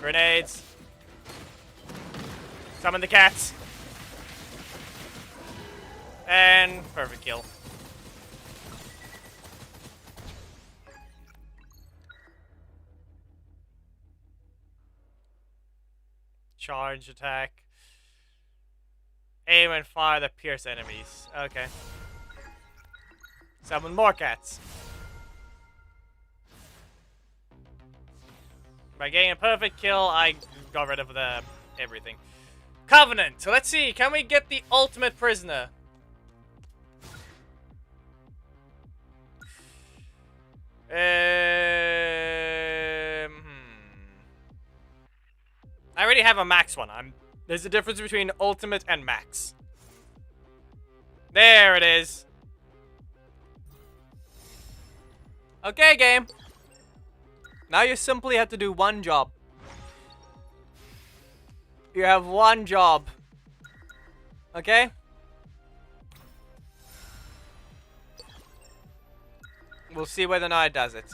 Grenades. Summon the cats. And perfect kill. Charge attack. Aim and fire the pierce enemies. Okay. Summon more cats. By getting a perfect kill, I got rid of the everything. Covenant. So let's see. Can we get the ultimate prisoner? I already have a max one. There's a difference between ultimate and max. There it is. Okay, game. Now you simply have to do one job. You have one job. Okay? We'll see whether or not it does it.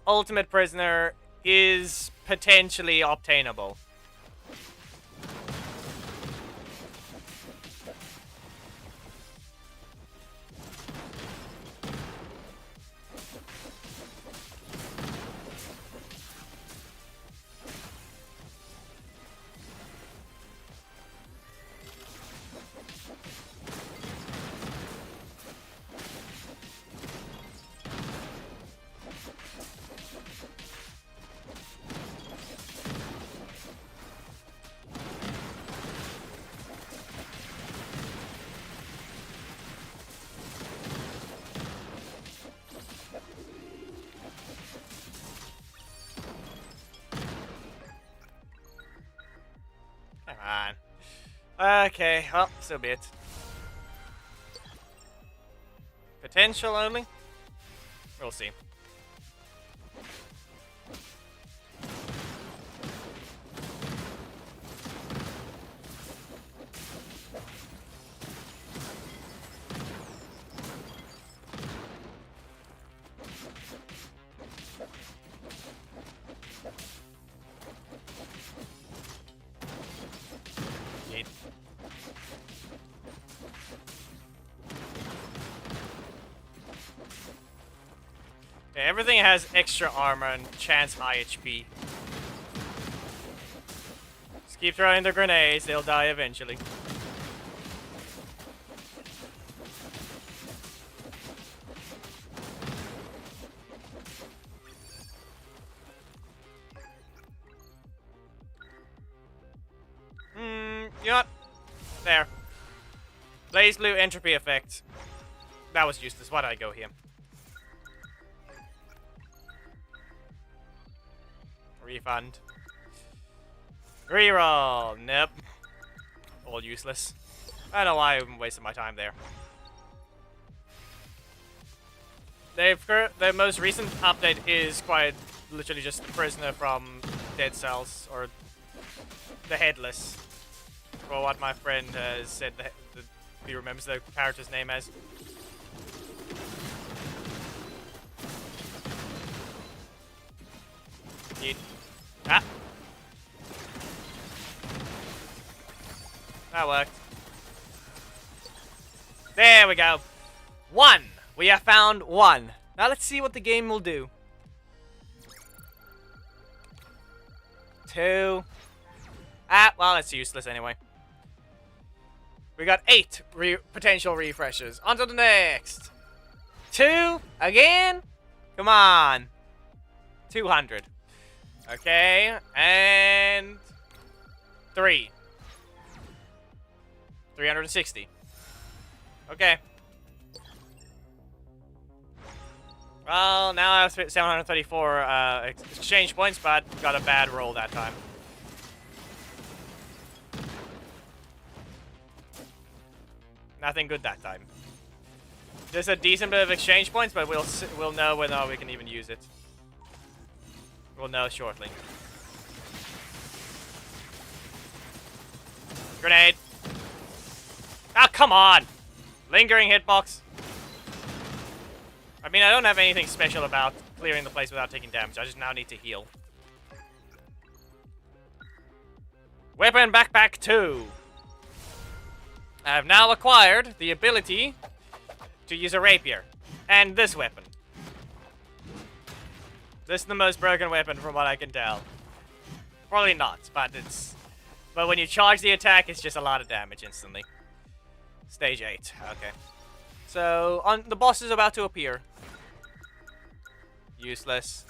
Ultimate prisoner is potentially obtainable. Okay, well, so be it. Potential only? We'll see. Everything has extra armor and chance high HP. Just keep throwing the grenades, they'll die eventually. Phase Blue entropy effect. That was useless. Why did I go here? Refund. Reroll. Nope. All useless. I don't know why I'm wasting my time there. The most recent update is quite literally just the prisoner from Dead Cells, or the Headless, for what my friend has said he remembers the character's name as. Yeet. Ah! That worked. There we go. 1! We have found 1. Now let's see what the game will do. 2. Ah, well, it's useless anyway. We got 8 potential refreshes. On to the next. 2 again? Come on. 200. Okay, and 3. 360. Okay. Well, now I have 734 exchange points, but got a bad roll that time. Nothing good that time. There's a decent bit of exchange points, but we'll know whether we can even use it. We'll know shortly. Grenade. Ah, come on! Lingering hitbox. I mean, I don't have anything special about clearing the place without taking damage. I just now need to heal. Weapon Backpack 2. I have now acquired the ability to use a rapier. And this weapon. This is the most broken weapon from what I can tell. Probably not, but it's... But when you charge the attack, it's just a lot of damage instantly. Stage 8, okay. So, the boss is about to appear. Useless.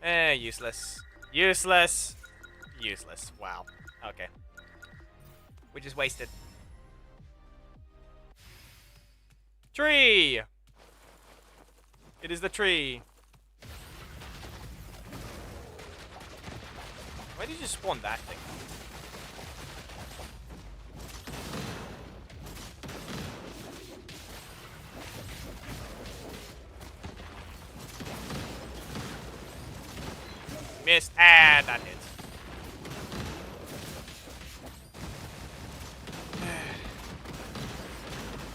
Useless. Useless. Useless. Wow. Okay. We just wasted. Tree! It is the tree. Why did you spawn that thing? Missed. Ah, that hit.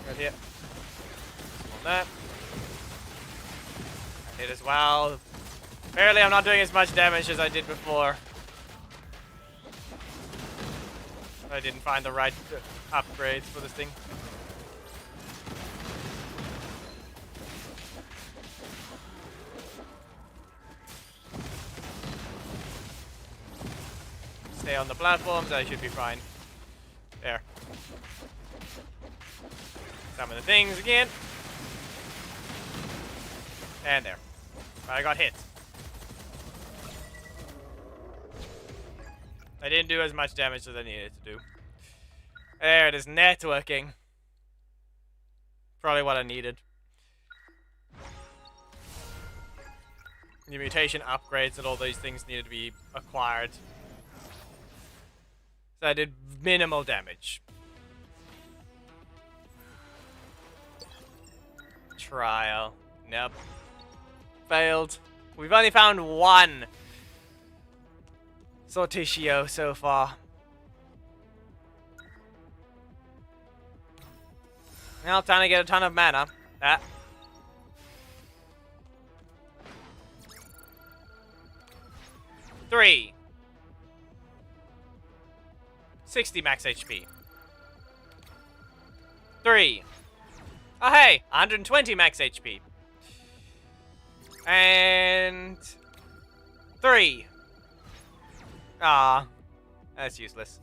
Right here. On that. That hit as well. Apparently I'm not doing as much damage as I did before. I didn't find the right upgrades for this thing. Stay on the platforms, I should be fine. There. Some of the things again. And there. I got hit. I didn't do as much damage as I needed to do. There it is, networking. Probably what I needed. The mutation upgrades and all those things needed to be acquired. So I did minimal damage. Trial. Nope. Failed. We've only found 1 Sortitio so far. Now time to get a ton of mana. Ah. Three. 60 max HP. 3. Oh hey, 120 max HP. And 3. Ah, that's useless.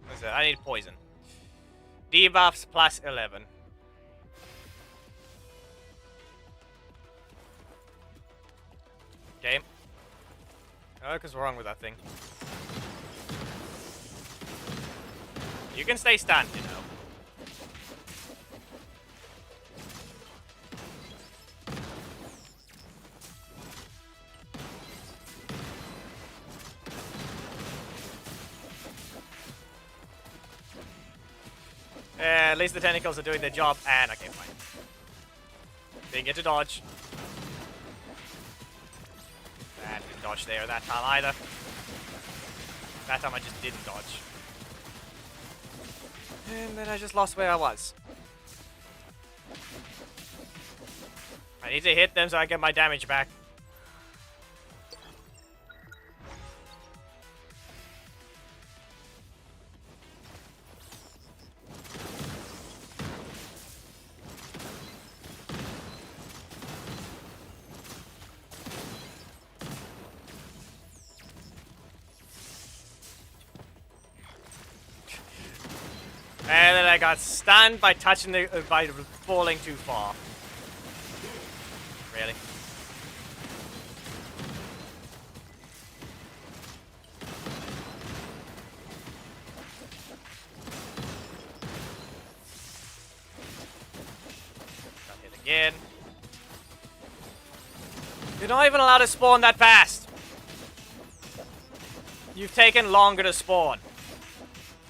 What's that? I need poison. Debuffs plus 11. Okay. Oh, what's wrong with that thing? You can stay stunned, you know. At least the tentacles are doing their job, and okay, fine. Didn't get to dodge. Didn't dodge there that time either. That time I just didn't dodge. And then I just lost where I was. I need to hit them so I get my damage back. And then I got stunned by touching the by falling too far. Really? Got hit again. You're not even allowed to spawn that fast. You've taken longer to spawn.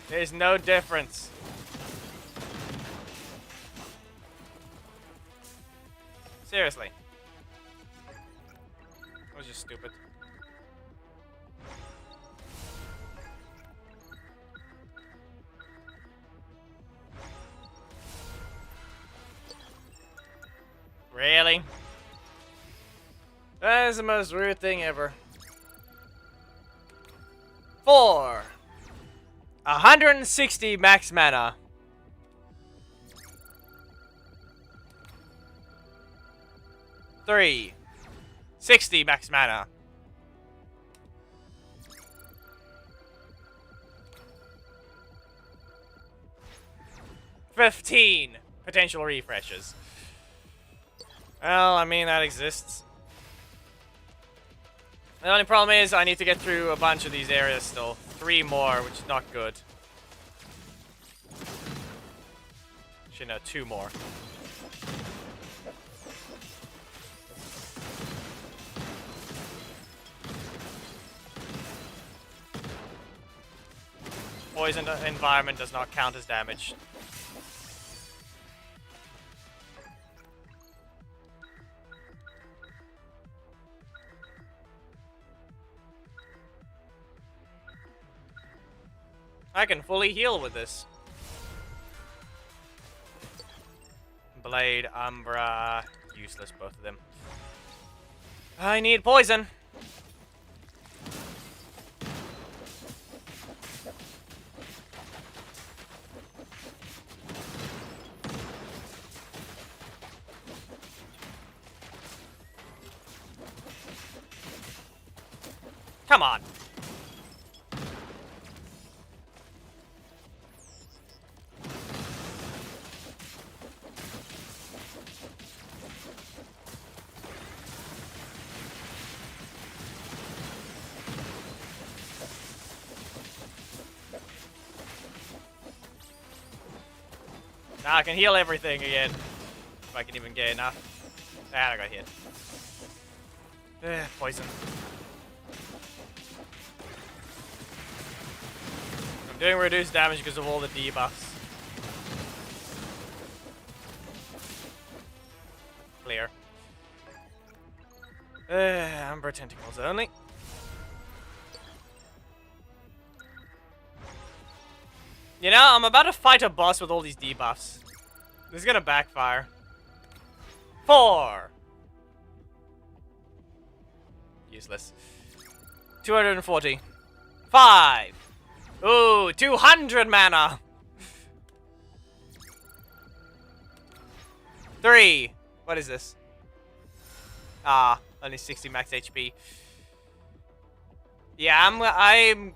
There's no difference. Seriously. That was just stupid. Really? That is the most weird thing ever. 4. 160 max mana. 3. 60 max mana. 15 potential refreshes. Well, I mean, that exists. The only problem is I need to get through a bunch of these areas still. 3 more, which is not good. Actually, no, 2 more. Poisoned environment does not count as damage. I can fully heal with this. Blade, Umbra, useless, both of them. I need poison. Come on. Now I can heal everything again. If I can even get enough. Ah, I got hit. Poison. I'm doing reduced damage because of all the debuffs. Clear. Amber tentacles only. You know, I'm about to fight a boss with all these debuffs. This is gonna backfire. 4. Useless. 240. 5. Ooh, 200 mana. 3. What is this? Ah, only 60 max HP. Yeah, I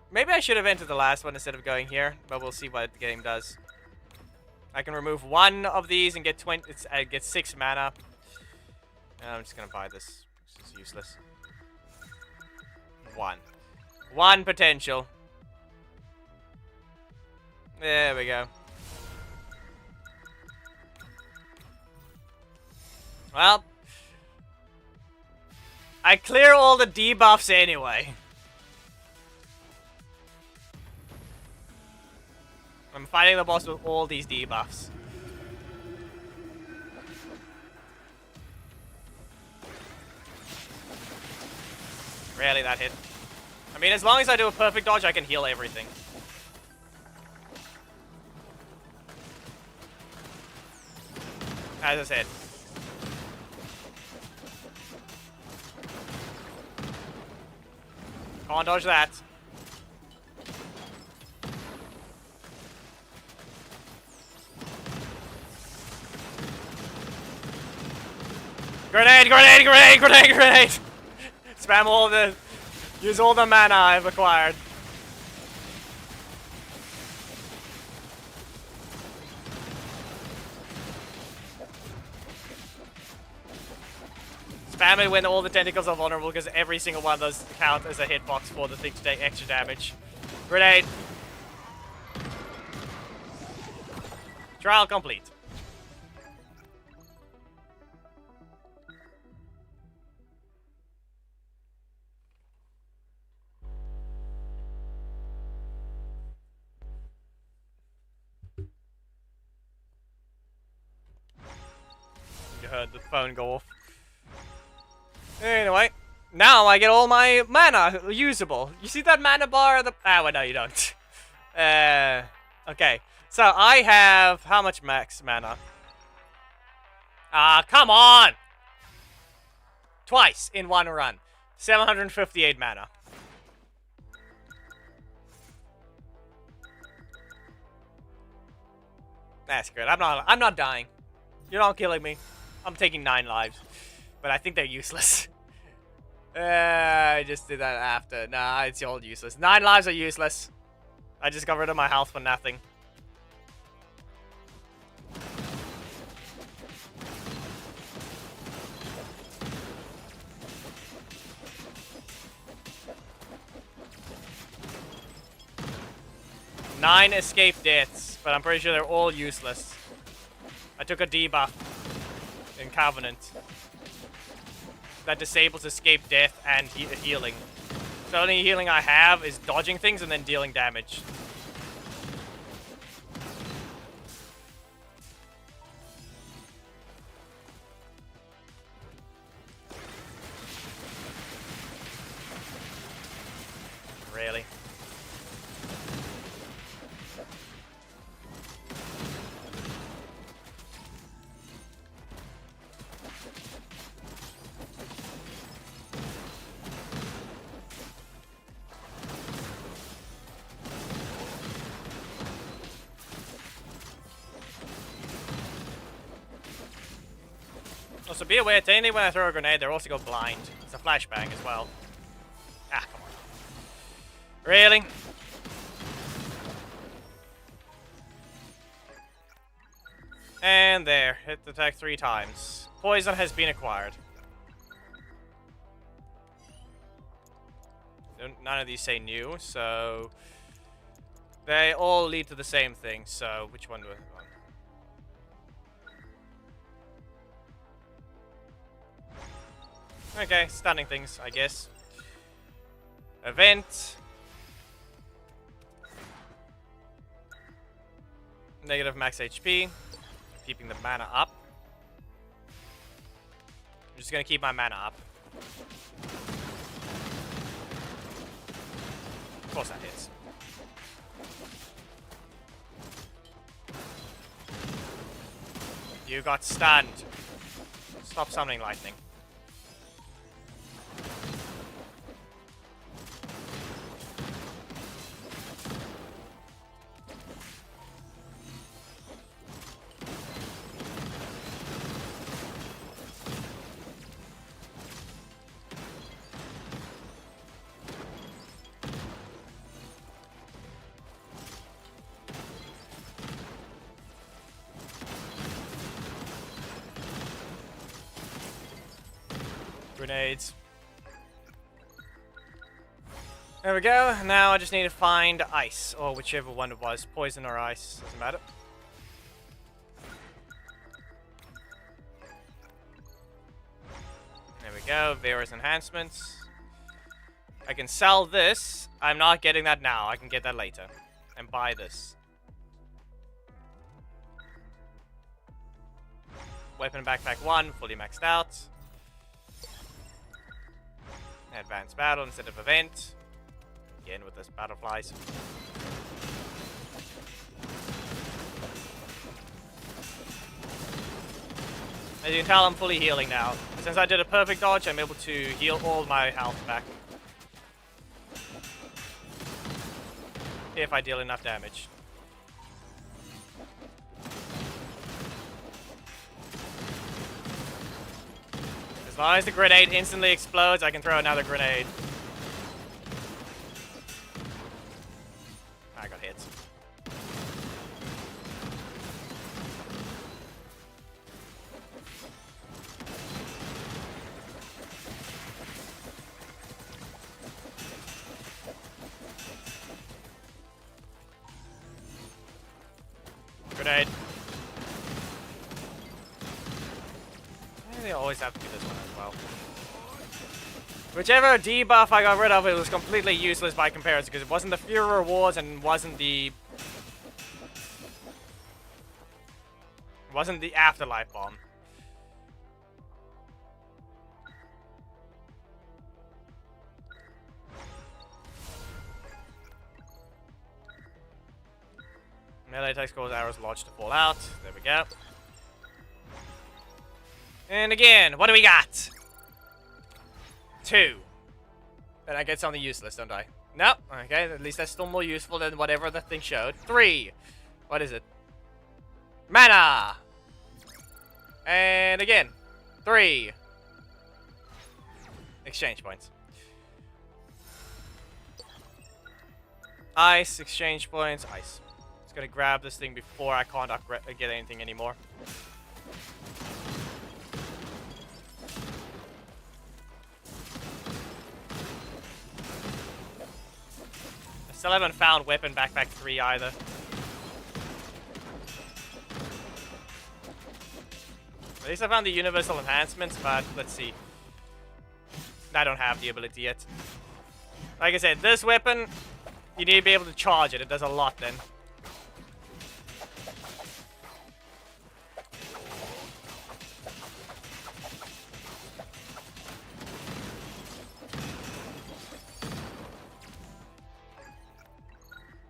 maybe I should have entered the last one instead of going here, but we'll see what the game does. I can remove 1 of these and get get 6 mana. I'm just gonna buy this. This is useless. 1 potential. There we go. Well, I clear all the debuffs anyway. I'm fighting the boss with all these debuffs. Rarely that hit. I mean, as long as I do a perfect dodge, I can heal everything. As I said. Can't dodge that. Grenade, grenade, grenade, grenade, grenade! Spam all the... Use all the mana I've acquired. Spam it when all the tentacles are vulnerable, because every single one of those count as a hitbox for the thing to take extra damage. Grenade. Trial complete. You heard the phone go off. Anyway, now I get all my mana usable. You see that mana bar? Ah, well, no, you don't. Okay. So I have how much max mana? Ah, come on! Twice in one run. 758 mana. That's good. I'm not dying. You're not killing me. I'm taking 9 lives. But I think they're useless. I just did that after. Nah, it's all useless. 9 lives are useless. I just got rid of my health for nothing. Nine escape deaths, but I'm pretty sure they're all useless. I took a debuff in Covenant that disables escape death and healing. So the only healing I have is dodging things and then dealing damage. Really? Also, be aware, technically when I throw a grenade, they also go blind. It's a flashbang as well. Ah, come on. Really? And there. Hit the attack 3 times. Poison has been acquired. None of these say new, so... They all lead to the same thing, so which one do I... Okay, stunning things, I guess. Event. Negative max HP. Keeping the mana up. I'm just gonna keep my mana up. Of course that hits. You got stunned. Stop summoning lightning. Grenades. There we go. Now I just need to find ice, or whichever one it was. Poison or ice, doesn't matter. There we go. Various enhancements. I can sell this. I'm not getting that now. I can get that later. And buy this. Weapon backpack 1, fully maxed out. Advanced battle instead of event. Again with this butterflies. As you can tell, I'm fully healing now. Since I did a perfect dodge, I'm able to heal all my health back. If I deal enough damage. As long as the grenade instantly explodes, I can throw another grenade. I got hit. Grenade. They always have to do this one as well. Whichever debuff I got rid of, it was completely useless by comparison because it wasn't the Fury rewards and wasn't the afterlife bomb. Melee attacks cause arrows lodged to fall out. There we go. And again, what do we got? 2. Then I get something useless, don't I? Nope. Okay, at least that's still more useful than whatever the thing showed. 3. What is it? Mana! And again. 3. Exchange points. Ice, exchange points, ice. Just gonna grab this thing before I can't get anything anymore. Still haven't found weapon backpack 3 either. At least I found the universal enhancements, but let's see. I don't have the ability yet. Like I said, this weapon, you need to be able to charge it. It does a lot then.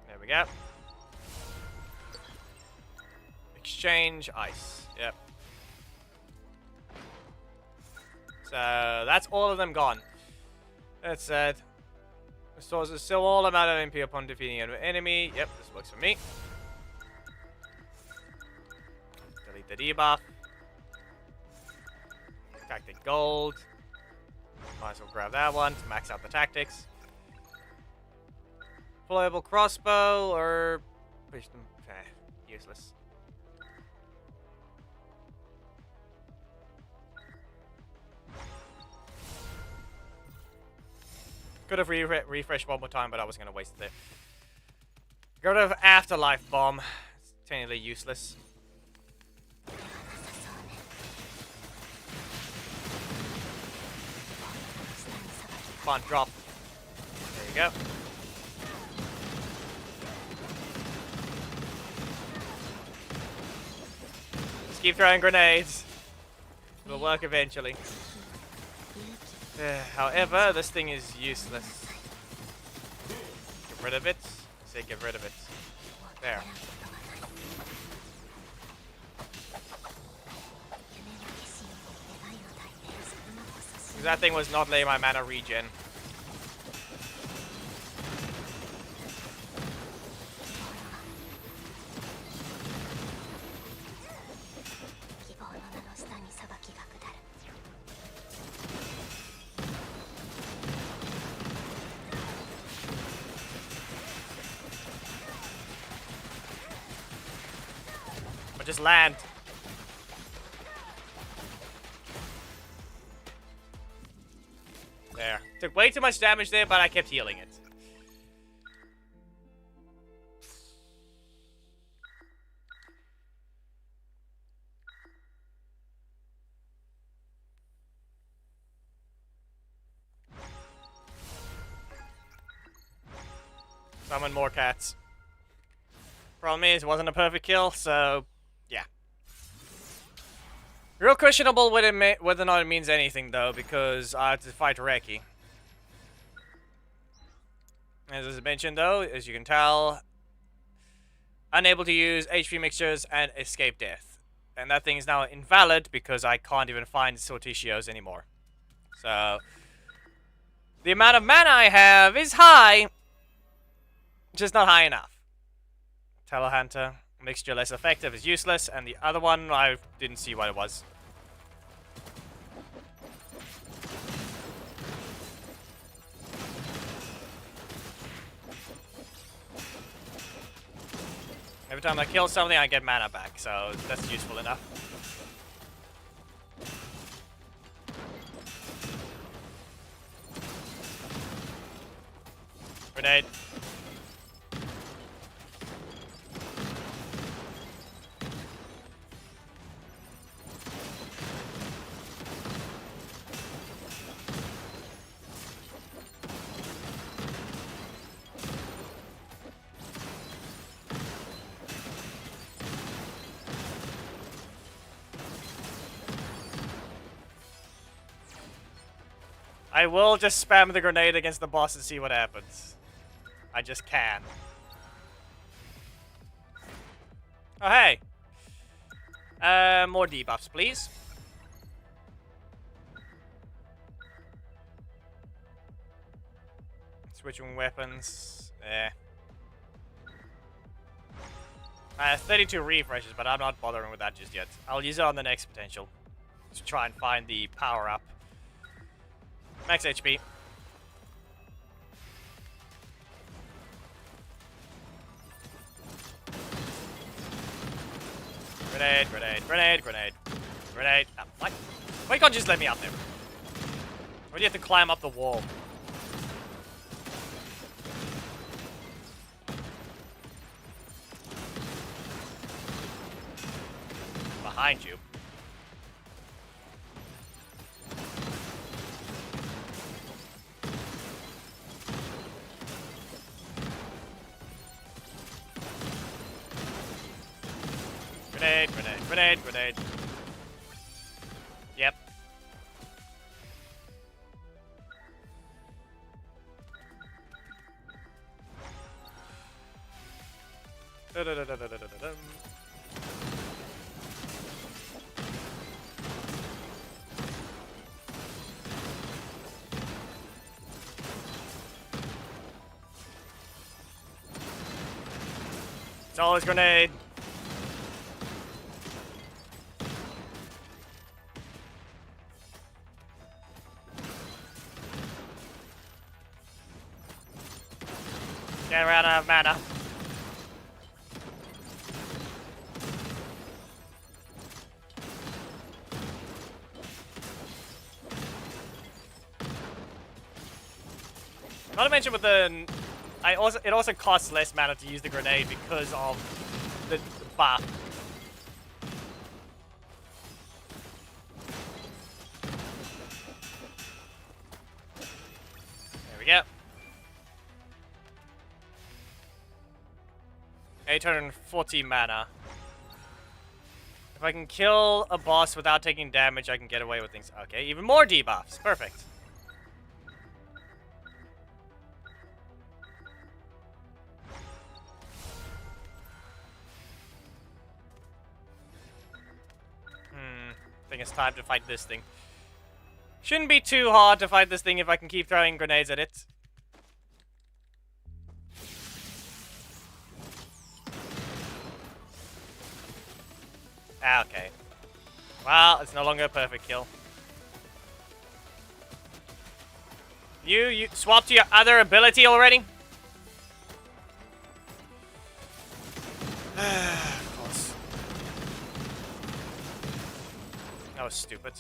There we go. Exchange ice. Yep. So that's all of them gone. That said, restores a still all amount of MP upon defeating an enemy. Yep, this works for me. Delete the debuff. Tactic gold. Might as well grab that one to max out the tactics. Playable crossbow or useless. Could have refreshed one more time, but I was gonna waste it there. Got rid of afterlife bomb. It's technically useless. Come on, drop. There you go. Just keep throwing grenades. It'll work eventually. However, this thing is useless. Get rid of it. I say get rid of it. There. That thing was not letting my mana regen. Just land. There. Took way too much damage there, but I kept healing it. Summon more cats. Problem is, it wasn't a perfect kill, so yeah. Real questionable whether or not it means anything though, because I had to fight Reki. As I mentioned though, as you can tell, unable to use HP mixtures and escape death. And that thing is now invalid because I can't even find Sortitios anymore. So, the amount of mana I have is high, just not high enough. Telehunter, mixture less effective is useless, and the other one, I didn't see what it was. Every time I kill something, I get mana back, so that's useful enough. Grenade. I will just spam the grenade against the boss and see what happens. I just can. Oh, hey. More debuffs, please. Switching weapons. Eh. I have 32 refreshes, but I'm not bothering with that just yet. I'll use it on the next potential to try and find the power-up. Max HP. Grenade, grenade, grenade, grenade. Grenade. Ah, what? Why can't you just let me up there? Why do you have to climb up the wall? Behind you. Grenade, grenade, grenade, grenade. Yep. Da-da-da-da-da-da-da-dum. It's always grenade. Get rid of mana. Not to mention with the, it also costs less mana to use the grenade because of the buff. There we go. 840 mana. If I can kill a boss without taking damage, I can get away with things. Okay, even more debuffs. Perfect. I think it's time to fight this thing. Shouldn't be too hard to fight this thing if I can keep throwing grenades at it. Okay. Well, it's no longer a perfect kill. You swapped to your other ability already? Of course. That was stupid.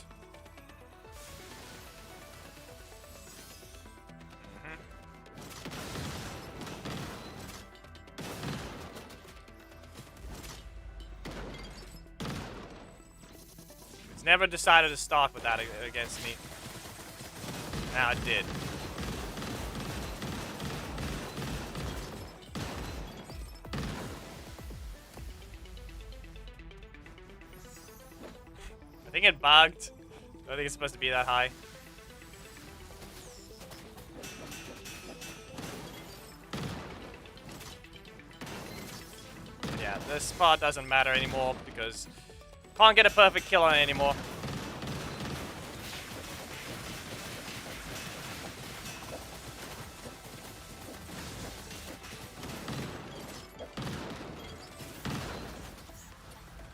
Never decided to start with that against me. Now it did. think it bugged. I don't think it's supposed to be that high. Yeah, this spot doesn't matter anymore because can't get a perfect kill on it anymore.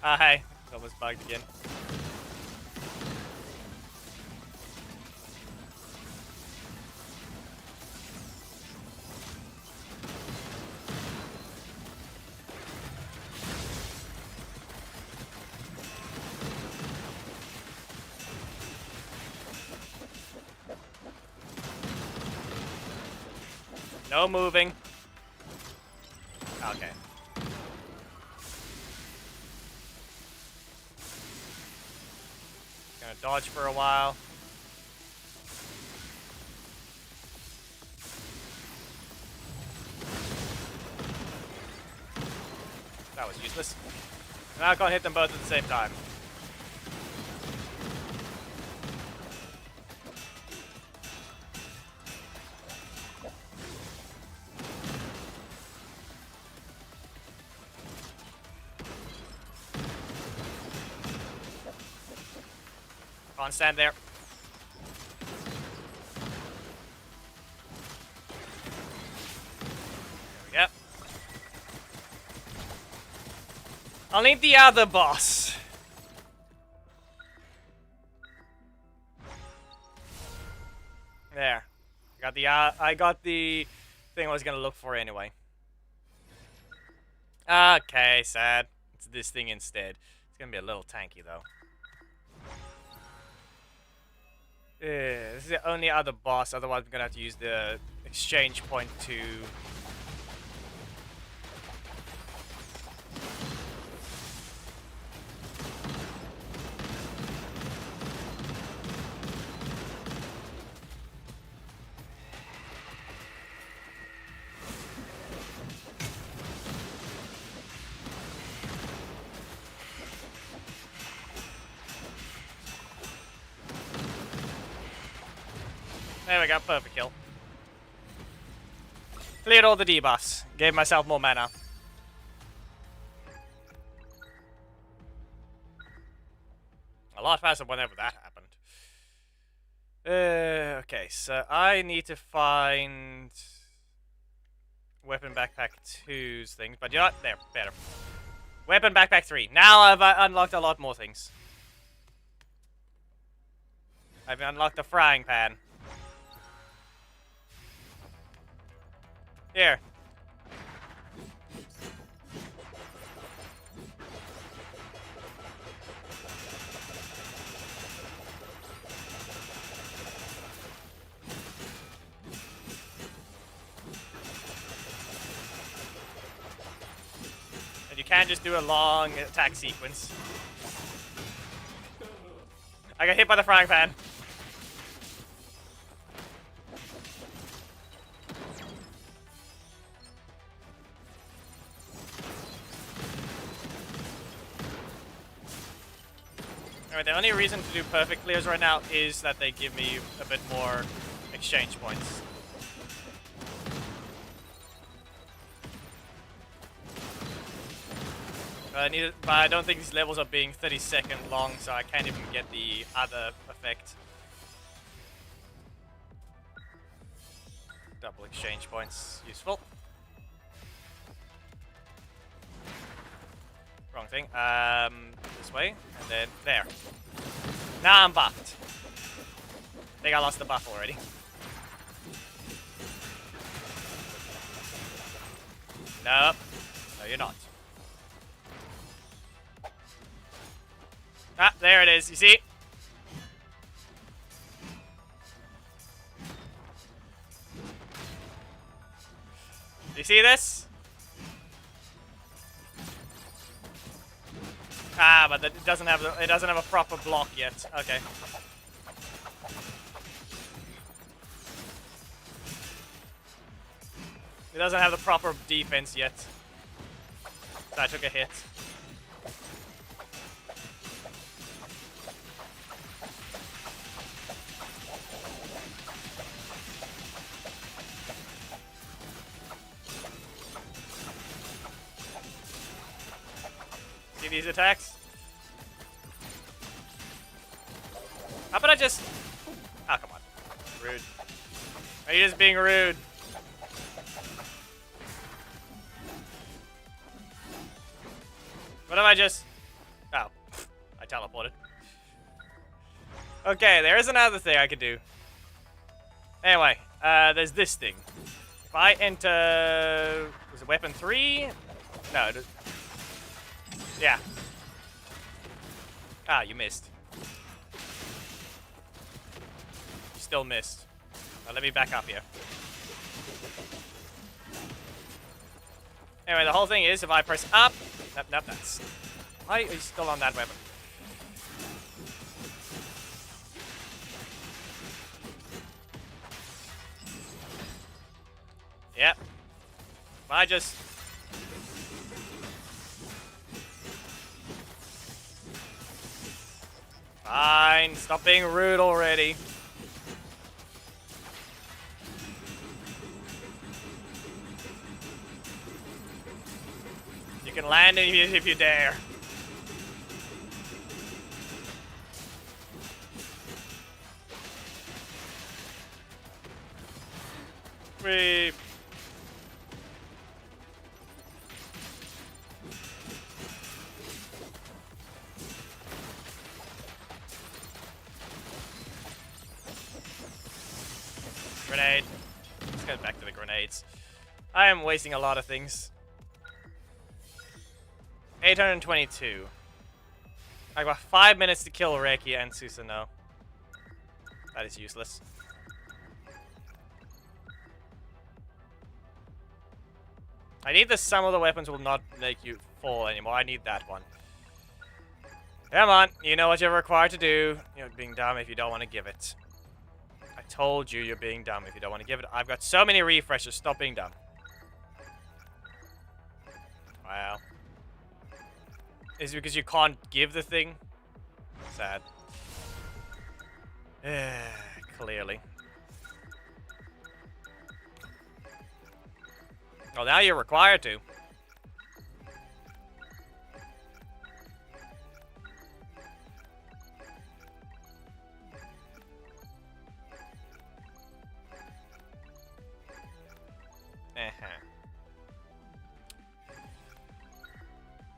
Ah, hey. It's almost bugged again. No moving. Okay. Gonna dodge for a while. That was useless. Now I can't hit them both at the same time. Can't stand there. There we go. I'll need the other boss. There. I got the thing I was gonna look for anyway. Okay, sad. It's this thing instead. It's gonna be a little tanky though. This is the only other boss, otherwise I'm gonna have to use the exchange point to... There we go, perfect kill. Cleared all the debuffs. Gave myself more mana. A lot faster whenever that happened. Okay, so I need to find Weapon Backpack 2's things, but you know what? There, better. Weapon Backpack 3. Now I've unlocked a lot more things. I've unlocked the frying pan. Here. And you can't just do a long attack sequence. I got hit by the frying pan. Alright, the only reason to do perfect clears right now is that they give me a bit more exchange points. But I don't think these levels are being 30-second long, so I can't even get the other effect. Double exchange points, useful. Wrong thing. This way, and then there. Now I'm buffed. I think I lost the buff already. Nope. No, you're not. Ah, there it is. You see? You see this? Ah, but it doesn't have a proper block yet. Okay. It doesn't have the proper defense yet. So I took a hit. these attacks. How about I just... Oh, come on. Rude. Are you just being rude? What if I just... Oh. I teleported. Okay, there is another thing I could do. Anyway, there's this thing. If I enter... Was it weapon 3? No, it is... Yeah. Ah, you missed. You still missed. Now let me back up here. Anyway, the whole thing is if I press up... Nope, that's... Why are you still on that weapon? Yep. If I just... Fine, stop being rude already. You can land if you dare. Weep. Grenade. Let's go back to the grenades. I am wasting a lot of things. 822. I got 5 minutes to kill Reiki and Susanoo. That is useless. I need the sum of the weapons will not make you fall anymore. I need that one. Come on, you know what you're required to do. You're being dumb if you don't want to give it. I told you you're being dumb if you don't want to give it. I've got so many refreshers. Stop being dumb. Wow. Is it because you can't give the thing? Sad. Clearly. Well, now you're required to.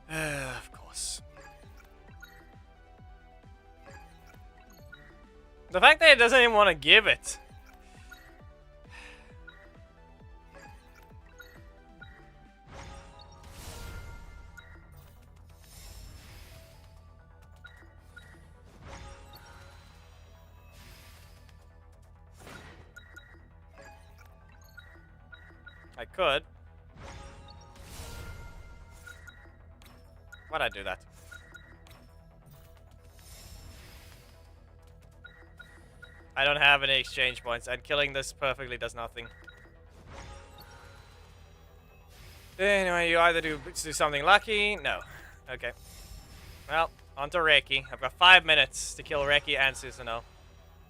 Of course. The fact that it doesn't even want to give it. I could. Why'd I do that? I don't have any exchange points, and killing this perfectly does nothing. Anyway, you either do something lucky. No. Okay. Well, on to Reiki. I've got 5 minutes to kill Reiki and Susanoo.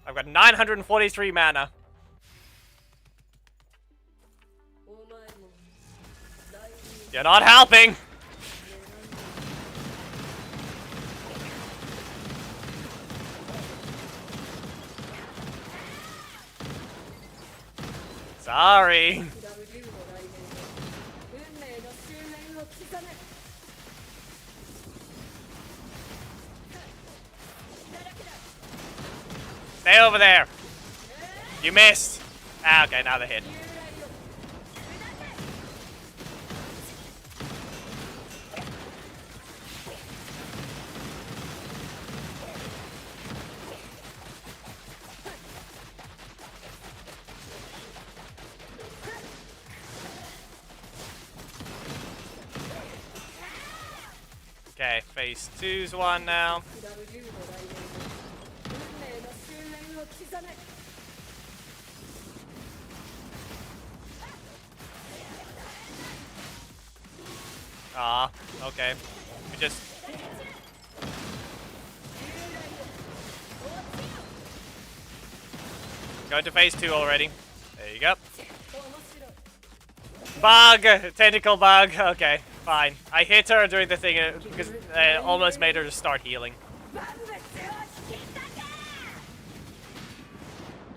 I've got 943 mana. You're not helping! Sorry. Stay over there. You missed. Ah, okay, now they hit. Okay, phase 2's one now. Ah, okay. We just... Go to phase 2 already. There you go. Bug! Tentacle bug, okay. Fine. I hit her during the thing because almost made her just start healing.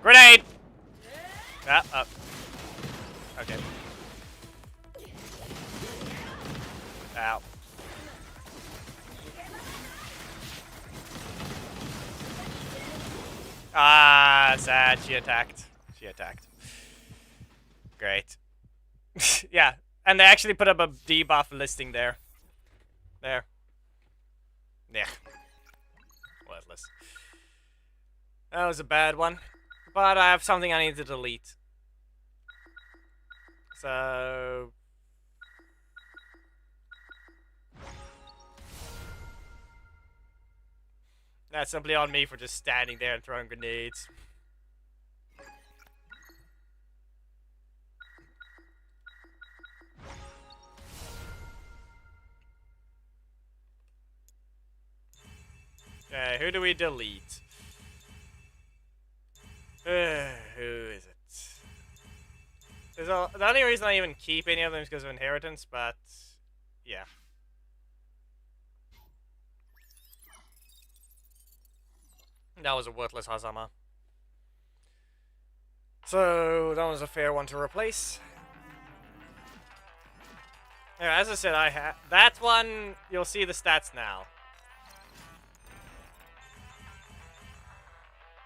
Grenade! Ah, up. Okay. Ow. Ah, sad. She attacked. She attacked. Great. Yeah, and they actually put up a debuff listing there. There. Yeah. Worthless. That was a bad one. But I have something I need to delete. So... That's simply on me for just standing there and throwing grenades. Okay, who do we delete? Who is it? The only reason I even keep any of them is because of inheritance, but... yeah. That was a worthless Hazama. So, that was a fair one to replace. Yeah, as I said, that one, you'll see the stats now.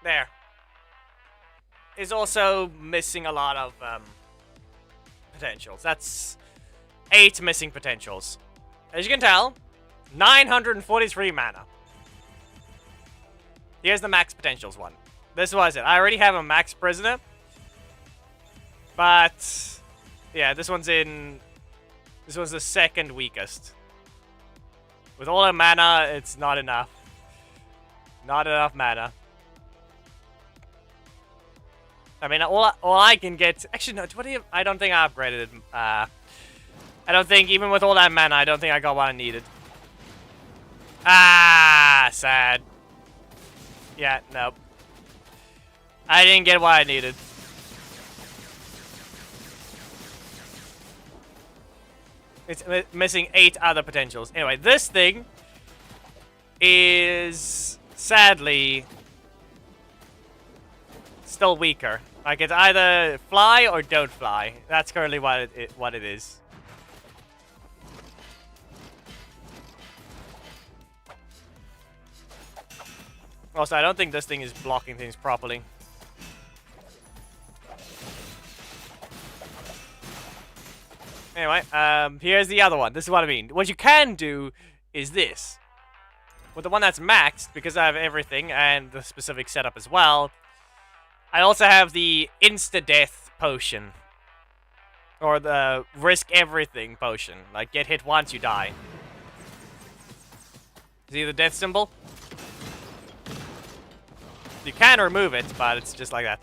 There. Is also missing a lot of potentials. That's 8 missing potentials. As you can tell, 943 mana. Here's the max potentials one. This was it. I already have a max prisoner. But yeah, this one's the second weakest. With all that mana, it's not enough. Not enough mana. I mean, all I can get... Actually, no, I don't think I upgraded it. I don't think, even with all that mana, I don't think I got what I needed. Ah, sad. Yeah, nope. I didn't get what I needed. It's missing 8 other potentials. Anyway, this thing is sadly still weaker. Like, it's either fly or don't fly. That's currently what it is. Also, I don't think this thing is blocking things properly. Anyway, here's the other one. This is what I mean. What you can do is this. With the one that's maxed, because I have everything and the specific setup as well, I also have the insta-death potion. Or the risk everything potion. Like, get hit once, you die. See the death symbol? You can remove it, but it's just like that.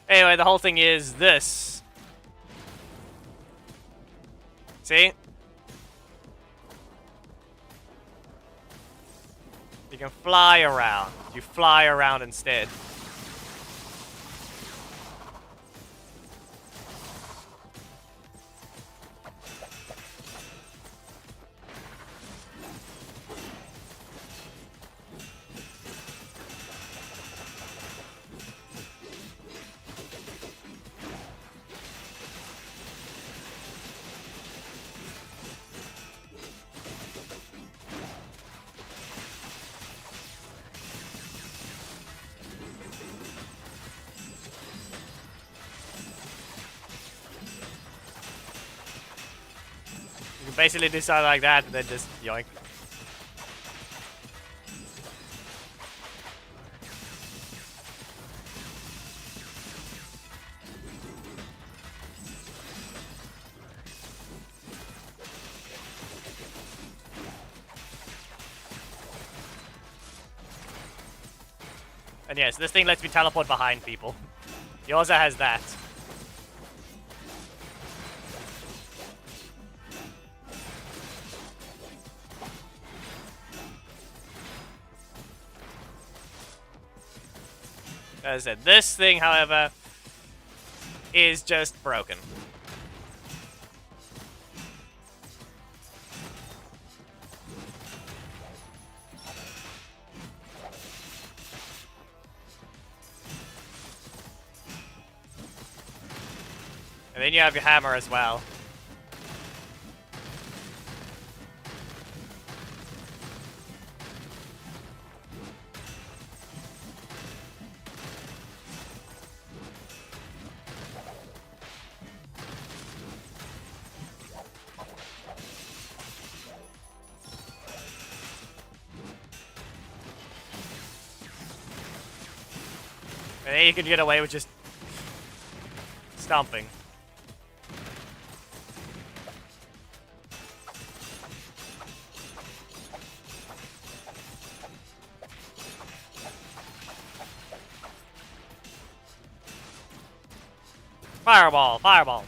Anyway, the whole thing is this. See? You can fly around. You fly around instead. Basically do something like that and then just yoink. And yes, this thing lets me teleport behind people. He also has that. As I said, this thing, however, is just broken. And then you have your hammer as well. And then you can get away with just stomping. Fireball, fireball.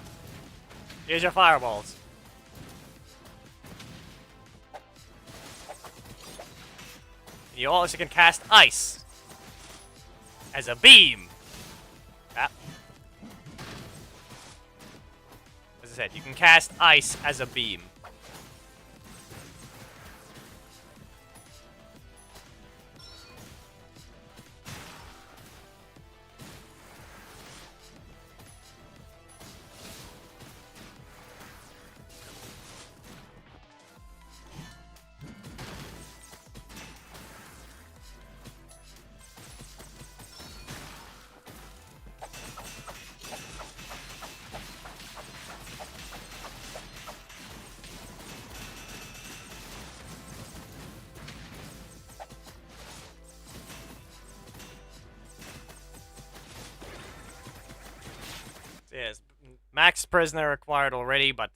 Here's your fireballs. You also can cast ice as a beam. Ah. As I said, you can cast ice as a beam. Yes, max prisoner acquired already, but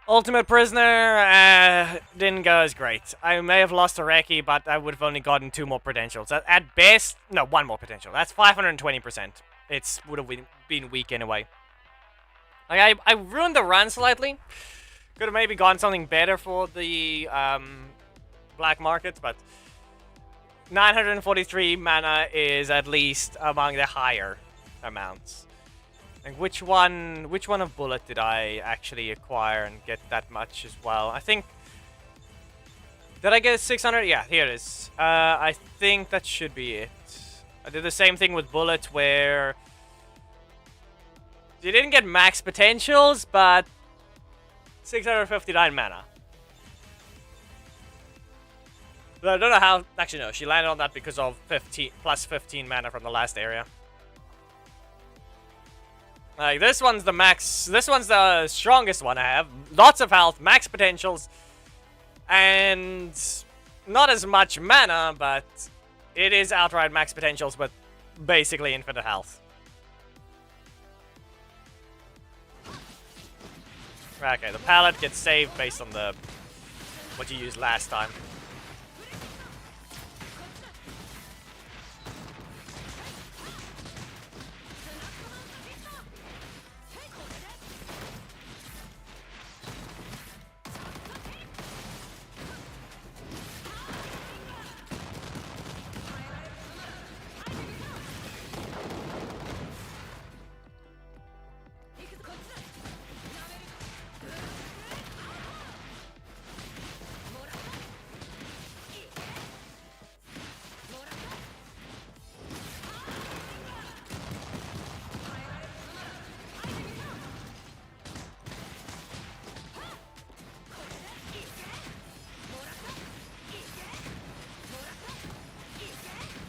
ultimate prisoner didn't go as great. I may have lost a Reki, but I would have only gotten 2 more potentials. At best, no, 1 more potential. That's 520%. It would have been weak anyway. Like, I ruined the run slightly. Could have maybe gotten something better for the black market, but 943 mana is at least among the higher amounts. Like which one of Bullet did I actually acquire and get that much as well? I think... Did I get 600? Yeah, here it is. I think that should be it. I did the same thing with Bullet where... You didn't get max potentials, but 659 mana. But I don't know how... Actually, no. She landed on that because of plus 15 mana from the last area. Like, this one's the max... This one's the strongest one I have. Lots of health, max potentials, and not as much mana, but it is outright max potentials, but basically infinite health. Okay, the pallet gets saved based on the what you used last time.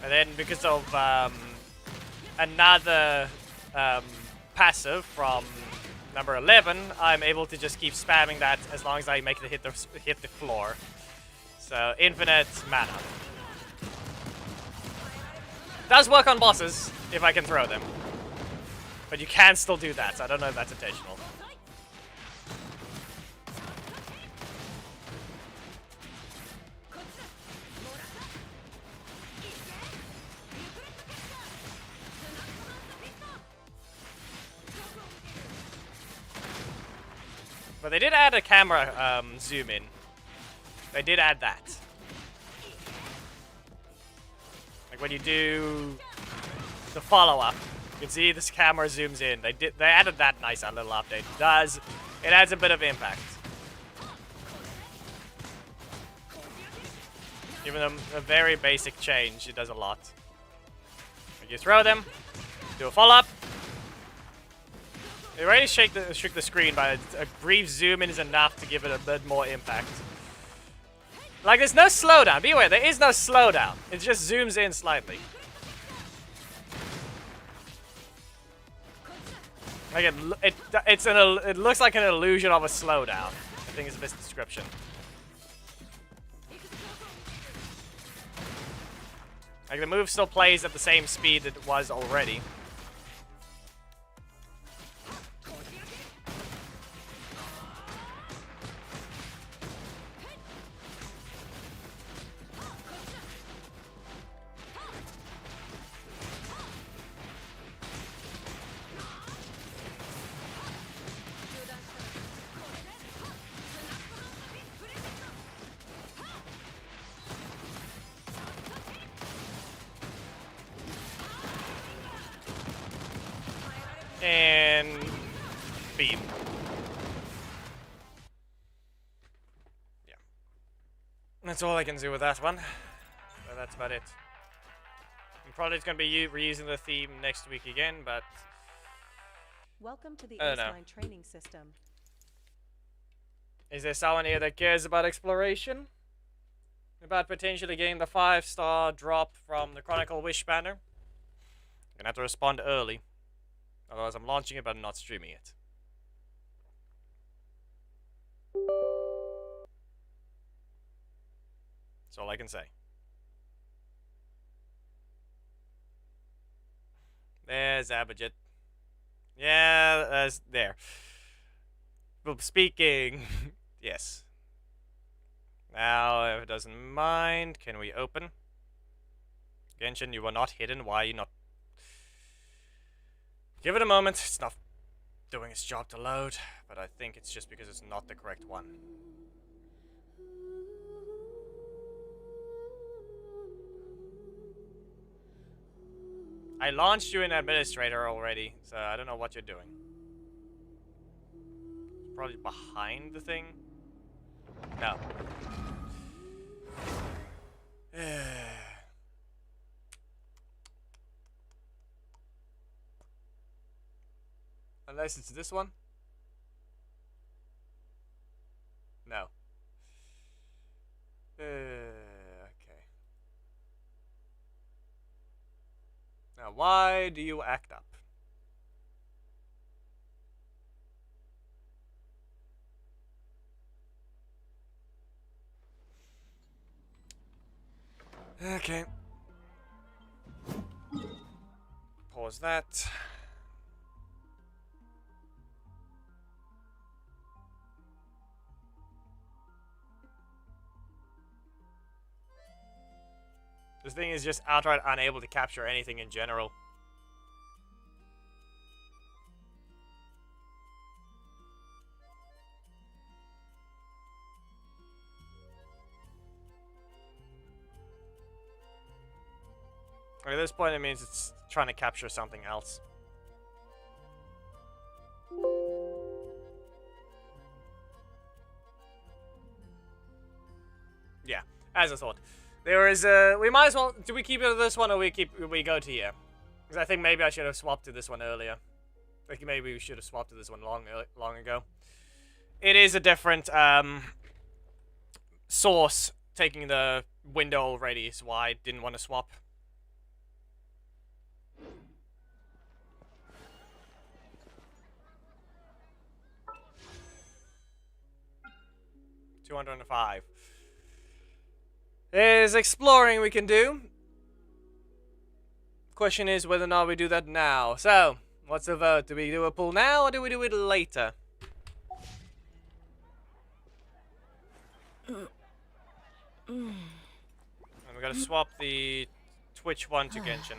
And then because of another passive from number 11, I'm able to just keep spamming that as long as I make it hit the floor. So infinite mana. Does work on bosses if I can throw them, but you can still do that. So I don't know if that's intentional. But they did add a camera zoom in. They did add that. Like when you do the follow-up, you can see this camera zooms in. They added that nice little update. It adds a bit of impact. Even a very basic change, it does a lot. Like you throw them, do a follow-up. It already shook the screen, but a brief zoom in is enough to give it a bit more impact. Like, there's no slowdown. Be aware, there is no slowdown. It just zooms in slightly. Like it looks like an illusion of a slowdown. I think it's the best description. Like, the move still plays at the same speed that it was already. And beam. Yeah. That's all I can do with that one. So that's about it. I'm probably going to be reusing the theme next week again, but Welcome to the I don't know. Snide training system. Is there someone here that cares about exploration? About potentially getting the 5-star drop from the Chronicle Wish banner? Gonna have to respond early. Otherwise, I'm launching it, but I'm not streaming it. That's all I can say. There's Abhijit. Yeah, there. But speaking, yes. Now, if it doesn't mind, can we open? Genshin, you were not hidden. Why are you not? Give it a moment. It's not doing its job to load, but I think it's just because it's not the correct one. I launched you in administrator already, so I don't know what you're doing. Probably behind the thing? No. Unless it's this one? No. Okay. Now, why do you act up? Okay. Pause that. This thing is just outright unable to capture anything in general. At this point, it means it's trying to capture something else. Yeah, as I thought. There is we might as well. Do we keep it to this one, or we go to here? Because I think maybe I should have swapped to this one earlier. Like maybe we should have swapped to this one long ago. It is a different source taking the window already, so I didn't want to swap. $205. There's exploring we can do. Question is whether or not we do that now. So, what's the vote? Do we do a pull now or do we do it later? And we gotta swap the Twitch one to Genshin.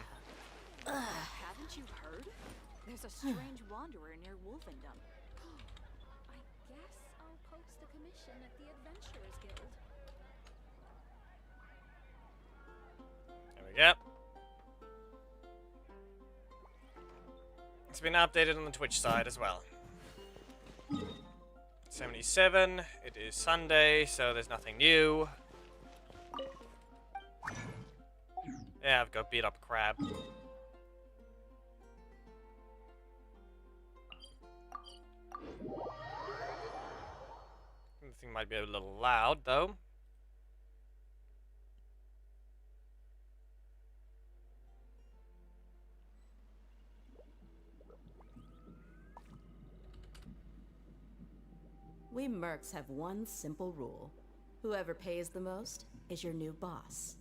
Haven't you heard? There's a strange wanderer near Wolfendom. I guess I'll post a commission at the Adventurers Guild. There we go. It's been updated on the Twitch side as well. 77. It is Sunday, so there's nothing new. Yeah, I've got beat up crab. might be a little loud, though. We mercs have one simple rule. Whoever pays the most is your new boss.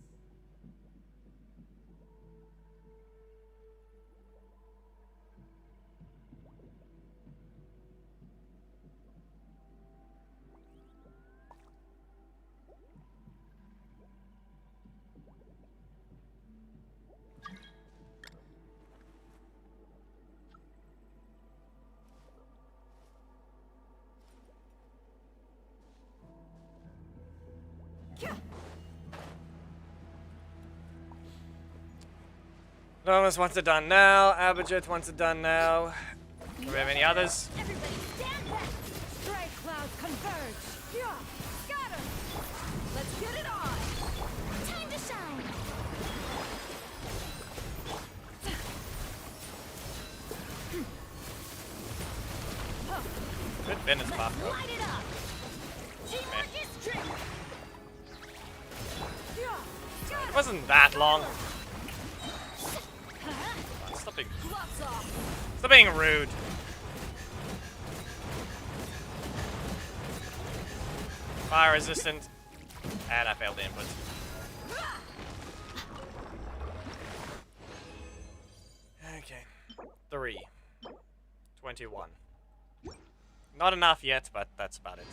Lomas wants it done now. Abijit wants it done now. Do we have any others? Everybody stand back! Strike clouds converge! Yeah! Scatter! Let's get it on! Time to shine! Good finish, Pop. Light it up! Teamwork is trick! It wasn't that long. Gloves off! Stop being rude. Fire resistant. And I failed the input. Okay. 3. 21. Not enough yet, but that's about it.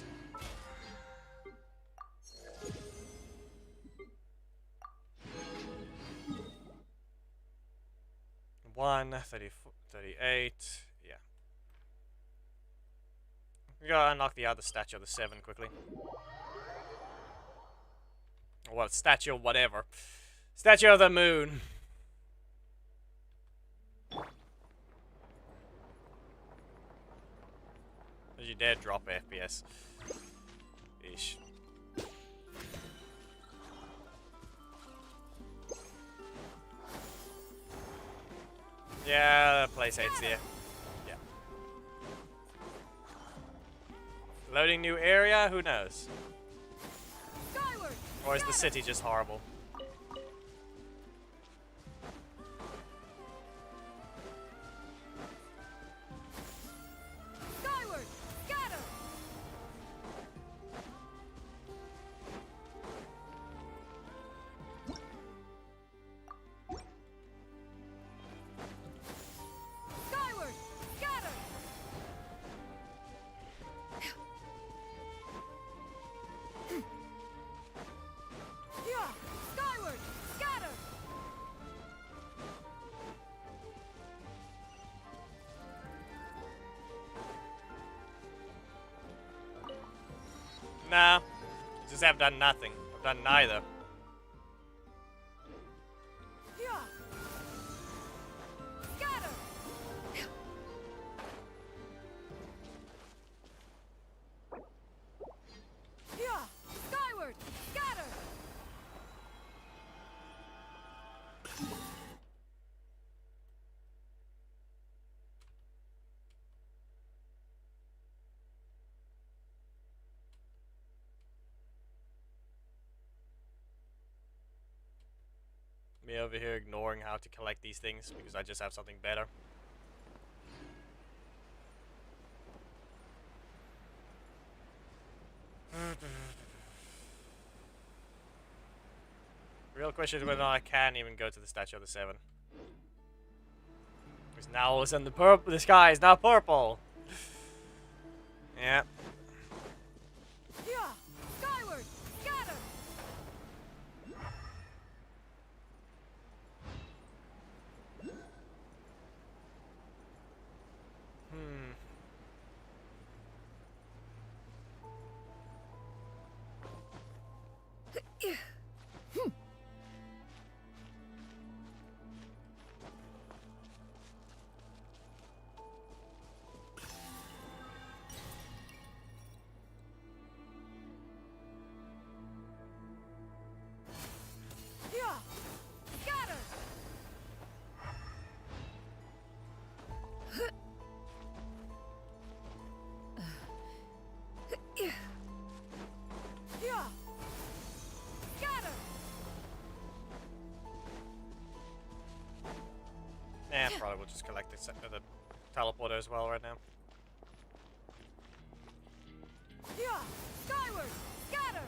One, 34, 38, yeah. We gotta unlock the other statue of the 7 quickly. Well, statue of whatever. Statue of the moon. Did you dare drop FPS? Ish. Yeah, the place hates you. Yeah. Loading new area? Who knows? Skyward! Or is the city just horrible? Skyward! Scatter! Skyward! Scatter! Yeah! Skyward! Scatter! Nah. Just have done nothing. I've done neither. Yeah! Scatter! Yeah! Skyward! Scatter! Me over here ignoring how to collect these things because I just have something better. Real question is whether or not I can even go to the Statue of the 7. Because now all of a sudden the sky is now purple. Yeah. Yeah! Skyward! Scatter! Yeah! Scatter! probably will just collect the teleporter as well right now. Yeah, skyward, scatter.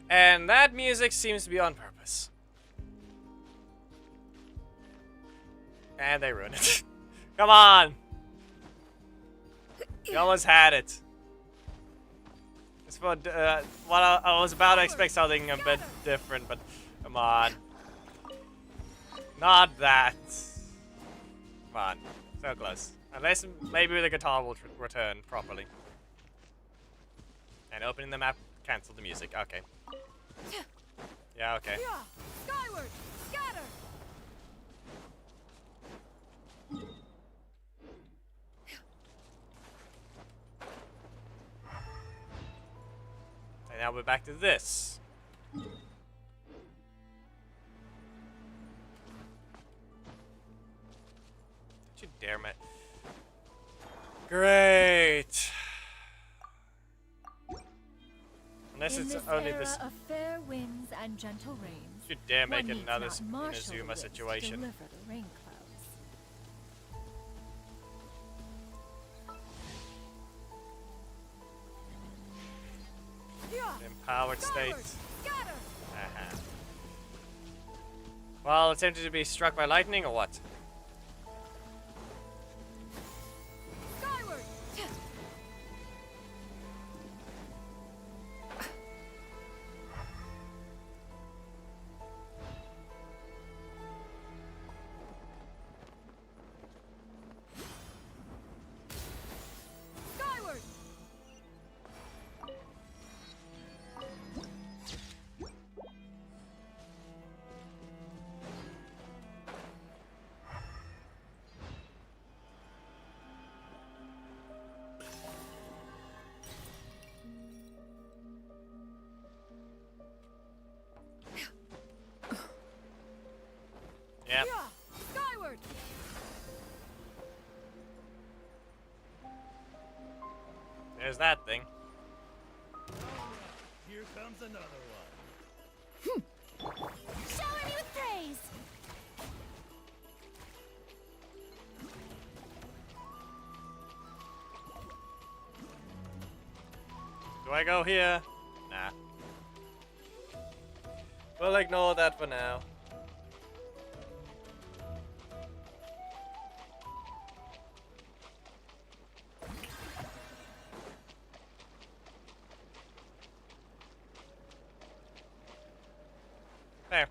And that music seems to be on purpose. And they ruined it. Come on! You almost had it. It's for, what I was about to expect something a bit different, but come on. Not that. Come on. So close. Unless maybe the guitar will return properly. And opening the map cancel the music. Okay. Yeah, okay. Yeah, skyward, scatter. And now we're back to this. Don't you dare, man. Great. Unless it's only this. Of fair winds and gentle rains, Don't you dare make one it needs another not martial Inazuma wits to situation. deliver the rain clouds. Yeah, Empowered state. skyward, scatter. Well, attempted to be struck by lightning or what? Skyward. Skyward. Yep. Yeah, skyward. There's that thing. Here comes another one. Shower me with praise! Do I go here? Nah. We'll ignore that for now. There.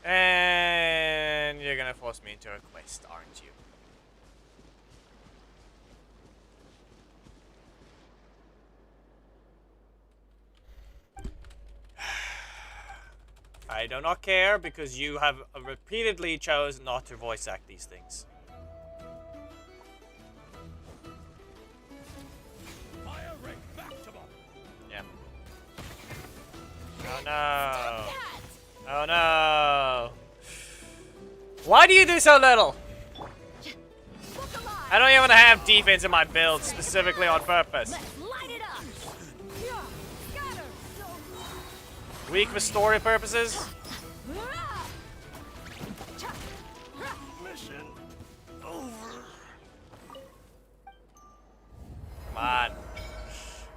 And you're gonna force me into a quest, aren't you? I do not care because you have repeatedly chosen not to voice act these things. Fire ring back to them. Yeah. Oh no. Oh no. Why do you do so little? I don't even have defense in my build specifically on purpose. Light it up! Yeah, scatter. Weak for story purposes? Mission over. Come on.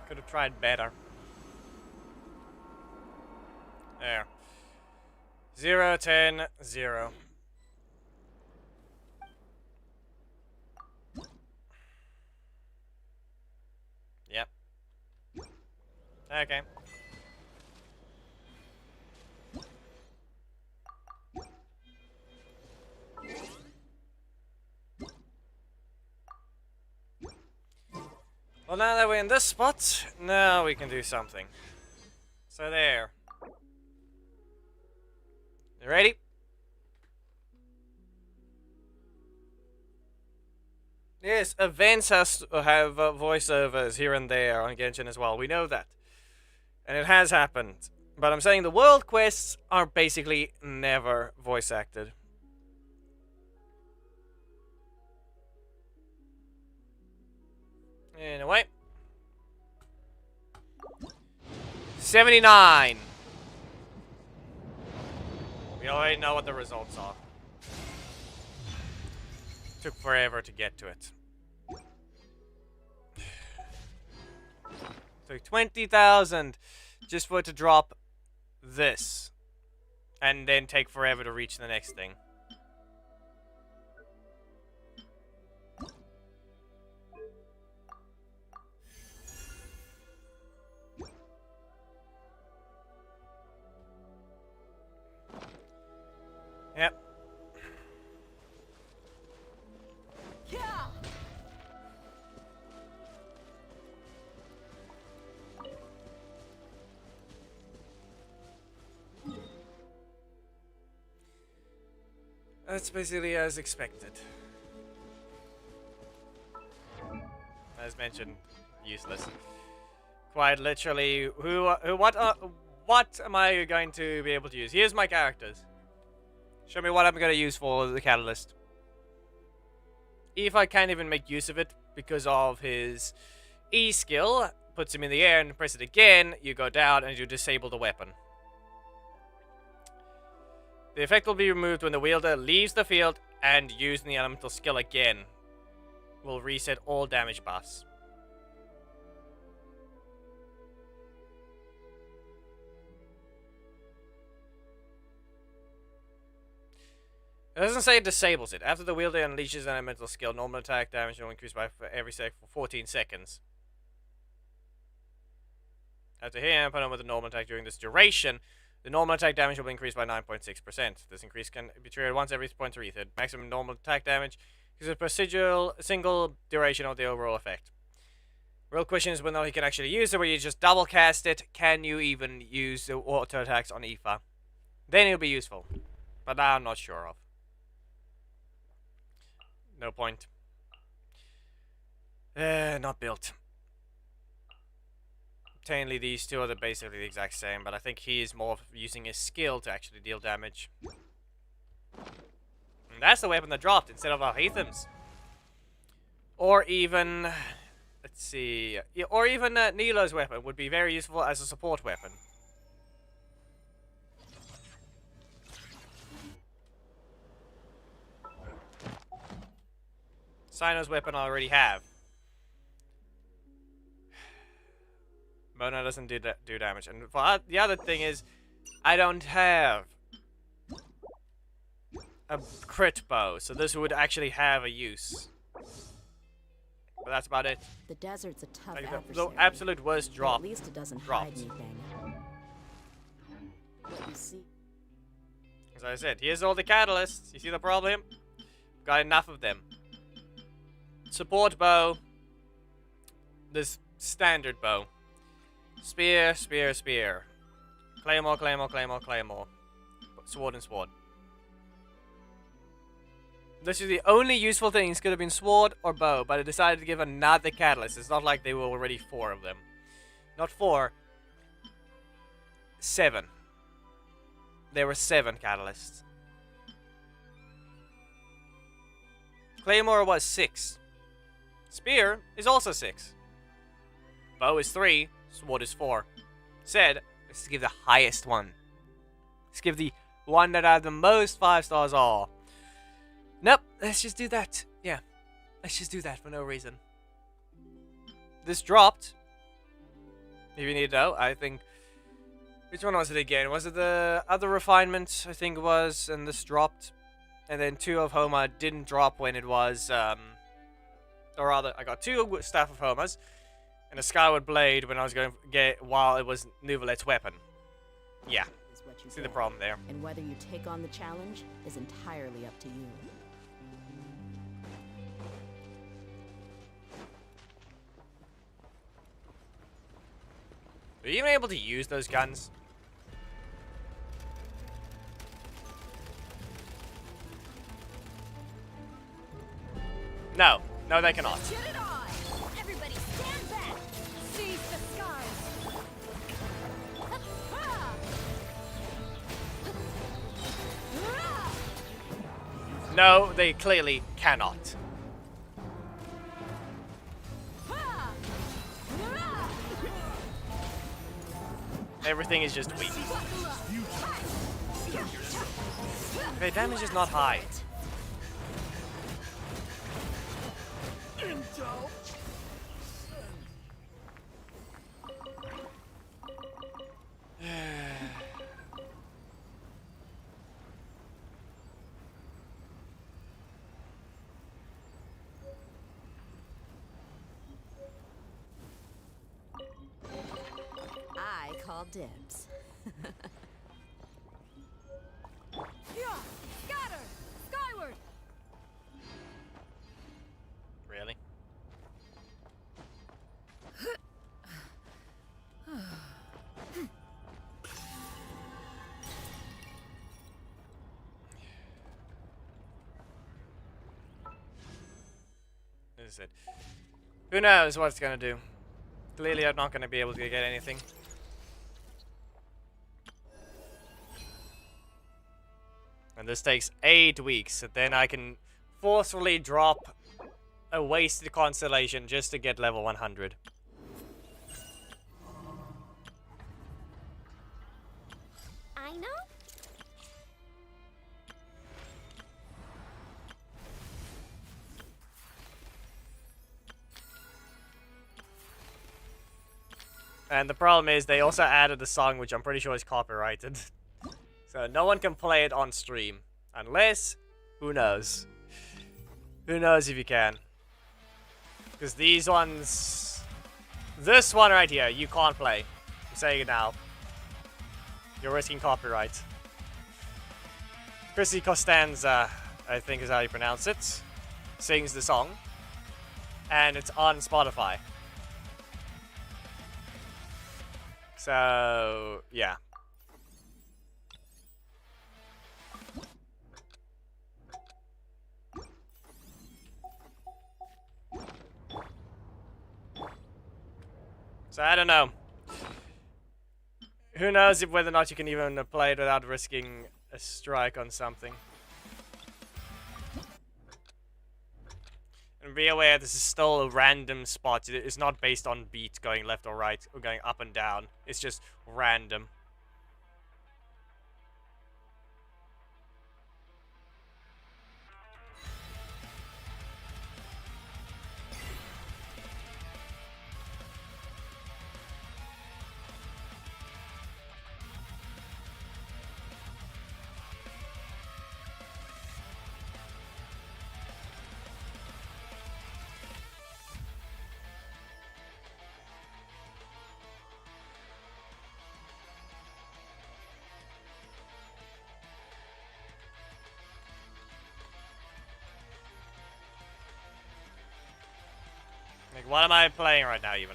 Could have tried better. There. 0, 10, 0. Yep. Okay. Well, now that we're in this spot, now we can do something. So there. You ready? Yes, events has to have voiceovers here and there on Genshin as well. We know that. And it has happened. But I'm saying the world quests are basically never voice acted. Anyway. 79. We already know what the results are. Took forever to get to it. Took 20,000 just for it to drop this. And then take forever to reach the next thing. Yep. That's basically as expected. As mentioned, useless. Quite literally, what am I going to be able to use? Here's my characters. Show me what I'm going to use for the catalyst. If I can't even make use of it because of his E skill, puts him in the air and press it again, you go down and you disable the weapon. The effect will be removed when the wielder leaves the field and using the elemental skill again. Will reset all damage buffs. It doesn't say it disables it. After the wielder unleashes an elemental skill, normal attack damage will increase by every sec for 14 seconds. After hitting an opponent with a normal attack during this duration, the normal attack damage will be increased by 9.6%. This increase can be triggered once every 0.3. The maximum normal attack damage is a procedural single duration of the overall effect. Real question is whether he can actually use it, where you just double cast it. Can you even use the auto attacks on Aoife? Then it'll be useful. But now I'm not sure of. No point. Not built. Technically, these two are basically the exact same, but I think he is more using his skill to actually deal damage. And that's the weapon that dropped instead of Alhaitham's. Or even, let's see, or even Nilo's weapon would be very useful as a support weapon. Sino's weapon I already have. Mona doesn't do damage. And for the other thing is, I don't have a crit bow, so this would actually have a use. But that's about it. The desert's a tough Like adversary, the absolute worst but drop. at least it doesn't dropped. hide anything. What you see. As I said, here's all the catalysts. You see the problem? Got enough of them. Support bow. This standard bow. Spear, spear, spear. Claymore, claymore, claymore, claymore. Sword and sword. This is the only useful things. Could have been sword or bow, but I decided to give another catalyst. It's not like there were already 4 of them. Not 4. 7. There were 7 catalysts. Claymore was 6. Spear is also 6. Bow is 3. Sword is 4. Said, let's give the highest one. Let's give the one that had the most 5 stars all. Nope, let's just do that. Yeah, let's just do that for no reason. This dropped. If you need to know, I think... Which one was it again? Was it the other refinement, I think it was, and this dropped? And then 2 of Homa didn't drop when it was, or rather, I got 2 Staff of Homas, and a Skyward Blade when I was going to get, while it was Nouvelette's weapon. Yeah, Is what you see the get. problem there. And whether you take on the challenge is entirely up to you. Are you even able to use those guns? No. No, they cannot. Get it on! Everybody stand back! Seize the skies! No, they clearly cannot. everything is just weak. Okay, damage is not high. I call dibs. Yeah! Scatter! Skyward! Really? This is it. Who knows what it's gonna do? Clearly, I'm not gonna be able to get anything. And this takes 8 weeks, and then I can forcefully drop a wasted constellation just to get level 100. I know. And the problem is they also added a song which I'm pretty sure is copyrighted. So no one can play it on stream. Unless, who knows? Who knows if you can. Because these ones... This one right here, you can't play. I'm saying it now. You're risking copyright. Chrissy Costanza, I think is how you pronounce it, sings the song. And it's on Spotify. So, yeah. So, I don't know. Who knows if whether or not you can even play it without risking a strike on something. And be aware, this is still a random spot. It's not based on beat going left or right or going up and down. It's just random. Like, what am I playing right now, even?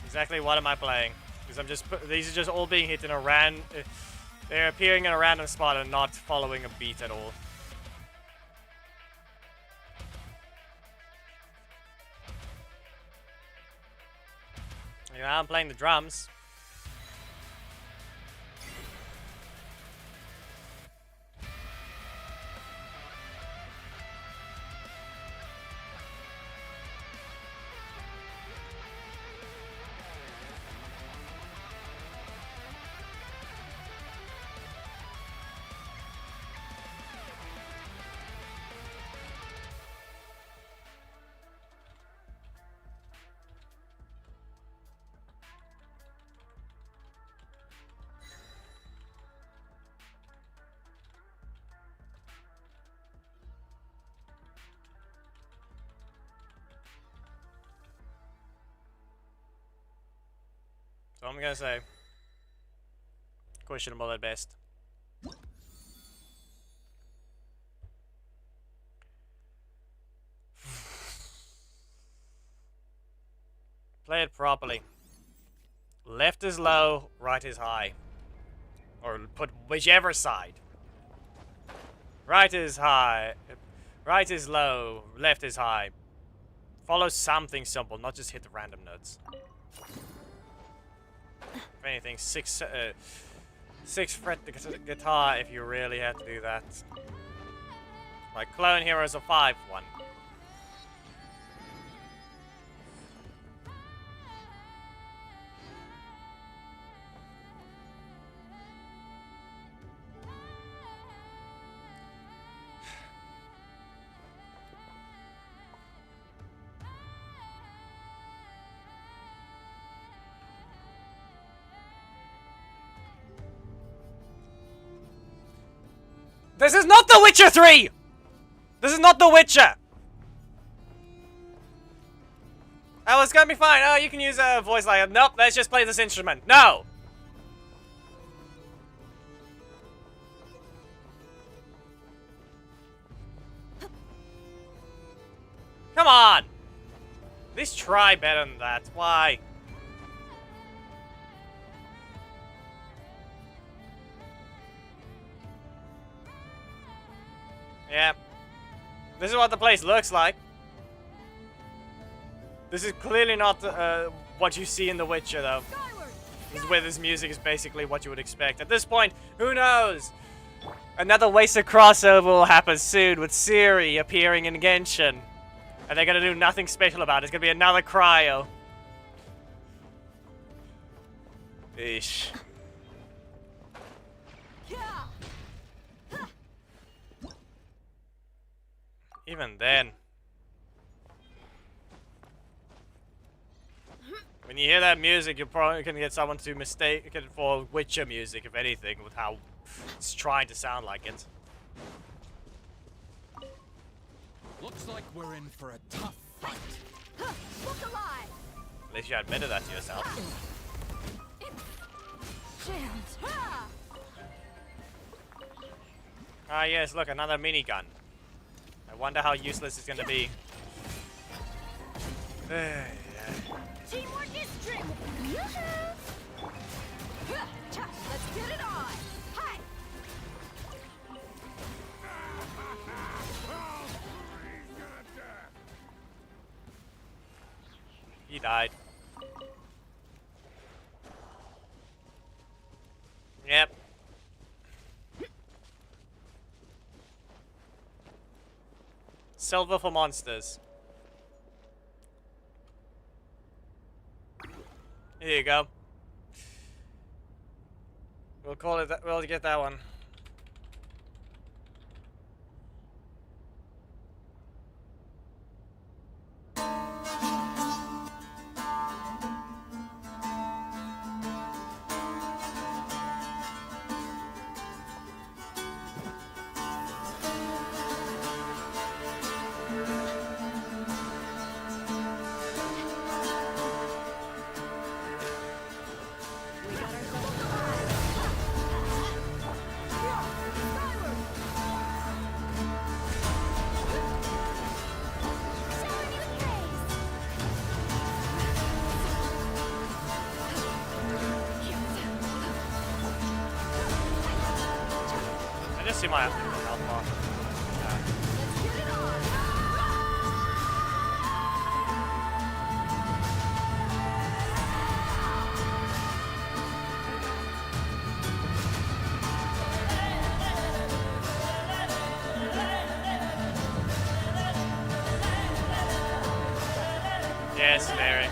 Exactly what am I playing? Because I'm just... These are just all being hit in a they're appearing in a random spot and not following a beat at all. You know, I'm playing the drums. So I'm gonna say questionable at best. Play it properly. Left is low, right is high. Or put whichever side. Right is high. Right is low, left is high. Follow something simple, not just hit the random notes. If anything, 6 fret the guitar if you really had to do that. Like Clone Heroes a 5 one. This is not The Witcher 3! This is not The Witcher! Oh, it's gonna be fine. Oh, you can use a voice like, nope, let's just play this instrument. No! Come on! At least try better than that. Why? Yeah. This is what the place looks like. This is clearly not what you see in The Witcher, though. This is where this music is basically what you would expect. At this point, who knows? Another wasted crossover will happen soon with Ciri appearing in Genshin. And they're gonna do nothing special about it. It's gonna be another cryo. Eesh. Even then. When you hear that music, you're probably gonna get someone to mistake it for Witcher music, if anything, with how it's trying to sound like it. Looks like we're in for a tough fight. Look alive! At least you admitted that to yourself. Jammed. Ah yes, look, another minigun. I wonder how useless it's gonna be. Teamwork is strength. Let's get it on. Hi. He died. Yep. Silver for monsters. Here you go. We'll call it that. We'll get that one. I just see my health bar. Yes, Larry.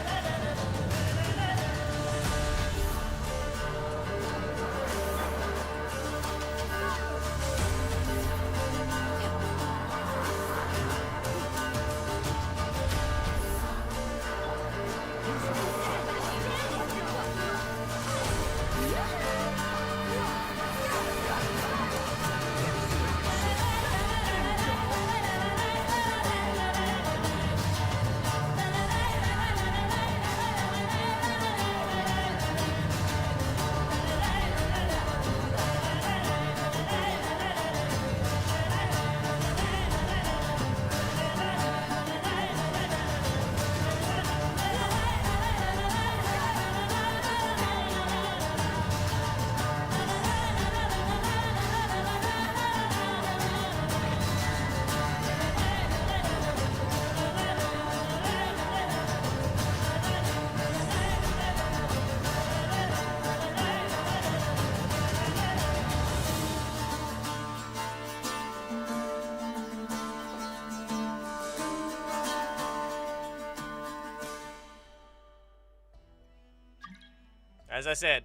As I said,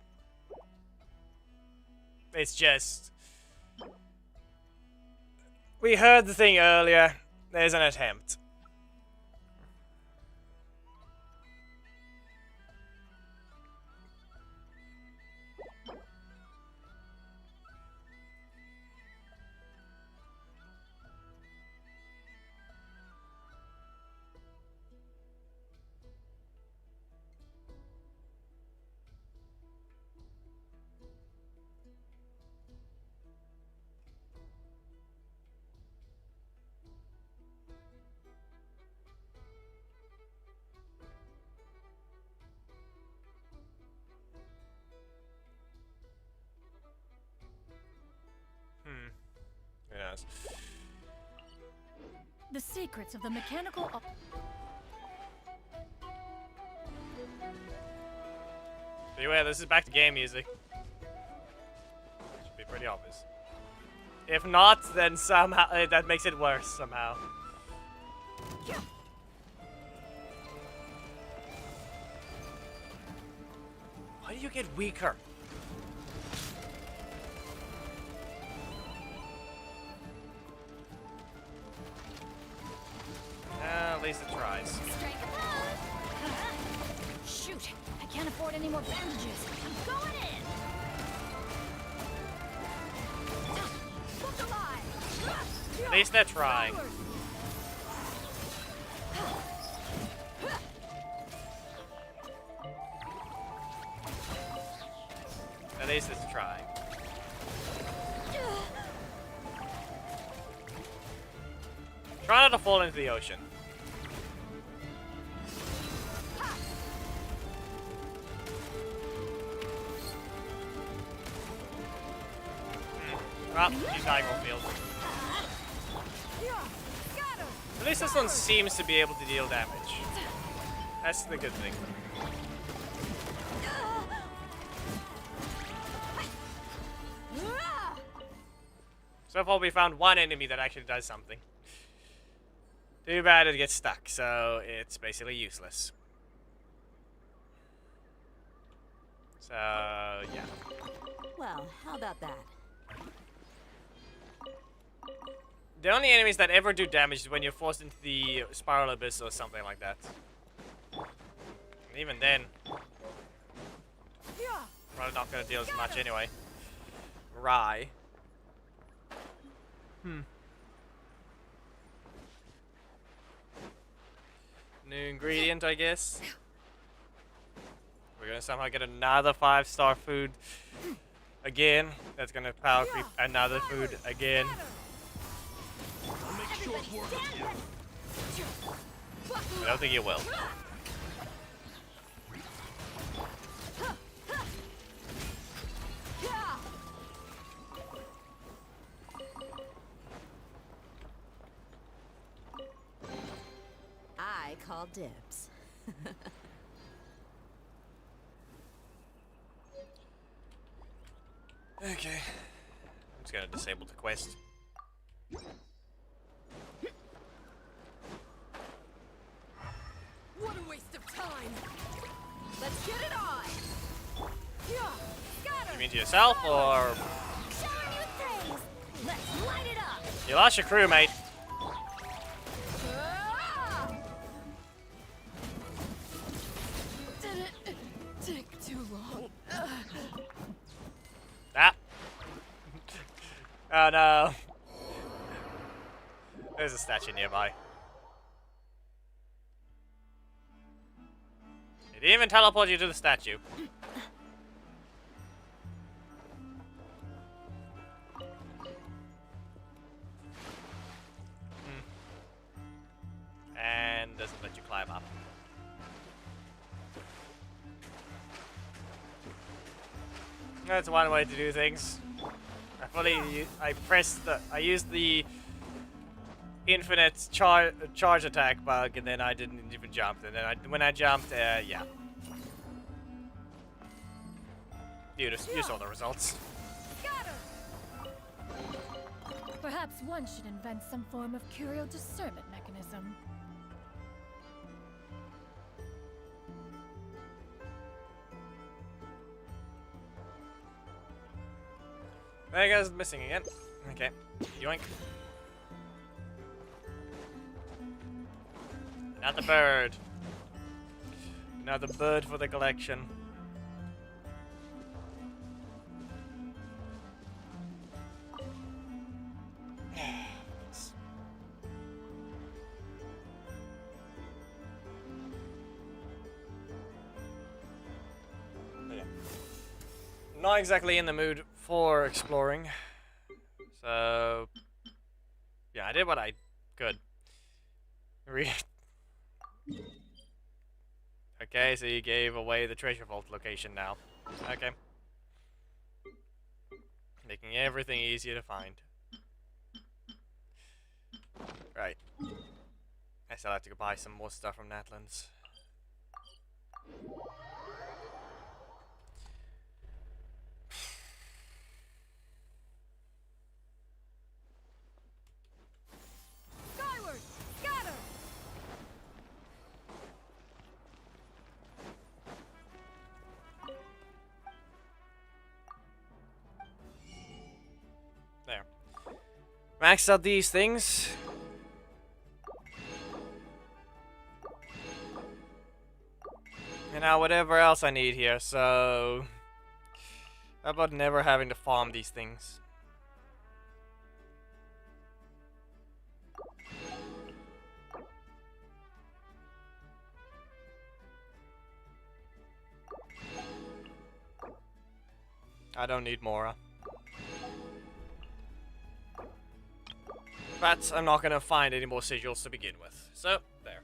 it's just... We heard the thing earlier. There's an attempt. Who knows? The secrets of the mechanical. Beware, this is back to game music. Should be pretty obvious. If not, then somehow that makes it worse somehow. Why do you get weaker? At least it tries. Strike a pose. Shoot! I can't afford any more bandages. I'm going in. Look alive. At least they're trying. At least it's trying. Try not to fall into the ocean. He's dying on field. At least this one seems to be able to deal damage. That's the good thing. So far we found one enemy that actually does something. Too bad it gets stuck, so it's basically useless. So, yeah. Well, how about that? The only enemies that ever do damage is when you're forced into the spiral abyss or something like that. And even then, probably not gonna deal as much anyway. Rye. New ingredient, I guess. We're gonna somehow get another 5-star food again. That's gonna power creep another food again. I don't think you will. I call dibs. Okay. I'm just gonna disable the quest. What a waste of time. Let's get it on. You mean to yourself, or Showing you things. Let's light it up. you lost your crew, mate? Did it take too long? Ah. Oh no. There's a statue nearby. It didn't even teleport you to the statue. And doesn't let you climb up. That's one way to do things. I used the infinite charge attack bug, and then I didn't even jump. And then when I jumped, yeah. You saw the results. Perhaps one should invent some form of curio discernment mechanism. There goes missing again. Okay. Yoink. Another bird. Another bird for the collection. Not exactly in the mood for exploring. So, yeah, I did what I could. Okay, so you gave away the treasure vault location now. Okay. Making everything easier to find. Right. I still have to go buy some more stuff from Natlands. Skyward! Scatter! There. Max out these things. And now whatever else I need here, so... How about never having to farm these things? I don't need Mora. But I'm not gonna find any more sigils to begin with. So, there.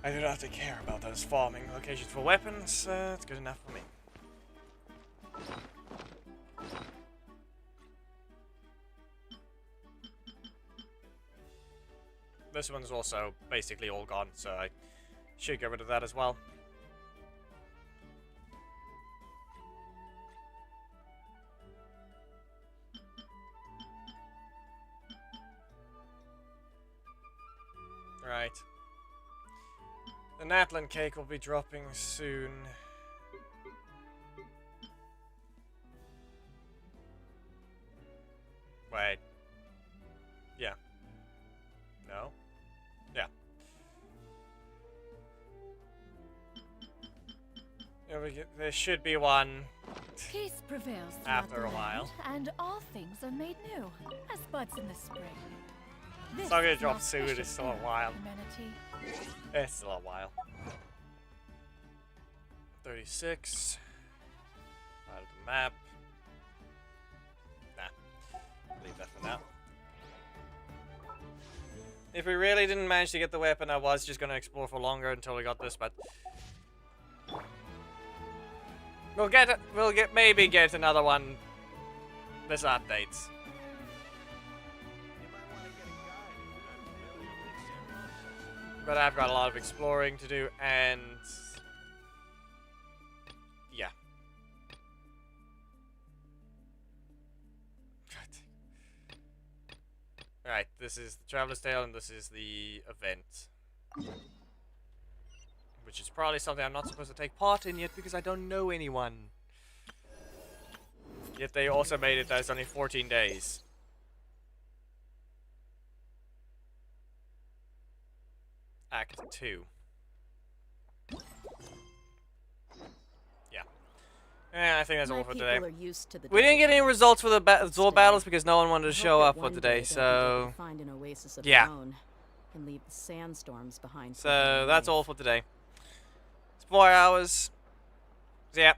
I do not have to care about those farming locations for weapons. It's good enough for me. This one's also basically all gone, so I should get rid of that as well. Right. The Natlan cake will be dropping soon. Wait. Yeah. No? Yeah. There should be one Peace prevails after throughout a the while. land, and all things are made new, as buds in the spring. This It's not gonna is drop an soon, auspicious it's still a era for while. humanity. It's still a while. 36. Out of the map. Nah. Leave that for now. If we really didn't manage to get the weapon, I was just gonna explore for longer until we got this, but we'll maybe get another one this updates. But I've got a lot of exploring to do, and yeah. Right, this is the Traveler's Tale, and this is the event. Which is probably something I'm not supposed to take part in yet, because I don't know anyone. Yet they also made it that it's only 14 days. Act 2. Yeah, I think that's all for today. We didn't get any results for the Zor battles because no one wanted to show up for today, so yeah. And leave the sandstorms behind. So that's all for today. It's 4 hours. So yeah.